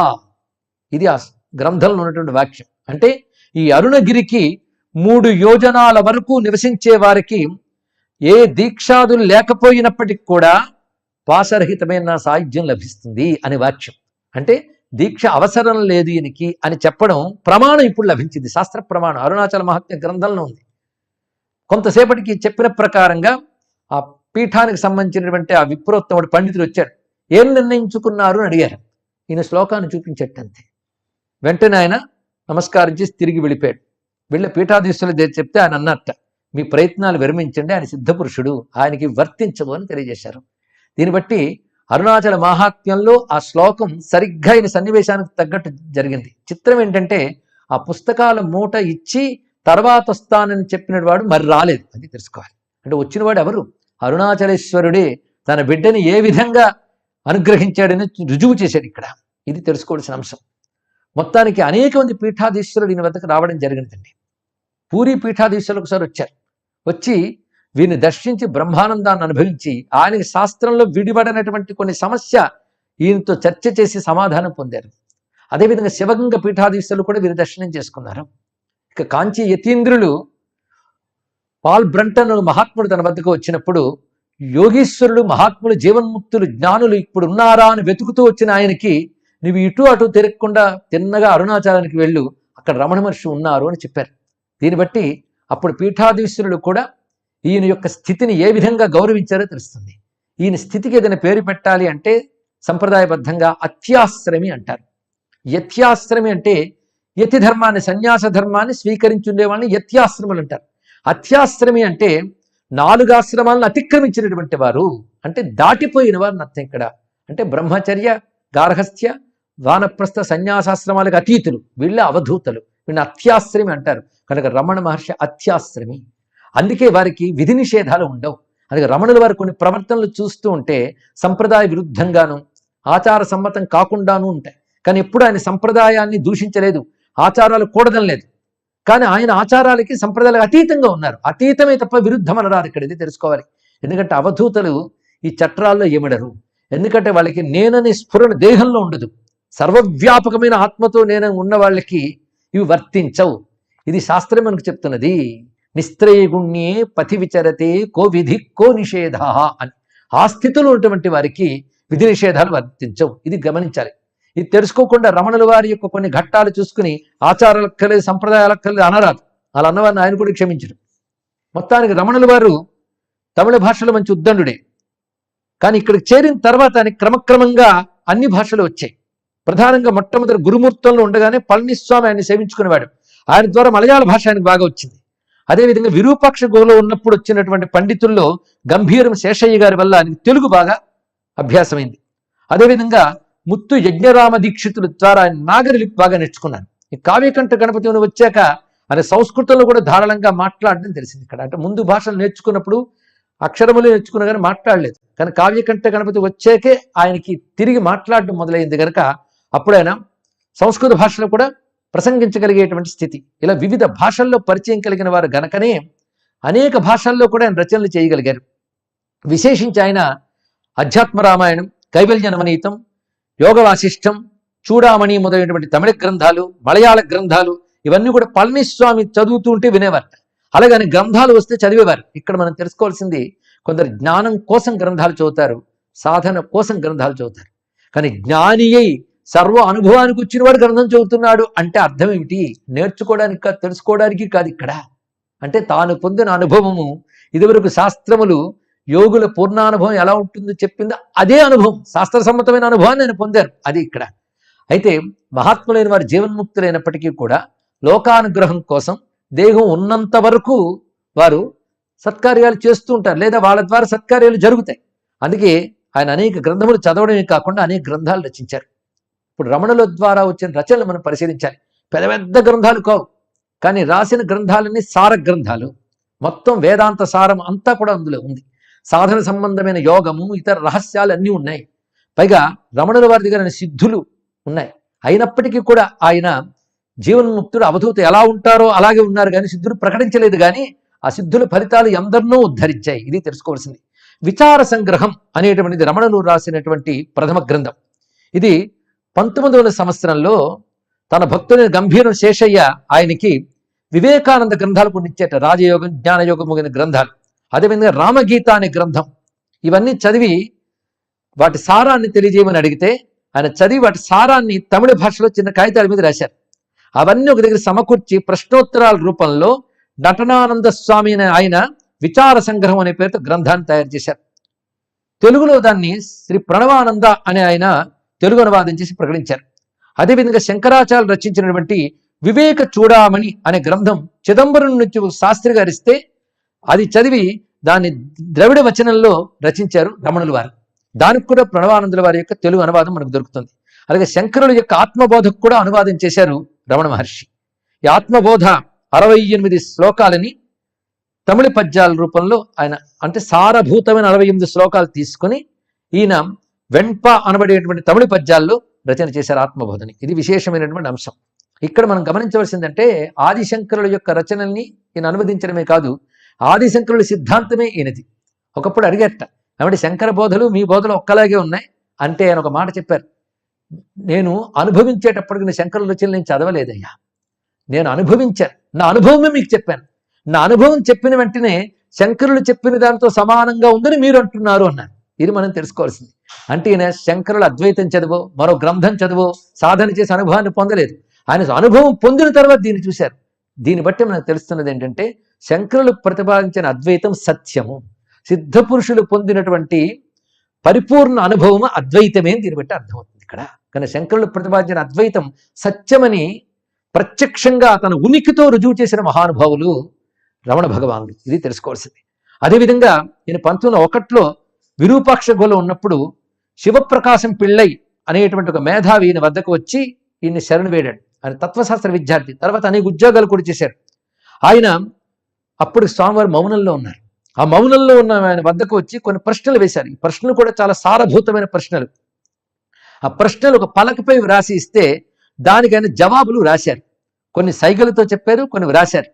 ఇది ఆ గ్రంథంలో ఉన్నటువంటి వాక్యం. అంటే ఈ అరుణగిరికి 3 యోజనాల వరకు నివసించే వారికి ఏ దీక్షాదులు లేకపోయినప్పటికీ కూడా పాశరహితమైన నా సాయుధ్యం లభిస్తుంది అనే వాక్యం. అంటే దీక్ష అవసరం లేదు ఈయనకి అని చెప్పడం ప్రమాణం ఇప్పుడు లభించింది, శాస్త్ర ప్రమాణం అరుణాచల మహాత్మ్య గ్రంథంలో ఉంది. కొంతసేపటికి చెప్పిన ప్రకారంగా ఆ పీఠానికి సంబంధించినటువంటి ఆ విప్రోత్తముడు పండితుడు వచ్చాడు. ఏం నిర్ణయించుకున్నారు అని అడిగారు. ఈయన శ్లోకాన్ని చూపించట్టంతే. వెంటనే ఆయన నమస్కారం చేసి తిరిగి వెళ్ళిపోయాడు. వీళ్ళ పీఠాధీశులు చెప్తే ఆయన అన్నట్ట, మీ ప్రయత్నాలు విరమించండి, ఆయన సిద్ధపురుషుడు, ఆయనకి వర్తించవు అని తెలియజేశారు. దీన్ని బట్టి అరుణాచల మహాత్మ్యంలో ఆ శ్లోకం సరిగ్గా ఆయన సన్నివేశానికి తగ్గట్టు జరిగింది. చిత్రం ఏంటంటే ఆ పుస్తకాల మూట ఇచ్చి తర్వాత వస్తానని చెప్పిన వాడు మరి రాలేదు. అది తెలుసుకోవాలి. అంటే వచ్చినవాడు ఎవరు? అరుణాచలేశ్వరుడే తన బిడ్డని ఏ విధంగా అనుగ్రహించాడని రుజువు చేశాడు ఇక్కడ. ఇది తెలుసుకోవాల్సిన అంశం. మొత్తానికి అనేక మంది పీఠాధీశ్వరులు ఈయన వద్దకు రావడం జరిగినదండి. పూరి పీఠాధీశ్వరులు ఒకసారి వచ్చారు. వచ్చి వీరిని దర్శించి బ్రహ్మానందాన్ని అనుభవించి ఆయనకి శాస్త్రంలో విడిపడినటువంటి కొన్ని సమస్య ఈయనతో చర్చ చేసి సమాధానం పొందారు. అదేవిధంగా శివగంగ పీఠాధీశులు కూడా వీరి దర్శనం చేసుకున్నారు. ఇక కాంచీ యతీంద్రులు పాల్ బ్రంటన్ మహాత్ముడు తన వద్దకు వచ్చినప్పుడు యోగీశ్వరులు, మహాత్ములు, జీవన్ముక్తులు, జ్ఞానులు ఇప్పుడు ఉన్నారా అని వెతుకుతూ వచ్చిన ఆయనకి నువ్వు ఇటు అటు తిరగకుండా తిన్నగా అరుణాచలానికి వెళ్ళు, అక్కడ రమణ మహర్షి ఉన్నారు అని చెప్పారు. దీన్ని బట్టి అప్పుడు పీఠాధీశ్వరులు కూడా ఈయన యొక్క స్థితిని ఏ విధంగా గౌరవించారో తెలుస్తుంది. ఈయన స్థితికి ఏదైనా పేరు పెట్టాలి అంటే సంప్రదాయబద్ధంగా అత్యాశ్రమి అంటారు. యత్యాశ్రమి అంటే యతి ధర్మాన్ని, సన్యాస ధర్మాన్ని స్వీకరించి వాళ్ళని యత్యాశ్రములు అంటారు. అత్యాశ్రమి అంటే 4 ఆశ్రమాలను అతిక్రమించినటువంటి వారు, అంటే దాటిపోయిన వారిని అర్థం ఇక్కడ. అంటే బ్రహ్మచర్య, గార్హస్థ్య, వానప్రస్థ, సన్యాసాశ్రమాలకు అతీతులు, వీళ్ళ అవధూతలు, వీళ్ళని అత్యాశ్రమి అంటారు. కనుక రమణ మహర్షి అత్యాశ్రమి. అందుకే వారికి విధి నిషేధాలు ఉండవు. అందుకే రమణుల వారు కొన్ని ప్రవర్తనలు చూస్తూ ఉంటే సంప్రదాయ విరుద్ధంగాను, ఆచార సమ్మతం కాకుండాను ఉంటాయి. కానీ ఎప్పుడు ఆయన సంప్రదాయాన్ని దూషించలేదు, ఆచారాలు కూడదనలేదు. కానీ ఆయన ఆచారాలకి, సంప్రదాయాలకు అతీతంగా ఉన్నారు. అతీతమే తప్ప విరుద్ధం అనరాదు. ఇక్కడ ఇది తెలుసుకోవాలి. ఎందుకంటే అవధూతలు ఈ చట్రాల్లో ఏమిడరు. ఎందుకంటే వాళ్ళకి నేనని స్ఫురణ దేహంలో ఉండదు. సర్వవ్యాపకమైన ఆత్మతో నేను ఉన్న వాళ్ళకి ఇవి వర్తించవు. ఇది శాస్త్రం మనకు చెప్తున్నది. నిస్త్రయగుణ్యే పథి విచరతే కో విధి కో నిషేధ అని. ఆ స్థితిలో ఉన్నటువంటి వారికి విధి నిషేధాలు వర్తించవు. ఇది గమనించాలి. ఇది తెలుసుకోకుండా రమణుల వారి యొక్క కొన్ని ఘట్టాలు చూసుకుని ఆచారాలక్కర్లేదు, సంప్రదాయాలక్కర్లేదు అనరాదు. అలా అన్నవారిని ఆయన కూడా క్షమించడు. మొత్తానికి రమణుల వారు తమిళ భాషలో మంచి ఉద్దండుడే. కానీ ఇక్కడికి చేరిన తర్వాత ఆయన క్రమక్రమంగా అన్ని భాషలు వచ్చాయి. ప్రధానంగా మొట్టమొదటి గురుమూర్తంలో ఉండగానే పళనిస్వామి ఆయన్ని సేవించుకునేవాడు. ఆయన ద్వారా మలయాళ భాష ఆయనకు బాగా వచ్చింది. అదేవిధంగా విరూపాక్ష గుహలో ఉన్నప్పుడు వచ్చినటువంటి పండితుల్లో గంభీరం శేషయ్య గారి వల్ల ఆయనకు తెలుగు బాగా అభ్యాసమైంది. అదేవిధంగా ముత్తు యజ్ఞరామ దీక్షితుల ద్వారా ఆయన నాగరిలిపి బాగా నేర్చుకున్నాను. ఈ కావ్యకంఠ గణపతి వచ్చాక ఆయన సంస్కృతంలో కూడా ధారాళంగా మాట్లాడడం తెలిసింది. ఇక్కడ అంటే ముందు భాషలు నేర్చుకున్నప్పుడు అక్షరములు నేర్చుకున్నా కానీ మాట్లాడలేదు. కానీ కావ్యకంఠ గణపతి వచ్చాకే ఆయనకి తిరిగి మాట్లాడడం మొదలైంది కనుక అప్పుడు ఆయన సంస్కృత భాషలో కూడా ప్రసంగించగలిగేటువంటి స్థితి. ఇలా వివిధ భాషల్లో పరిచయం కలిగిన వారు గనకనే అనేక భాషల్లో కూడా ఆయన రచనలు చేయగలిగారు. విశేషించి ఆయన అధ్యాత్మ రామాయణం, కైవల్య నవనీతం, యోగ వాసిష్టం, చూడామణి మొదలైనటువంటి తమిళ గ్రంథాలు, మలయాళ గ్రంథాలు ఇవన్నీ కూడా పళనిస్వామి చదువుతూ ఉంటే వినేవారు. అలాగని గ్రంథాలు వస్తే చదివేవారు. ఇక్కడ మనం తెలుసుకోవాల్సింది, కొందరు జ్ఞానం కోసం గ్రంథాలు చదువుతారు, సాధన కోసం గ్రంథాలు చదువుతారు. కానీ జ్ఞాని అయి సర్వ అనుభవానికి వచ్చినవాడు గ్రంథం చదువుతున్నాడు అంటే అర్థం ఏమిటి? నేర్చుకోవడానికి కాదు, తెలుసుకోవడానికి కాదు. ఇక్కడ అంటే తాను పొందిన అనుభవము, ఇదివరకు శాస్త్రములు యోగుల పూర్ణానుభవం ఎలా ఉంటుందో చెప్పిందో అదే అనుభవం, శాస్త్రసమ్మతమైన అనుభవాన్ని ఆయన పొందారు. అది ఇక్కడ. అయితే మహాత్ములైన వారు జీవన్ముక్తులైనప్పటికీ కూడా లోకానుగ్రహం కోసం దేహం ఉన్నంత వరకు వారు సత్కార్యాలు చేస్తూ ఉంటారు, లేదా వాళ్ళ ద్వారా సత్కార్యాలు జరుగుతాయి. అందుకే ఆయన అనేక గ్రంథములు చదవడమే కాకుండా అనేక గ్రంథాలు రచించారు. ఇప్పుడు రమణుల ద్వారా వచ్చిన రచనలు మనం పరిశీలించాలి. పెద్ద పెద్ద గ్రంథాలు కావు, కానీ రాసిన గ్రంథాలన్నీ సార గ్రంథాలు. మొత్తం వేదాంత సారం అంతా కూడా అందులో ఉంది. సాధన సంబంధమైన యోగము, ఇతర రహస్యాలు అన్నీ ఉన్నాయి. పైగా రమణుల వారి దగ్గర సిద్ధులు ఉన్నాయి. అయినప్పటికీ కూడా ఆయన జీవన్ముక్తుడు, అవధూత ఎలా ఉంటారో అలాగే ఉన్నారు, కానీ సిద్ధులు ప్రకటించలేదు. కానీ ఆ సిద్ధుల ఫలితాలు ఎందరినో ఉద్ధరించాయి. ఇది తెలుసుకోవాల్సింది. విచార సంగ్రహం అనేటువంటిది రమణులు రాసినటువంటి ప్రథమ గ్రంథం. ఇది 1900 సంవత్సరంలో తన భక్తులైన గంభీరం శేషయ్య ఆయనకి వివేకానంద గ్రంథాలు కొన్ని ఇచ్చేట. రాజయోగం, జ్ఞానయోగం మొదలైన గ్రంథాలు. అదేవిధంగా రామగీత అనే గ్రంథం. ఇవన్నీ చదివి వాటి సారాన్ని తెలియజేయమని అడిగితే ఆయన చదివి వాటి సారాన్ని తమిళ భాషలో చిన్న కాగితాల మీద రాశారు. అవన్నీ ఒక దగ్గర సమకూర్చి ప్రశ్నోత్తరాల రూపంలో నటనానంద స్వామి అనే ఆయన విచార సంగ్రహం అనే పేరుతో గ్రంథాన్ని తయారు చేశారు. తెలుగులో దాన్ని శ్రీ ప్రణవానంద అనే ఆయన తెలుగు అనువాదం చేసి ప్రకటించారు. అదేవిధంగా శంకరాచార్యులు రచించినటువంటి వివేక చూడామణి అనే గ్రంథం చిదంబరం నుంచి శాస్త్రి గారు ఇస్తే అది చదివి దాన్ని ద్రవిడ వచనంలో రచించారు రమణుల వారు. దానికి కూడా ప్రణవానందుల వారి యొక్క తెలుగు అనువాదం మనకు దొరుకుతుంది. అలాగే శంకరుల యొక్క ఆత్మబోధకు కూడా అనువాదం చేశారు రమణ మహర్షి. ఈ ఆత్మబోధ 68 శ్లోకాలని తమిళ పద్యాల రూపంలో ఆయన, అంటే సారభూతమైన 68 శ్లోకాలు తీసుకుని ఈయన వెంప అనబడేటువంటి తమిళ పద్యాల్లో రచన చేశారు ఆత్మబోధని. ఇది విశేషమైనటువంటి అంశం. ఇక్కడ మనం గమనించవలసిందంటే ఆదిశంకరుల యొక్క రచనల్ని ఈయన అనువదించడమే కాదు, ఆదిశంకరుల సిద్ధాంతమే ఈయనది. ఒకప్పుడు అడిగేట, కాబట్టి శంకర బోధలు మీ బోధలు ఒక్కలాగే ఉన్నాయి అంటే ఆయన ఒక మాట చెప్పారు, నేను అనుభవించేటప్పటికి నా శంకరుల రచనలు నేను చదవలేదయ్యా, నేను అనుభవించాను, నా అనుభవమే మీకు చెప్పాను, నా అనుభవం చెప్పిన వెంటనే శంకరులు చెప్పిన దానితో సమానంగా ఉందని మీరు అంటున్నారు అన్నారు. ఇది మనం తెలుసుకోవాల్సింది. అంటే ఈయన శంకరుల అద్వైతం చదువు, మరో గ్రంథం చదువు, సాధన చేసి అనుభవాన్ని పొందలేదు. ఆయన అనుభవం పొందిన తర్వాత దీన్ని చూశారు. దీన్ని బట్టి మనకు తెలుస్తున్నది ఏంటంటే శంకరులు ప్రతిపాదించిన అద్వైతం సత్యము, సిద్ధ పురుషులు పొందినటువంటి పరిపూర్ణ అనుభవము అద్వైతమే అని దీన్ని బట్టి అర్థమవుతుంది ఇక్కడ. కానీ శంకరులు ప్రతిపాదించిన అద్వైతం సత్యమని ప్రత్యక్షంగా తన ఉనికితో రుజువు చేసిన మహానుభావులు రమణ భగవానుడు. ఇది తెలుసుకోవాల్సింది. అదేవిధంగా ఈయన 1901లో విరూపాక్ష గుహలో ఉన్నప్పుడు శివప్రకాశం పిళ్ళై అనేటువంటి ఒక మేధావి ఈయన వద్దకు వచ్చి ఈయన్ని శరణు వేడాడు. ఆయన తత్వశాస్త్ర విద్యార్థి, తర్వాత అనేక ఉద్యోగాలు కూడా చేశారు. ఆయన అప్పుడు స్వామివారు మౌనంలో ఉన్నారు. ఆ మౌనంలో ఉన్న ఆయన వద్దకు వచ్చి కొన్ని ప్రశ్నలు వేశారు. ఈ ప్రశ్నలు కూడా చాలా సారభూతమైన ప్రశ్నలు. ఆ ప్రశ్నలు ఒక పలకపై వ్రాసి ఇస్తే దానికి ఆయన జవాబులు రాశారు. కొన్ని సైగలతో చెప్పారు, కొన్ని వ్రాశారు.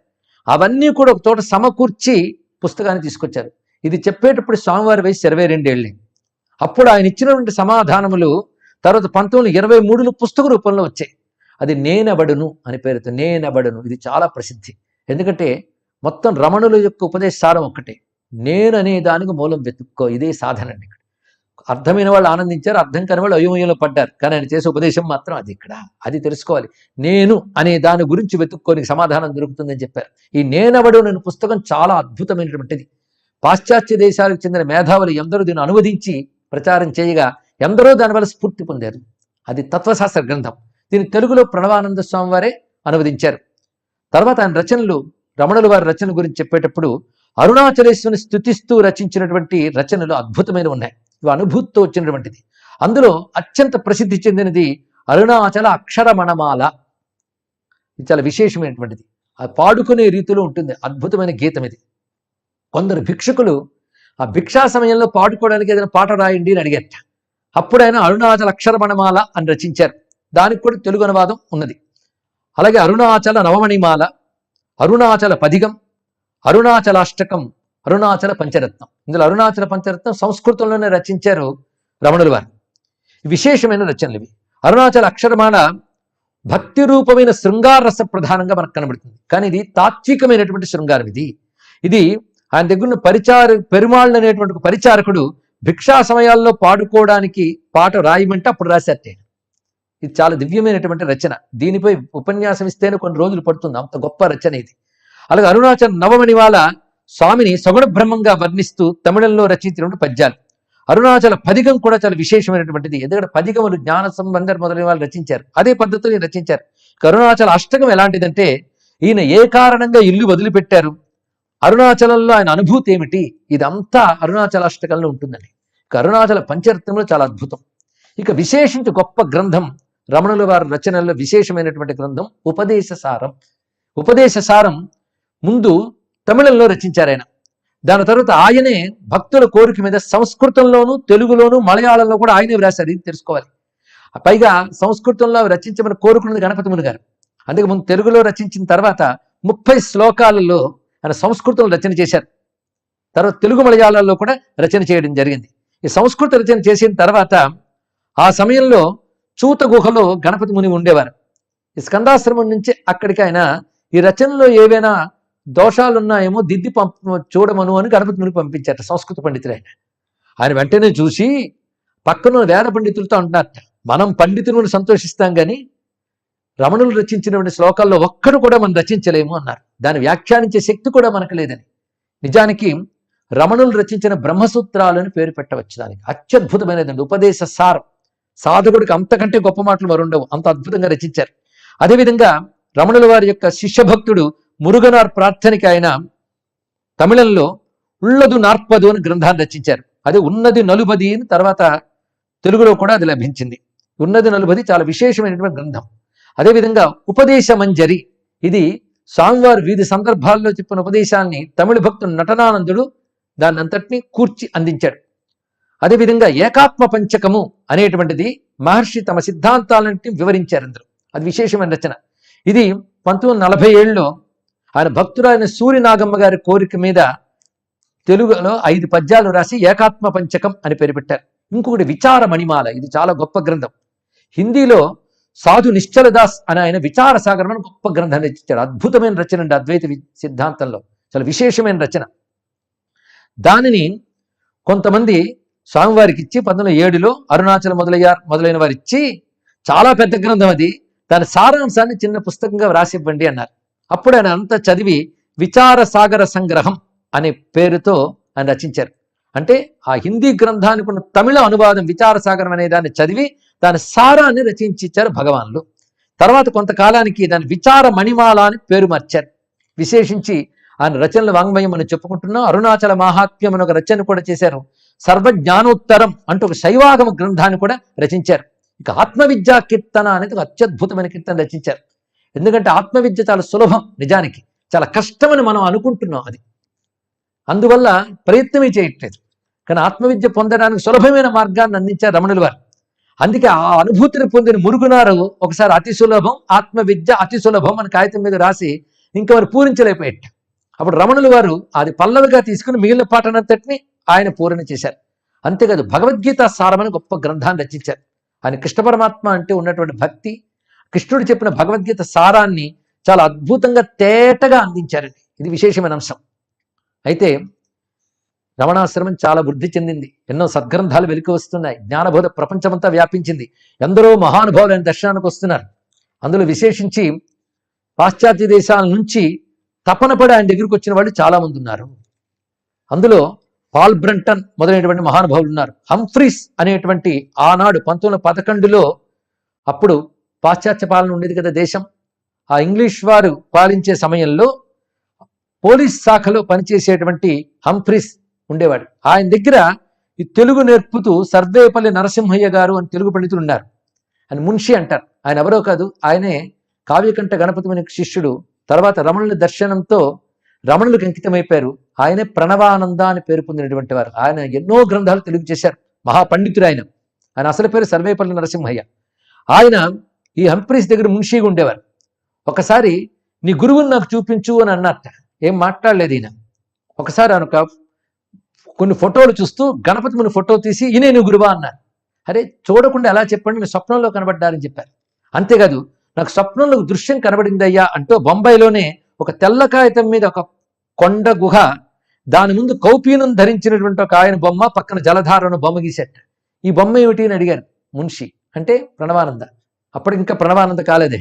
అవన్నీ కూడా ఒక చోట సమకూర్చి పుస్తకాన్ని తీసుకొచ్చారు. ఇది చెప్పేటప్పుడు స్వామివారి వయసు 22 ఏళ్ళే. అప్పుడు ఆయన ఇచ్చినటువంటి సమాధానములు తర్వాత 1923లో పుస్తక రూపంలో వచ్చాయి. అది నేనెవడును అనే పేరుతో, నేనెవడును. ఇది చాలా ప్రసిద్ధి. ఎందుకంటే మొత్తం రమణుల యొక్క ఉపదేశ సారం ఒక్కటే, నేను అనే దానికి మూలం వెతుక్కో. ఇదే సాధన అండి. ఇక్కడ అర్థమైన వాళ్ళు ఆనందించారు, అర్థం కాని వాళ్ళు అయోమయంలో పడ్డారు. కానీ ఆయన చేసే ఉపదేశం మాత్రం అది. ఇక్కడ అది తెలుసుకోవాలి. నేను అనే దాని గురించి వెతుక్కోనికి సమాధానం దొరుకుతుందని చెప్పారు. ఈ నేనెవడు అనే పుస్తకం చాలా అద్భుతమైనటువంటిది. పాశ్చాత్య దేశాలకు చెందిన మేధావులు ఎందరో దీన్ని అనువదించి ప్రచారం చేయగా ఎందరో దానివల్ల స్ఫూర్తి పొందారు. అది తత్వశాస్త్ర గ్రంథం. దీన్ని తెలుగులో ప్రణవానంద స్వామి వారే అనువదించారు. తర్వాత ఆయన రచనలు, రమణుల వారి రచన గురించి చెప్పేటప్పుడు అరుణాచలేశ్వరుని స్తుతిస్తూ రచించినటువంటి రచనలు అద్భుతమైన ఉన్నాయి. ఇవి అనుభూతితో వచ్చినటువంటిది. అందులో అత్యంత ప్రసిద్ధి చెందినది అరుణాచల అక్షరమణమాల. ఇది చాలా విశేషమైనటువంటిది. అది పాడుకునే రీతిలో ఉంటుంది. అద్భుతమైన గీతం ఇది. కొందరు భిక్షుకులు ఆ భిక్షా సమయంలో పాడుకోవడానికి ఏదైనా పాట రాయండి అని అడిగారట. అప్పుడు ఆయన అరుణాచల అక్షరమణమాల అని రచించారు. దానికి కూడా తెలుగు అనువాదం ఉన్నది. అలాగే అరుణాచల నవమణిమాల, అరుణాచల పదిగం, అరుణాచలాష్టకం, అరుణాచల పంచరత్నం. ఇందులో అరుణాచల పంచరత్నం సంస్కృతంలోనే రచించారు రమణుల వారు. విశేషమైన రచనలు ఇవి. అరుణాచల అక్షరమాల భక్తి రూపమైన శృంగారరస ప్రధానంగా మనకు కనబడుతుంది. కానీ ఇది తాత్వికమైనటువంటి శృంగారం. ఇది ఆయన దగ్గర పెరుమాళ్ళు అనేటువంటి పరిచారకుడు భిక్షా సమయాల్లో పాడుకోవడానికి పాట రాయమంటే అప్పుడు రాశారట. ఇది చాలా దివ్యమైనటువంటి రచన. దీనిపై ఉపన్యాసం ఇస్తేనే కొన్ని రోజులు పడుతుంది, అంత గొప్ప రచన ఇది. అలాగే అరుణాచల నవమణిమాల స్వామిని సగుణ బ్రహ్మంగా వర్ణిస్తూ తమిళంలో రచించినటువంటి పద్యాలు. అరుణాచల పదిగం కూడా చాలా విశేషమైనటువంటిది. ఎందుకంటే పదిగములు జ్ఞాన సంబంధర్ మొదలైన వాళ్ళు రచించారు. అదే పద్ధతిలో రచించారు. అరుణాచల అష్టకం ఎలాంటిదంటే ఈయన ఏ కారణంగా ఇల్లు వదిలిపెట్టారు, అరుణాచలంలో ఆయన అనుభూతి ఏమిటి, ఇదంతా అరుణాచల అష్టకంలో ఉంటుందండి. అరుణాచల పంచరత్నంలో చాలా అద్భుతం. ఇక విశేషించి గొప్ప గ్రంథం రమణుల వారి రచనల్లో విశేషమైనటువంటి గ్రంథం ఉపదేశసారం. ఉపదేశసారం ముందు తమిళంలో రచించారు ఆయన. దాని తర్వాత ఆయనే భక్తుల కోరిక మీద సంస్కృతంలోను, తెలుగులోను, మలయాళంలో కూడా ఆయనే వ్రాశారు. ఇది తెలుసుకోవాలి. పైగా సంస్కృతంలో రచించమని కోరుకున్నది గణపతి ముని గారు. అందుకే ముందు తెలుగులో రచించిన తర్వాత 30 శ్లోకాలలో ఆయన సంస్కృతంలో రచన చేశారు. తర్వాత తెలుగు మలయాళాల్లో కూడా రచన చేయడం జరిగింది. ఈ సంస్కృత రచన చేసిన తర్వాత ఆ సమయంలో చూత గుహలో గణపతి ముని ఉండేవారు. ఈ స్కందాశ్రమం నుంచి అక్కడికి ఆయన ఈ రచనలో ఏవైనా దోషాలున్నాయేమో దిద్ది చూడమను అని గణపతి ముని పంపించారట సంస్కృత పండితులు. ఆయన వెంటనే చూసి పక్కన వేద పండితులతో అంటున్నారట, మనం పండితులను సంతోషిస్తాం కానీ రమణులు రచించినటువంటి శ్లోకాల్లో ఒక్కడు కూడా మనం రచించలేము అన్నారు. దాన్ని వ్యాఖ్యానించే శక్తి కూడా మనకు లేదని. నిజానికి రమణులు రచించిన బ్రహ్మసూత్రాలు అని పేరు పెట్టవచ్చు దానికి. అత్యద్భుతమైనదండి ఉపదేశ సారం. సాధకుడికి అంతకంటే గొప్ప మాటలు మరుండవు, అంత అద్భుతంగా రచించారు. అదేవిధంగా రమణుల వారి యొక్క శిష్యభక్తుడు మురుగనార్ ప్రార్థనకి ఆయన తమిళంలో ఉల్లదు నార్పదు అని గ్రంథాన్ని రచించారు. అది ఉన్నది నలుబది అని తర్వాత తెలుగులో కూడా అది లభించింది. ఉన్నది నలుబది చాలా విశేషమైనటువంటి గ్రంథం. అదేవిధంగా ఉపదేశ మంజరి, ఇది స్వామివారు వివిధ సందర్భాల్లో చెప్పిన ఉపదేశాన్ని తమిళ భక్తుడు నటనానందుడు దాన్ని అంతటినీ కూర్చి అందించాడు. అదేవిధంగా ఏకాత్మ పంచకము అనేటువంటిది మహర్షి తమ సిద్ధాంతాలన్నింటినీ వివరించారు అందులో. అది విశేషమైన రచన. ఇది 1947లో ఆయన భక్తురాయన సూర్యనాగమ్మ గారి కోరిక మీద తెలుగులో 5 పద్యాలు రాసి ఏకాత్మ పంచకం అని పేరు పెట్టారు. ఇంకొకటి విచార మణిమాల, ఇది చాలా గొప్ప గ్రంథం. హిందీలో సాధు నిశ్చలదాస్ అని ఆయన విచార సాగరం అని గొప్ప గ్రంథం రచించాడు. అద్భుతమైన రచన అండి, అద్వైత సిద్ధాంతంలో చాలా విశేషమైన రచన. దానిని కొంతమంది స్వామివారికి ఇచ్చి 1907లో అరుణాచల మొదలైన వారు ఇచ్చి, చాలా పెద్ద గ్రంథం అది, దాని సారాంశాన్ని చిన్న పుస్తకంగా వ్రాసివ్వండి అన్నారు. అప్పుడు ఆయన అంతా చదివి విచార సాగర సంగ్రహం అనే పేరుతో ఆయన రచించారు. అంటే ఆ హిందీ గ్రంథానికి ఉన్న తమిళ అనువాదం విచార సాగరం అనే దాన్ని చదివి దాని సారాన్ని రచించారు భగవాన్లు. తర్వాత కొంతకాలానికి దాని విచార మణిమాల అని పేరు మార్చారు. విశేషించి ఆయన రచనల వాంగ్మయం మనం చెప్పుకుంటున్నాం. అరుణాచల మహాత్మ్యం అని ఒక రచన కూడా చేశారు. సర్వజ్ఞానోత్తరం అంటూ ఒక శైవాగమ గ్రంథాన్ని కూడా రచించారు. ఇక ఆత్మవిద్యా కీర్తన అనేది ఒక అత్యద్భుతమైన కీర్తన రచించారు. ఎందుకంటే ఆత్మవిద్య చాలా సులభం, నిజానికి చాలా కష్టమని మనం అనుకుంటున్నాం. అది అందువల్ల ప్రయత్నమే చేయట్లేదు. కానీ ఆత్మవిద్య పొందడానికి సులభమైన మార్గాన్ని అందించారు రమణుల వారు. అందుకే ఆ అనుభూతిని పొందిన మురుగునారు ఒకసారి అతి సులభం, ఆత్మవిద్య అతి సులభం అని కాగితం మీద రాసి ఇంకా వారు పూరించలేకపోయేట. అప్పుడు రమణుల వారు అది పల్లవిగా తీసుకుని మిగిలిన పాటనంతటిని ఆయన పూరణ చేశారు. అంతేకాదు భగవద్గీత సారమని గొప్ప గ్రంథాన్ని రచించారు. ఆయన కృష్ణ పరమాత్మ అంటే ఉన్నటువంటి భక్తి, కృష్ణుడు చెప్పిన భగవద్గీత సారాన్ని చాలా అద్భుతంగా తేటగా అందించారండి. ఇది విశేషమైన అంశం. అయితే రమణాశ్రమం చాలా వృద్ధి చెందింది. ఎన్నో సద్గ్రంథాలు వెలికి వస్తున్నాయి. జ్ఞానబోధ ప్రపంచమంతా వ్యాపించింది. ఎందరో మహానుభావులైన దర్శనానికి వస్తున్నారు. అందులో విశేషించి పాశ్చాత్య దేశాల నుంచి తపన పడి ఆయన దగ్గరికి వచ్చిన వాళ్ళు చాలా మంది ఉన్నారు. అందులో పాల్ బ్రంటన్ మొదలైనటువంటి మహానుభావులు ఉన్నారు. హంఫ్రీస్ అనేటువంటి ఆనాడు 1911లో అప్పుడు పాశ్చాత్య పాలన ఉండేది కదా దేశం. ఆ ఇంగ్లీష్ వారు పాలించే సమయంలో పోలీస్ శాఖలో పనిచేసేటువంటి హంఫ్రీస్ ఉండేవాడు. ఆయన దగ్గర ఈ తెలుగు నేర్పుతూ సర్వేపల్లి నరసింహయ్య గారు అని తెలుగు పండితులు ఉన్నారు. ఆయన మున్షి అంటారు. ఆయన ఎవరో కాదు, ఆయనే కావ్యకంఠ గణపతి ముని శిష్యుడు. తర్వాత రమణుల దర్శనంతో రమణులకు అంకితమైపోయారు. ఆయనే ప్రణవానంద అని పేరు పొందినటువంటి వారు. ఆయన ఎన్నో గ్రంథాలు తెలుగు చేశారు. మహాపండితుడు ఆయన. ఆయన అసలు పేరు సర్వేపల్లి నరసింహయ్య. ఆయన ఈ హంఫ్రీస్ దగ్గర మున్షిగా ఉండేవారు. ఒకసారి నీ గురువుని నాకు చూపించు అని అన్నట్ట. ఏం మాట్లాడలేదు ఈయన. ఒకసారి ఆయన కొన్ని ఫోటోలు చూస్తూ గణపతి ముని ఫోటో తీసి ఈయనే నీ గురువా అన్నారు. అరే చూడకుండా ఎలా చెప్పండి, మీ స్వప్నంలో కనబడ్డారని చెప్పారు. అంతేకాదు నాకు స్వప్నంలో దృశ్యం కనబడిందయ్యా అంటూ బొంబాయిలోనే ఒక తెల్ల కాగితం మీద ఒక కొండ గుహ, దాని ముందు కౌపీనం ధరించినటువంటి ఒక ఆయన బొమ్మ, పక్కన జలధారను బొమ్మ గీసేట. ఈ బొమ్మ ఏమిటి అని అడిగారు మున్షి. అంటే ప్రణవానంద. అప్పుడు ఇంకా ప్రణవానంద కాలేదే.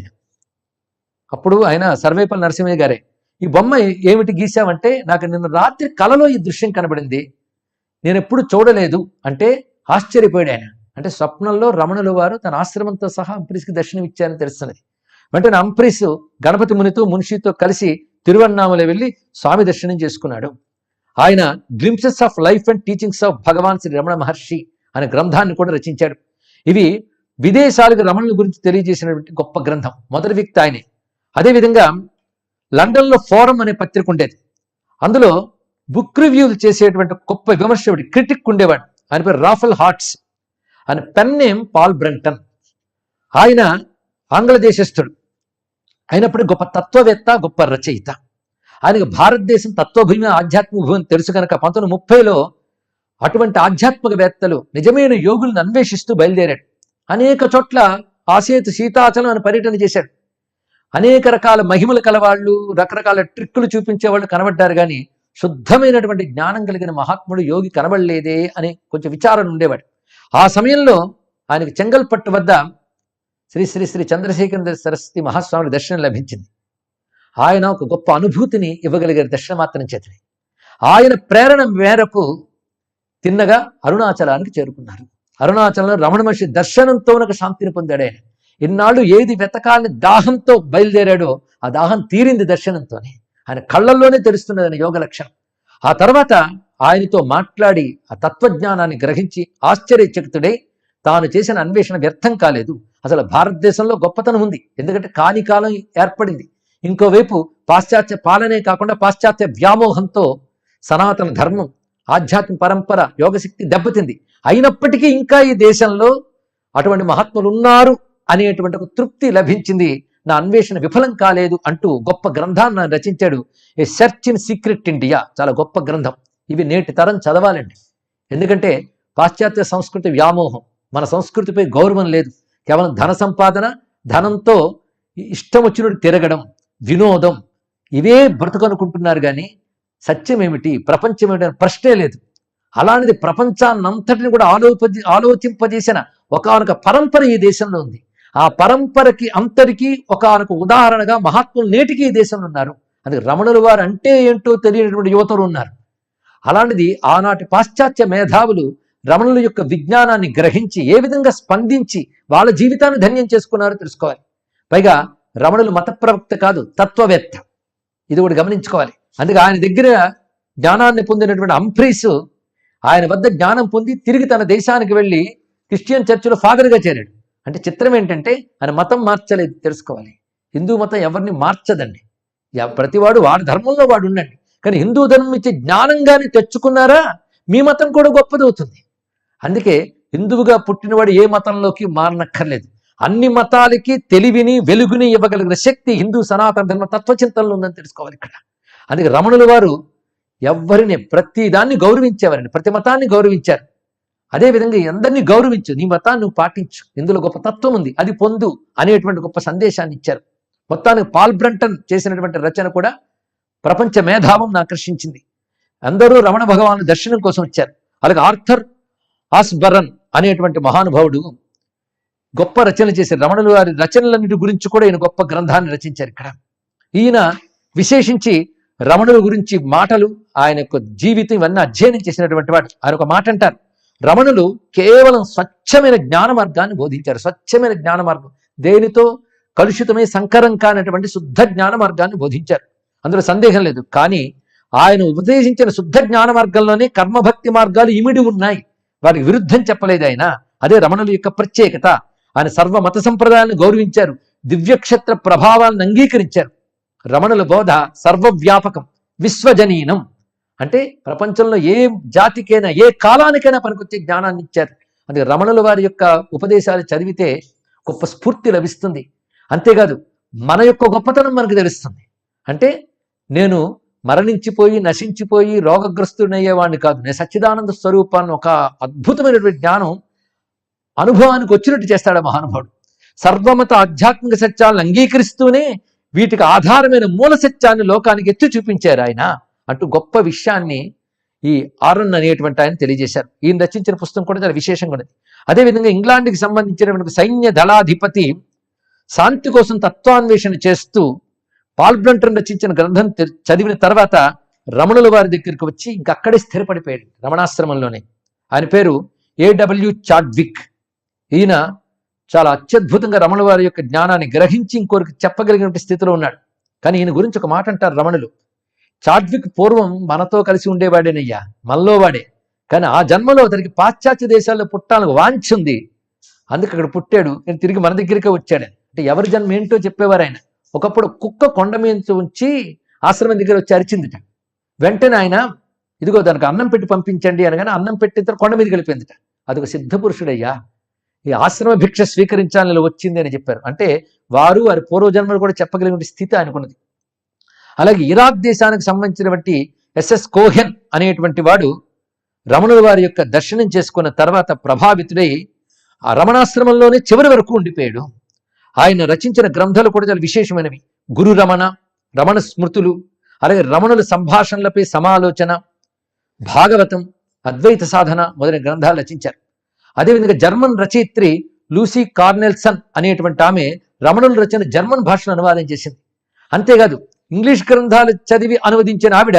అప్పుడు ఆయన సర్వేపల్లి నరసింహయ్య గారే, ఈ బొమ్మ ఏమిటి గీసావంటే, నాకు నిన్న రాత్రి కలలో ఈ దృశ్యం కనబడింది, నేను ఎప్పుడు చూడలేదు అంటే ఆశ్చర్యపోయాడు ఆయన. అంటే స్వప్నంలో రమణుల వారు తన ఆశ్రమంతో సహా అంప్రీస్కి దర్శనం ఇచ్చారని తెలుస్తున్నది. వెంటనే అంప్రీస్ గణపతి మునితో మున్షితో కలిసి తిరువన్నామలై వెళ్ళి స్వామి దర్శనం చేసుకున్నాడు. ఆయన glimpses of life and teachings of Bhagavan Shri Ramana Maharshi అనే గ్రంథాన్ని కూడా రచించాడు. ఇవి విదేశాలకు రమణుల గురించి తెలియజేసినటువంటి గొప్ప గ్రంథం. మొదటి వ్యక్తి ఆయనే. అదేవిధంగా లండన్లో ఫోరం అనే పత్రిక ఉండేది. అందులో బుక్ రివ్యూలు చేసేటువంటి గొప్ప విమర్శకుడు, క్రిటిక్ ఉండేవాడు. ఆయన పేరు రాఫెల్ హార్ట్స్. ఆయన పెన్ నేమ్ పాల్ బ్రంటన్. ఆయన ఆంగ్ల దేశస్థుడు అయినప్పటికీ గొప్ప తత్వవేత్త, గొప్ప రచయిత. ఆయనకు భారతదేశం తత్వభూమి, ఆధ్యాత్మిక భూమి తెలుసు కనుక 1930లో అటువంటి ఆధ్యాత్మికవేత్తలు, నిజమైన యోగులను అన్వేషిస్తూ బయలుదేరాడు. అనేక చోట్ల ఆసేతు సీతాచలం అని పర్యటన చేశాడు. అనేక రకాల మహిమలు కలవాళ్ళు, రకరకాల ట్రిక్కులు చూపించేవాళ్ళు కనబడ్డారు. కానీ శుద్ధమైనటువంటి జ్ఞానం కలిగిన మహాత్ముడు, యోగి కనబడలేదే అని కొంచెం విచారణ ఉండేవాడు. ఆ సమయంలో ఆయనకి చెంగల్పట్టు వద్ద శ్రీ శ్రీ శ్రీ చంద్రశేఖర సరస్వతి మహాస్వామి దర్శనం లభించింది. ఆయన ఒక గొప్ప అనుభూతిని ఇవ్వగలిగారు దర్శనమాత్రం చేతని. ఆయన ప్రేరణ మేరకు తిన్నగా అరుణాచలానికి చేరుకున్నారు. అరుణాచలంలో రమణ మహర్షి దర్శనంతో ఒక శాంతిని పొందాడు ఆయన. ఇన్నాళ్ళు ఏది వెతకాలని దాహంతో బయలుదేరాడో ఆ దాహం తీరింది దర్శనంతోనే. ఆయన కళ్ళల్లోనే తెలుస్తున్నది ఆయన యోగ లక్షణం. ఆ తర్వాత ఆయనతో మాట్లాడి ఆ తత్వజ్ఞానాన్ని గ్రహించి ఆశ్చర్యచకితుడై తాను చేసిన అన్వేషణ వ్యర్థం కాలేదు. అసలు భారతదేశంలో గొప్పతనం ఉంది, ఎందుకంటే కాని కాలం ఏర్పడింది. ఇంకోవైపు పాశ్చాత్య పాలనే కాకుండా పాశ్చాత్య వ్యామోహంతో సనాతన ధర్మం, ఆధ్యాత్మిక పరంపర, యోగశక్తి దెబ్బతింది. అయినప్పటికీ ఇంకా ఈ దేశంలో అటువంటి మహాత్ములు ఉన్నారు అనేటువంటి ఒక తృప్తి లభించింది నా అన్వేషణ విఫలం కాలేదు అంటూ గొప్ప గ్రంథాన్ని రచించాడు. A search in secret India, చాలా గొప్ప గ్రంథం. ఇవి నేటి తరం చదవాలండి. ఎందుకంటే పాశ్చాత్య సంస్కృతి వ్యామోహం, మన సంస్కృతిపై గౌరవం లేదు. కేవలం ధన సంపాదన, ధనంతో ఇష్టం వచ్చినట్టు తిరగడం, వినోదం, ఇవే బ్రతుకనుకుంటున్నారు. కానీ సత్యం ఏమిటి, ప్రపంచం ఏమిటి అని ప్రశ్నే లేదు. అలాంటిది ప్రపంచాన్నంతటిని కూడా ఆలోచింపజేసిన ఒకానొక పరంపర ఈ దేశంలో ఉంది. ఆ పరంపరకి అంతటికీ ఒకానొక ఉదాహరణగా మహాత్ములు నేటికి ఈ దేశంలో ఉన్నారు. అది రమణుల వారు అంటే ఏంటో తెలియనటువంటి యువతలు ఉన్నారు. అలాంటిది ఆనాటి పాశ్చాత్య మేధావులు రమణుల యొక్క విజ్ఞానాన్ని గ్రహించి ఏ విధంగా స్పందించి వాళ్ళ జీవితాన్ని ధన్యం చేసుకున్నారో తెలుసుకోవాలి. పైగా రమణులు మత ప్రవక్త కాదు, తత్వవేత్త. ఇది కూడా గమనించుకోవాలి. అందుకే ఆయన దగ్గర జ్ఞానాన్ని పొందినటువంటి అంఫ్రీస్ ఆయన వద్ద జ్ఞానం పొంది తిరిగి తన దేశానికి వెళ్ళి క్రిస్టియన్ చర్చిలో ఫాదర్గా చేరాడు. అంటే చిత్రం ఏంటంటే ఆయన మతం మార్చలేదు, తెలుసుకోవాలి. హిందూ మతం ఎవరిని మార్చదండి. ప్రతివాడు వాడి ధర్మంలో వాడు ఉండండి. కానీ హిందూ ధర్మం ఇచ్చే జ్ఞానంగానే తెచ్చుకున్నారా మీ మతం కూడా గొప్పదవుతుంది. అందుకే హిందువుగా పుట్టినవాడు ఏ మతంలోకి మారనక్కర్లేదు. అన్ని మతాలకి తెలివిని వెలుగుని ఇవ్వగలిగిన శక్తి హిందూ సనాతన ధర్మ తత్వచింతనలో ఉందని తెలుసుకోవాలి ఇక్కడ. అందుకే రమణుల వారు ఎవరిని ప్రతి దాన్ని గౌరవించేవారండి, ప్రతి మతాన్ని గౌరవించారు. అదేవిధంగా అందరినీ గౌరవించు, నీ మతాన్ని నువ్వు పాటించు, ఇందులో గొప్ప తత్వం ఉంది, అది పొందు అనేటువంటి గొప్ప సందేశాన్ని ఇచ్చారు. మొత్తానికి పాల్ బ్రంటన్ చేసినటువంటి రచన కూడా ప్రపంచ మేధావం ఆకర్షించింది. అందరూ రమణ భగవాను దర్శనం కోసం వచ్చారు. అలాగే ఆర్థర్ ఆస్బరన్ అనేటువంటి మహానుభావుడు గొప్ప రచన చేశారు. రమణుల వారి రచనలన్నిటి గురించి కూడా ఈయన గొప్ప గ్రంథాన్ని రచించారు. ఇక్కడ ఈయన విశేషించి రమణుల గురించి మాటలు, ఆయన యొక్క జీవితం ఇవన్నీ అధ్యయనం చేసినటువంటి వాడు. ఆయన ఒక మాట అంటారు, రమణులు కేవలం స్వచ్ఛమైన జ్ఞాన మార్గాన్ని బోధించారు. స్వచ్ఛమైన జ్ఞాన మార్గం, దేనితో కలుషితమై సంకరం కానటువంటి శుద్ధ జ్ఞాన మార్గాన్ని బోధించారు, అందులో సందేహం లేదు. కానీ ఆయన ఉపదేశించిన శుద్ధ జ్ఞాన మార్గంలోనే కర్మభక్తి మార్గాలు ఇమిడి ఉన్నాయి, వారికి విరుద్ధం చెప్పలేదు ఆయన. అదే రమణుల యొక్క ప్రత్యేకత. ఆయన సర్వ మత సంప్రదాయాలను గౌరవించారు, దివ్యక్షేత్ర ప్రభావాలను అంగీకరించారు. రమణుల బోధ సర్వవ్యాపకం, విశ్వజనీనం. అంటే ప్రపంచంలో ఏ జాతికైనా ఏ కాలానికైనా పనికొచ్చే జ్ఞానాన్ని ఇచ్చారు. అందుకే రమణుల వారి యొక్క ఉపదేశాలు చదివితే గొప్ప స్ఫూర్తి లభిస్తుంది. అంతేకాదు మన యొక్క గొప్పతనం మనకు తెలుస్తుంది. అంటే నేను మరణించిపోయి నశించిపోయి రోగగ్రస్తుడయ్యేవాడిని కాదు, నేను సచ్చిదానంద స్వరూపాన్ని ఒక అద్భుతమైనటువంటి జ్ఞానం అనుభవానికి వచ్చినట్టు చేస్తాడు మహానుభావుడు. సర్వమత ఆధ్యాత్మిక సత్యాలను అంగీకరిస్తూనే వీటికి ఆధారమైన మూల సత్యాన్ని లోకానికి ఎత్తి చూపించారు ఆయన అంటూ గొప్ప విషయాన్ని ఈ ఆరన్ అనేటువంటి ఆయన తెలియజేశారు. ఈయన రచించిన పుస్తకం కూడా చాలా విశేషంగా ఉన్నది. అదేవిధంగా ఇంగ్లాండ్కి సంబంధించినటువంటి సైన్య దళాధిపతి శాంతి కోసం తత్వాన్వేషణ చేస్తూ పాల్ బ్రంటన్ రచించిన గ్రంథం చదివిన తర్వాత రమణుల వారి దగ్గరికి వచ్చి ఇంకా అక్కడే స్థిరపడిపోయాడు రమణాశ్రమంలోనే. ఆయన పేరు ఏడబ్ల్యూ చాడ్విక్. ఈయన చాలా అత్యద్భుతంగా రమణుల వారి యొక్క జ్ఞానాన్ని గ్రహించి ఇంకొకరికి చెప్పగలిగిన స్థితిలో ఉన్నాడు. కానీ ఈయన గురించి ఒక మాట అంటారు రమణులు, చాడ్విక్ పూర్వం మనతో కలిసి ఉండేవాడేనయ్యా, మనలో వాడే, కానీ ఆ జన్మలో అతనికి పాశ్చాత్య దేశాల్లో పుట్టాలని వాంఛ ఉంది, అందుకు అక్కడ పుట్టాడు, నేను తిరిగి మన దగ్గరికే వచ్చాడని. అంటే ఎవరి జన్మ ఏంటో చెప్పేవారు ఆయన. ఒకప్పుడు కుక్క కొండ మీద ఉంచి ఆశ్రమం దగ్గర వచ్చి అరిచిందిట. వెంటనే ఆయన ఇదిగో దానికి అన్నం పెట్టి పంపించండి అనగానే అన్నం పెట్టిన కొండ మీద గెలిపోయిందిట. అదొక సిద్ధపురుషుడయ్యా, ఈ ఆశ్రమ భిక్ష స్వీకరించాలని వచ్చింది అని చెప్పారు. అంటే వారు వారి పూర్వజన్మలు కూడా చెప్పగలిగిన స్థితి ఆయనకున్నది. అలాగే ఇరాక్ దేశానికి సంబంధించినటువంటి ఎస్ఎస్ కోహెన్ అనేటువంటి వాడు రమణుల వారి యొక్క దర్శనం చేసుకున్న తర్వాత ప్రభావితుడై ఆ రమణాశ్రమంలోనే చివరి వరకు ఉండిపోయాడు. ఆయన రచించిన గ్రంథాలు కూడా చాలా విశేషమైనవి. గురు రమణ, రమణ స్మృతులు, అలాగే రమణుల సంభాషణలపై సమాలోచన, భాగవతం, అద్వైత సాధన మొదలైన గ్రంథాలు రచించారు. అదేవిధంగా జర్మన్ రచయిత్రి లూసీ కార్నెల్సన్ అనేటువంటి ఆమె రమణుల రచన జర్మన్ భాషను అనువాదం చేసింది. అంతేకాదు ఇంగ్లీష్ గ్రంథాలు చదివి అనువదించిన ఆవిడ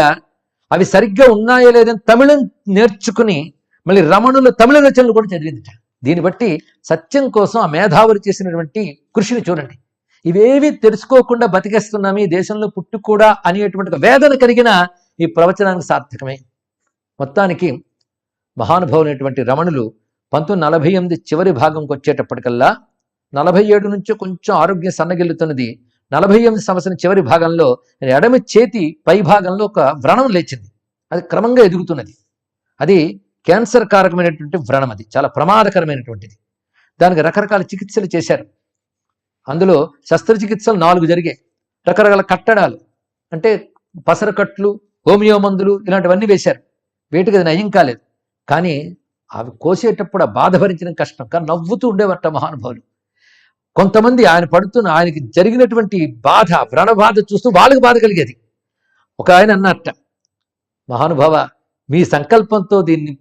అవి సరిగ్గా ఉన్నాయో లేదని తమిళం నేర్చుకుని మళ్ళీ రమణుల తమిళ రచనలు కూడా చదివిందిట. దీన్ని బట్టి సత్యం కోసం ఆ మేధావులు చేసినటువంటి కృషిని చూడండి. ఇవేవి తెలుసుకోకుండా బతికేస్తున్నాము ఈ దేశంలో పుట్టి కూడా అనేటువంటి వేదన కలిగిన ఈ ప్రవచనానికి సార్థకమే. మొత్తానికి మహానుభావులైనటువంటి రమణులు 1948 చివరి భాగంకి వచ్చేటప్పటికల్లా 47 నుంచి కొంచెం ఆరోగ్యం సన్నగిల్లుతున్నది. 48 సంవత్సరం చివరి భాగంలో ఎడమ చేతి పై భాగంలో ఒక వ్రణం లేచింది. అది క్రమంగా ఎదుగుతున్నది. అది క్యాన్సర్ కారకమైనటువంటి వ్రణం, అది చాలా ప్రమాదకరమైనటువంటిది. దానికి రకరకాల చికిత్సలు చేశారు. అందులో శస్త్రచికిత్సలు 4 జరిగాయి. రకరకాల కట్టడాలు అంటే పసరకట్లు, హోమియో మందులు ఇలాంటివన్నీ వేశారు. వేటికి అది నయం కాలేదు. కానీ అవి కోసేటప్పుడు ఆ బాధ భరించడం కష్టం, కానీ నవ్వుతూ ఉండేవారట మహానుభావులు. కొంతమంది ఆయనకి జరిగినటువంటి బాధ, వ్రణ బాధ చూస్తూ వాళ్ళకి బాధ కలిగేది. ఒక ఆయన అన్నట్ట, మహానుభావ మీ సంకల్పంతో దీన్ని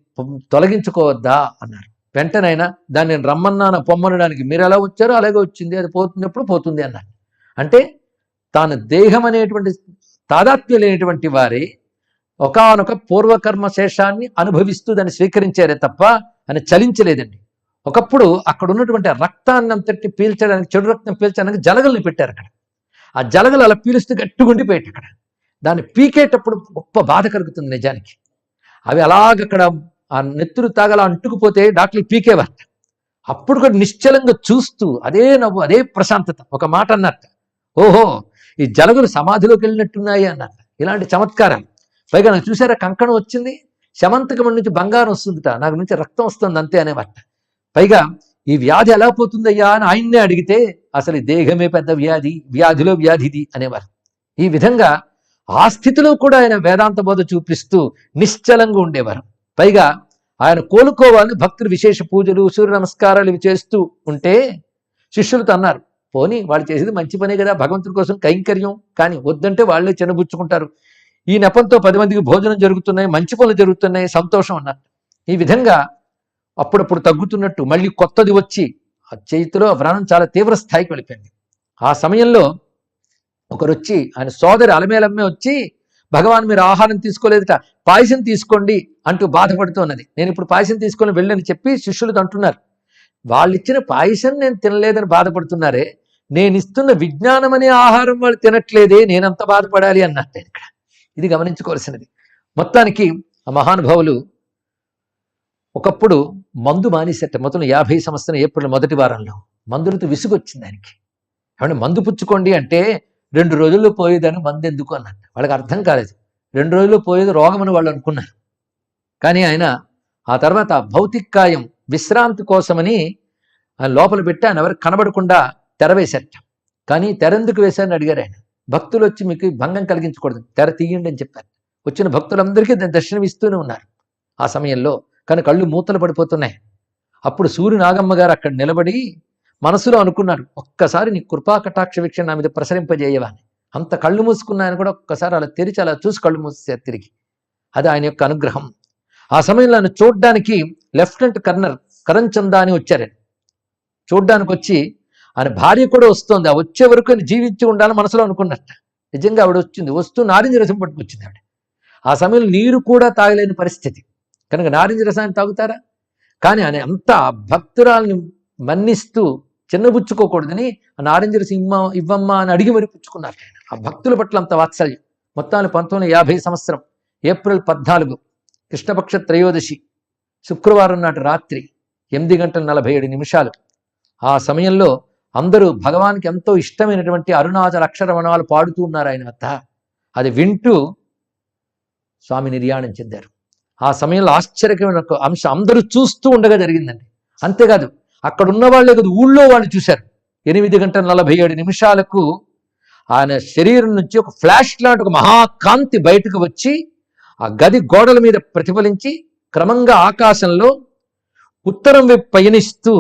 తొలగించుకోవద్దా అన్నారు. వెంటనే ఆయన దాన్ని నేను రమ్మన్నాను పొమ్మనడానికి, మీరు ఎలా వచ్చారో అలాగే వచ్చింది, అది పోతున్నప్పుడు పోతుంది అన్నారు. అంటే తాను దేహం అనేటువంటి తాదాత్మ్యం లేనటువంటి వారే ఒకానొక పూర్వకర్మ శేషాన్ని అనుభవిస్తూ దాన్ని స్వీకరించారే తప్ప ఆయన చలించలేదండి. ఒకప్పుడు అక్కడ ఉన్నటువంటి రక్తాన్ని అంతటి పీల్చడానికి, చెడు రక్తం పీల్చడానికి జలగల్ని పెట్టారు అక్కడ. ఆ జలగలు అలా పీలుస్తూ గట్టిగుండిపోయాయి అక్కడ. దాన్ని పీకేటప్పుడు గొప్ప బాధ కలుగుతుంది నిజానికి. అవి అలాగక్కడ ఆ నెత్తురు తాగలా అంటుకుపోతే డాక్టర్లు పీకేవారట. అప్పుడు కూడా నిశ్చలంగా చూస్తూ అదే నవ్వు, అదే ప్రశాంతత. ఒక మాట అన్నట్ట, ఓహో ఈ జలగలు సమాధిలోకి వెళ్ళినట్టున్నాయి అన్నట్ట. ఇలాంటి చమత్కారాలు. పైగా నాకు చూసారా కంకణం వచ్చింది, శమంతకం నుంచి బంగారం వస్తుందిట, నాకు నుంచి రక్తం వస్తుంది అంతే అనేవారట. పైగా ఈ వ్యాధి ఎలా పోతుందయ్యా అని ఆయన్నే అడిగితే అసలు ఈ దేహమే పెద్ద వ్యాధి, వ్యాధిలో వ్యాధిది అనేవారు. ఈ విధంగా ఆ స్థితిలో కూడా ఆయన వేదాంత బోధ చూపిస్తూ నిశ్చలంగా ఉండేవారు. పైగా ఆయన కోలుకోవాలని భక్తులు విశేష పూజలు, సూర్య నమస్కారాలు ఇవి చేస్తూ ఉంటే శిష్యులతో అన్నారు, పోనీ వాళ్ళు చేసేది మంచి పనే కదా, భగవంతుడి కోసం కైంకర్యం, కానీ వద్దంటే వాళ్ళే చిన్నబుచ్చుకుంటారు. ఈ నెపంతో 10 మందికి భోజనం జరుగుతున్నాయి, మంచి పనులు జరుగుతున్నాయి, సంతోషం అన్నారు. ఈ విధంగా అప్పుడప్పుడు తగ్గుతున్నట్టు మళ్ళీ కొత్తది వచ్చి ఆ చేతిలో వ్రణం చాలా తీవ్ర స్థాయికి వెళ్ళిపోయింది. ఆ సమయంలో ఒకరు వచ్చి, ఆయన సోదరి అలమేలమ్మే వచ్చి, భగవాన్ మీరు ఆహారం తీసుకోలేదట, పాయసం తీసుకోండి అంటూ బాధపడుతున్నది. నేను ఇప్పుడు పాయసం తీసుకొని వెళ్ళని చెప్పి శిష్యులతో అంటున్నారు. వాళ్ళు ఇచ్చిన పాయసం నేను తినలేదని బాధపడుతున్నారే, నేను ఇస్తున్న విజ్ఞానం అనే ఆహారం వాళ్ళు తినట్లేదే, నేనంత బాధపడాలి అన్నట్టు ఇక్కడ. ఇది గమనించుకోవాల్సినది. మొత్తానికి ఆ మహానుభావులు ఒకప్పుడు మందు మానేసేట. మొత్తం 50 సంవత్సరం ఏప్రిల్ 1వ వారంలో మందులతో విసుగొచ్చింది ఆయనకి. ఏమంటే మందు పుచ్చుకోండి అంటే 2 రోజుల్లో పోయేదని మందు ఎందుకు అన్నట్టు. వాళ్ళకి అర్థం కాలేదు. 2 రోజుల్లో పోయేది రోగం అని వాళ్ళు అనుకున్నారు. కానీ ఆయన ఆ తర్వాత భౌతికాయం విశ్రాంతి కోసమని ఆయన లోపల పెట్టి ఆయన ఎవరికి కనబడకుండా తెర వేశారట. కానీ తెర ఎందుకు వేశారని అడిగారు ఆయన. భక్తులు వచ్చి మీకు భంగం కలిగించకూడదు, తెర తీయండి అని చెప్పారు. వచ్చిన భక్తులందరికీ దాన్ని దర్శనం ఇస్తూనే ఉన్నారు ఆ సమయంలో. కానీ కళ్ళు మూతలు పడిపోతున్నాయి. అప్పుడు సూర్య నాగమ్మ గారు అక్కడ నిలబడి మనసులో అనుకున్నారు, ఒక్కసారి నీ కృపా కటాక్ష వీక్షణ నా మీద ప్రసరింపజేయవా అని. అంత కళ్ళు మూసుకున్న ఆయన కూడా ఒక్కసారి అలా తెరిచి అలా చూసి కళ్ళు మూసేశారు తిరిగి. అది ఆయన యొక్క అనుగ్రహం. ఆ సమయంలో ఆయన చూడ్డానికి లెఫ్టినెంట్ కర్నల్ కరంచందా అని వచ్చారండి. చూడ్డానికి వచ్చి ఆయన భార్య కూడా వస్తోంది. ఆ వచ్చే వరకు ఆయన జీవించి ఉండాలని మనసులో అనుకున్నట్ట. నిజంగా ఆవిడ వచ్చింది. వస్తూ నారింజ రసం పట్టుకొచ్చింది ఆవిడ. ఆ సమయంలో నీరు కూడా తాగలేని పరిస్థితి కనుక నారింజ రసాన్ని తాగుతారా? కానీ ఆయన అంత భక్తురాల్ని మన్నిస్తూ చిన్నబుచ్చుకోకూడదని ఆ నారింజ రసం ఇవ్వమ్మా అని అడిగి మరి పుచ్చుకున్నారు. ఆ భక్తుల పట్ల అంత వాత్సల్యం. మొత్తాన్ని 1950 సంవత్సరం ఏప్రిల్ 14 కృష్ణపక్ష త్రయోదశి శుక్రవారం నాటి రాత్రి 8:47 ఆ సమయంలో అందరూ భగవానికి ఎంతో ఇష్టమైనటువంటి అరుణాచల అక్షరవణాలు పాడుతూ ఉన్నారు ఆయన వద్ద. అది వింటూ స్వామి నిర్యాణం చెందారు. ఆ సమయంలో ఆశ్చర్యకరమైన అంశం అందరూ చూస్తూ ఉండగా జరిగిందండి. అంతేకాదు అక్కడ ఉన్న వాళ్ళే కాదు, ఊళ్ళో వాళ్ళు చూశారు. 8:47 ఆయన శరీరం నుంచి ఒక ఫ్లాష్ లాంటి ఒక మహాకాంతి బయటకు వచ్చి ఆ గది గోడల మీద ప్రతిఫలించి క్రమంగా ఆకాశంలో ఉత్తరం వైపు పయనిస్తూ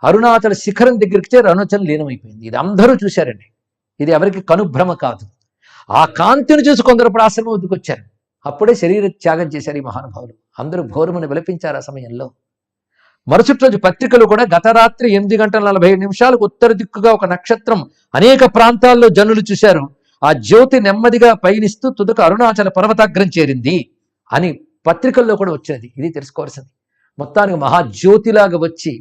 అరుణాచల శిఖరం దగ్గరికి చేరి అరుణాచలం లీనమైపోయింది. ఇది అందరూ చూశారండి. ఇది ఎవరికి కనుభ్రమ కాదు. ఆ కాంతిని చూసి కొందరు ఆశ్రమం వద్దకు వచ్చారు. అప్పుడే శరీర త్యాగం చేశారు ఈ మహానుభావులు. అందరూ ఘోరమని విలపించారు ఆ సమయంలో. మరుసటి రోజు పత్రికలు కూడా గత రాత్రి 8:47 ఉత్తర దిక్కుగా ఒక నక్షత్రం అనేక ప్రాంతాల్లో జనులు చూశారు. ఆ జ్యోతి నెమ్మదిగా పయనిస్తూ తుదకు అరుణాచల పర్వతాగ్రం చేరింది అని పత్రికల్లో కూడా వచ్చినది. ఇది తెలుసుకోవాల్సింది. మొత్తానికి మహాజ్యోతిలాగా వచ్చి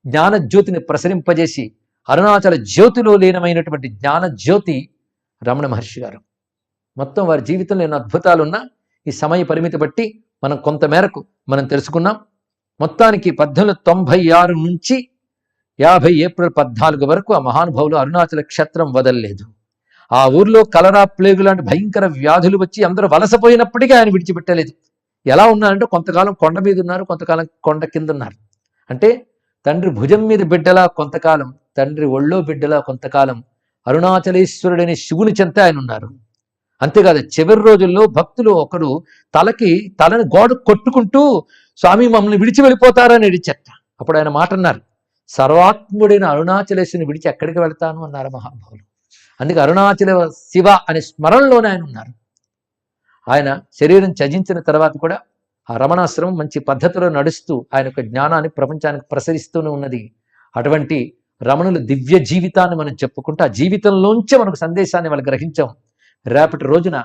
జ్ఞానజ్యోతిని ప్రసరింపజేసి అరుణాచల జ్యోతిలో లీనమైనటువంటి జ్ఞానజ్యోతి రమణ మహర్షి గారు. మొత్తం వారి జీవితంలో ఎన్నో అద్భుతాలున్నా ఈ సమయ పరిమితి బట్టి మనం కొంతమేరకు మనం తెలుసుకున్నాం. మొత్తానికి 1896 నుంచి 50 ఏప్రిల్ 14 వరకు ఆ మహానుభావులు అరుణాచల క్షేత్రం వదలలేదు. ఆ ఊర్లో కలరా, ప్లేగు లాంటి భయంకర వ్యాధులు వచ్చి అందరూ వలసపోయినప్పటికీ ఆయన విడిచిపెట్టలేదు. ఎలా ఉన్నారంటే కొంతకాలం కొండ మీద ఉన్నారు, కొంతకాలం కొండ కింద ఉన్నారు. అంటే తండ్రి భుజం మీద బిడ్డలా కొంతకాలం, తండ్రి ఒళ్ళో బిడ్డలా కొంతకాలం అరుణాచలేశ్వరుడనే శివుని చెంత ఆయన ఉన్నారు. అంతేకాదు చివరి రోజుల్లో భక్తులు ఒకడు తలని గోడ కొట్టుకుంటూ స్వామి మమ్మల్ని విడిచి వెళ్ళిపోతారని ఏడిచెత్త. అప్పుడు ఆయన మాట అన్నారు, సర్వాత్ముడైన అరుణాచలేశ్వరుని విడిచి ఎక్కడికి వెళ్తాను అన్నారు మహానుభావులు. అందుకే అరుణాచల శివ అనే స్మరణలోనే ఆయన ఉన్నారు. ఆయన శరీరం త్యజించిన తర్వాత కూడా ఆ రమణాశ్రమం మంచి పద్ధతిలో నడుస్తూ ఆయన యొక్క జ్ఞానాన్ని ప్రపంచానికి ప్రసరిస్తూనే ఉన్నది. అటువంటి రమణుల దివ్య జీవితాన్ని మనం చెప్పుకుంటూ ఆ జీవితంలోంచే మనకు సందేశాన్ని వాళ్ళు గ్రహించాం. రేపటి రోజున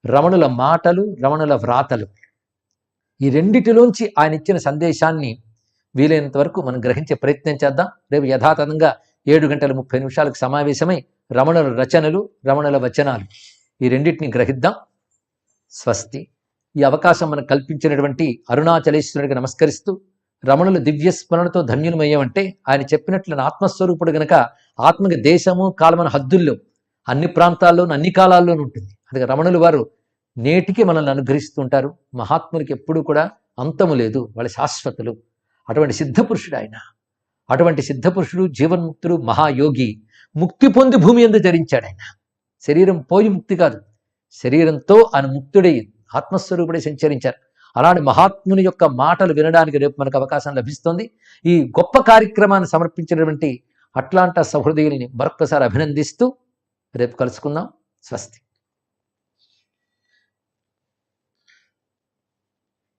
రమణుల మాటలు, రమణుల వ్రాతలు, ఈ రెండిటిలోంచి ఆయన ఇచ్చిన సందేశాన్ని వీలైనంత వరకు మనం గ్రహించే ప్రయత్నం చేద్దాం. రేపు యథాతథంగా 7:30 సమావేశమై రమణుల రచనలు, రమణుల వచనాలు ఈ రెండింటిని గ్రహిద్దాం. స్వస్తి. ఈ అవకాశం మనకు కల్పించినటువంటి అరుణాచలేశ్వరుడికి నమస్కరిస్తూ, రమణుల దివ్యస్మరణతో ధన్యులమయ్యామంటే ఆయన చెప్పినట్లు ఆత్మస్వరూపుడు గనక ఆత్మకి దేశము కాలమన హద్దుల్లో అన్ని ప్రాంతాల్లోనూ అన్ని కాలాల్లోనూ ఉంటుంది. అందుకే రమణులు వారు నేటికి మనల్ని అనుగ్రహిస్తూ ఉంటారు. మహాత్ములకి ఎప్పుడూ కూడా అంతము లేదు, వాళ్ళ శాశ్వతులు. అటువంటి సిద్ధపురుషుడు ఆయన. అటువంటి సిద్ధపురుషుడు, జీవన్ముక్తుడు, మహాయోగి. ముక్తి పొంది భూమి యందు ధరించాడు ఆయన. శరీరం పోయి ముక్తి కాదు, శరీరంతో ఆయన ముక్తుడై ఆత్మస్వరూపుడై సంచరించారు. అలాంటి మహాత్ముని యొక్క మాటలు వినడానికి రేపు మనకు అవకాశం లభిస్తుంది. ఈ గొప్ప కార్యక్రమాన్ని సమర్పించినటువంటి అట్లాంటా సహృదయుల్ని మరొక్కసారి అభినందిస్తూ రేపు కలుసుకుందాం. స్వస్తి.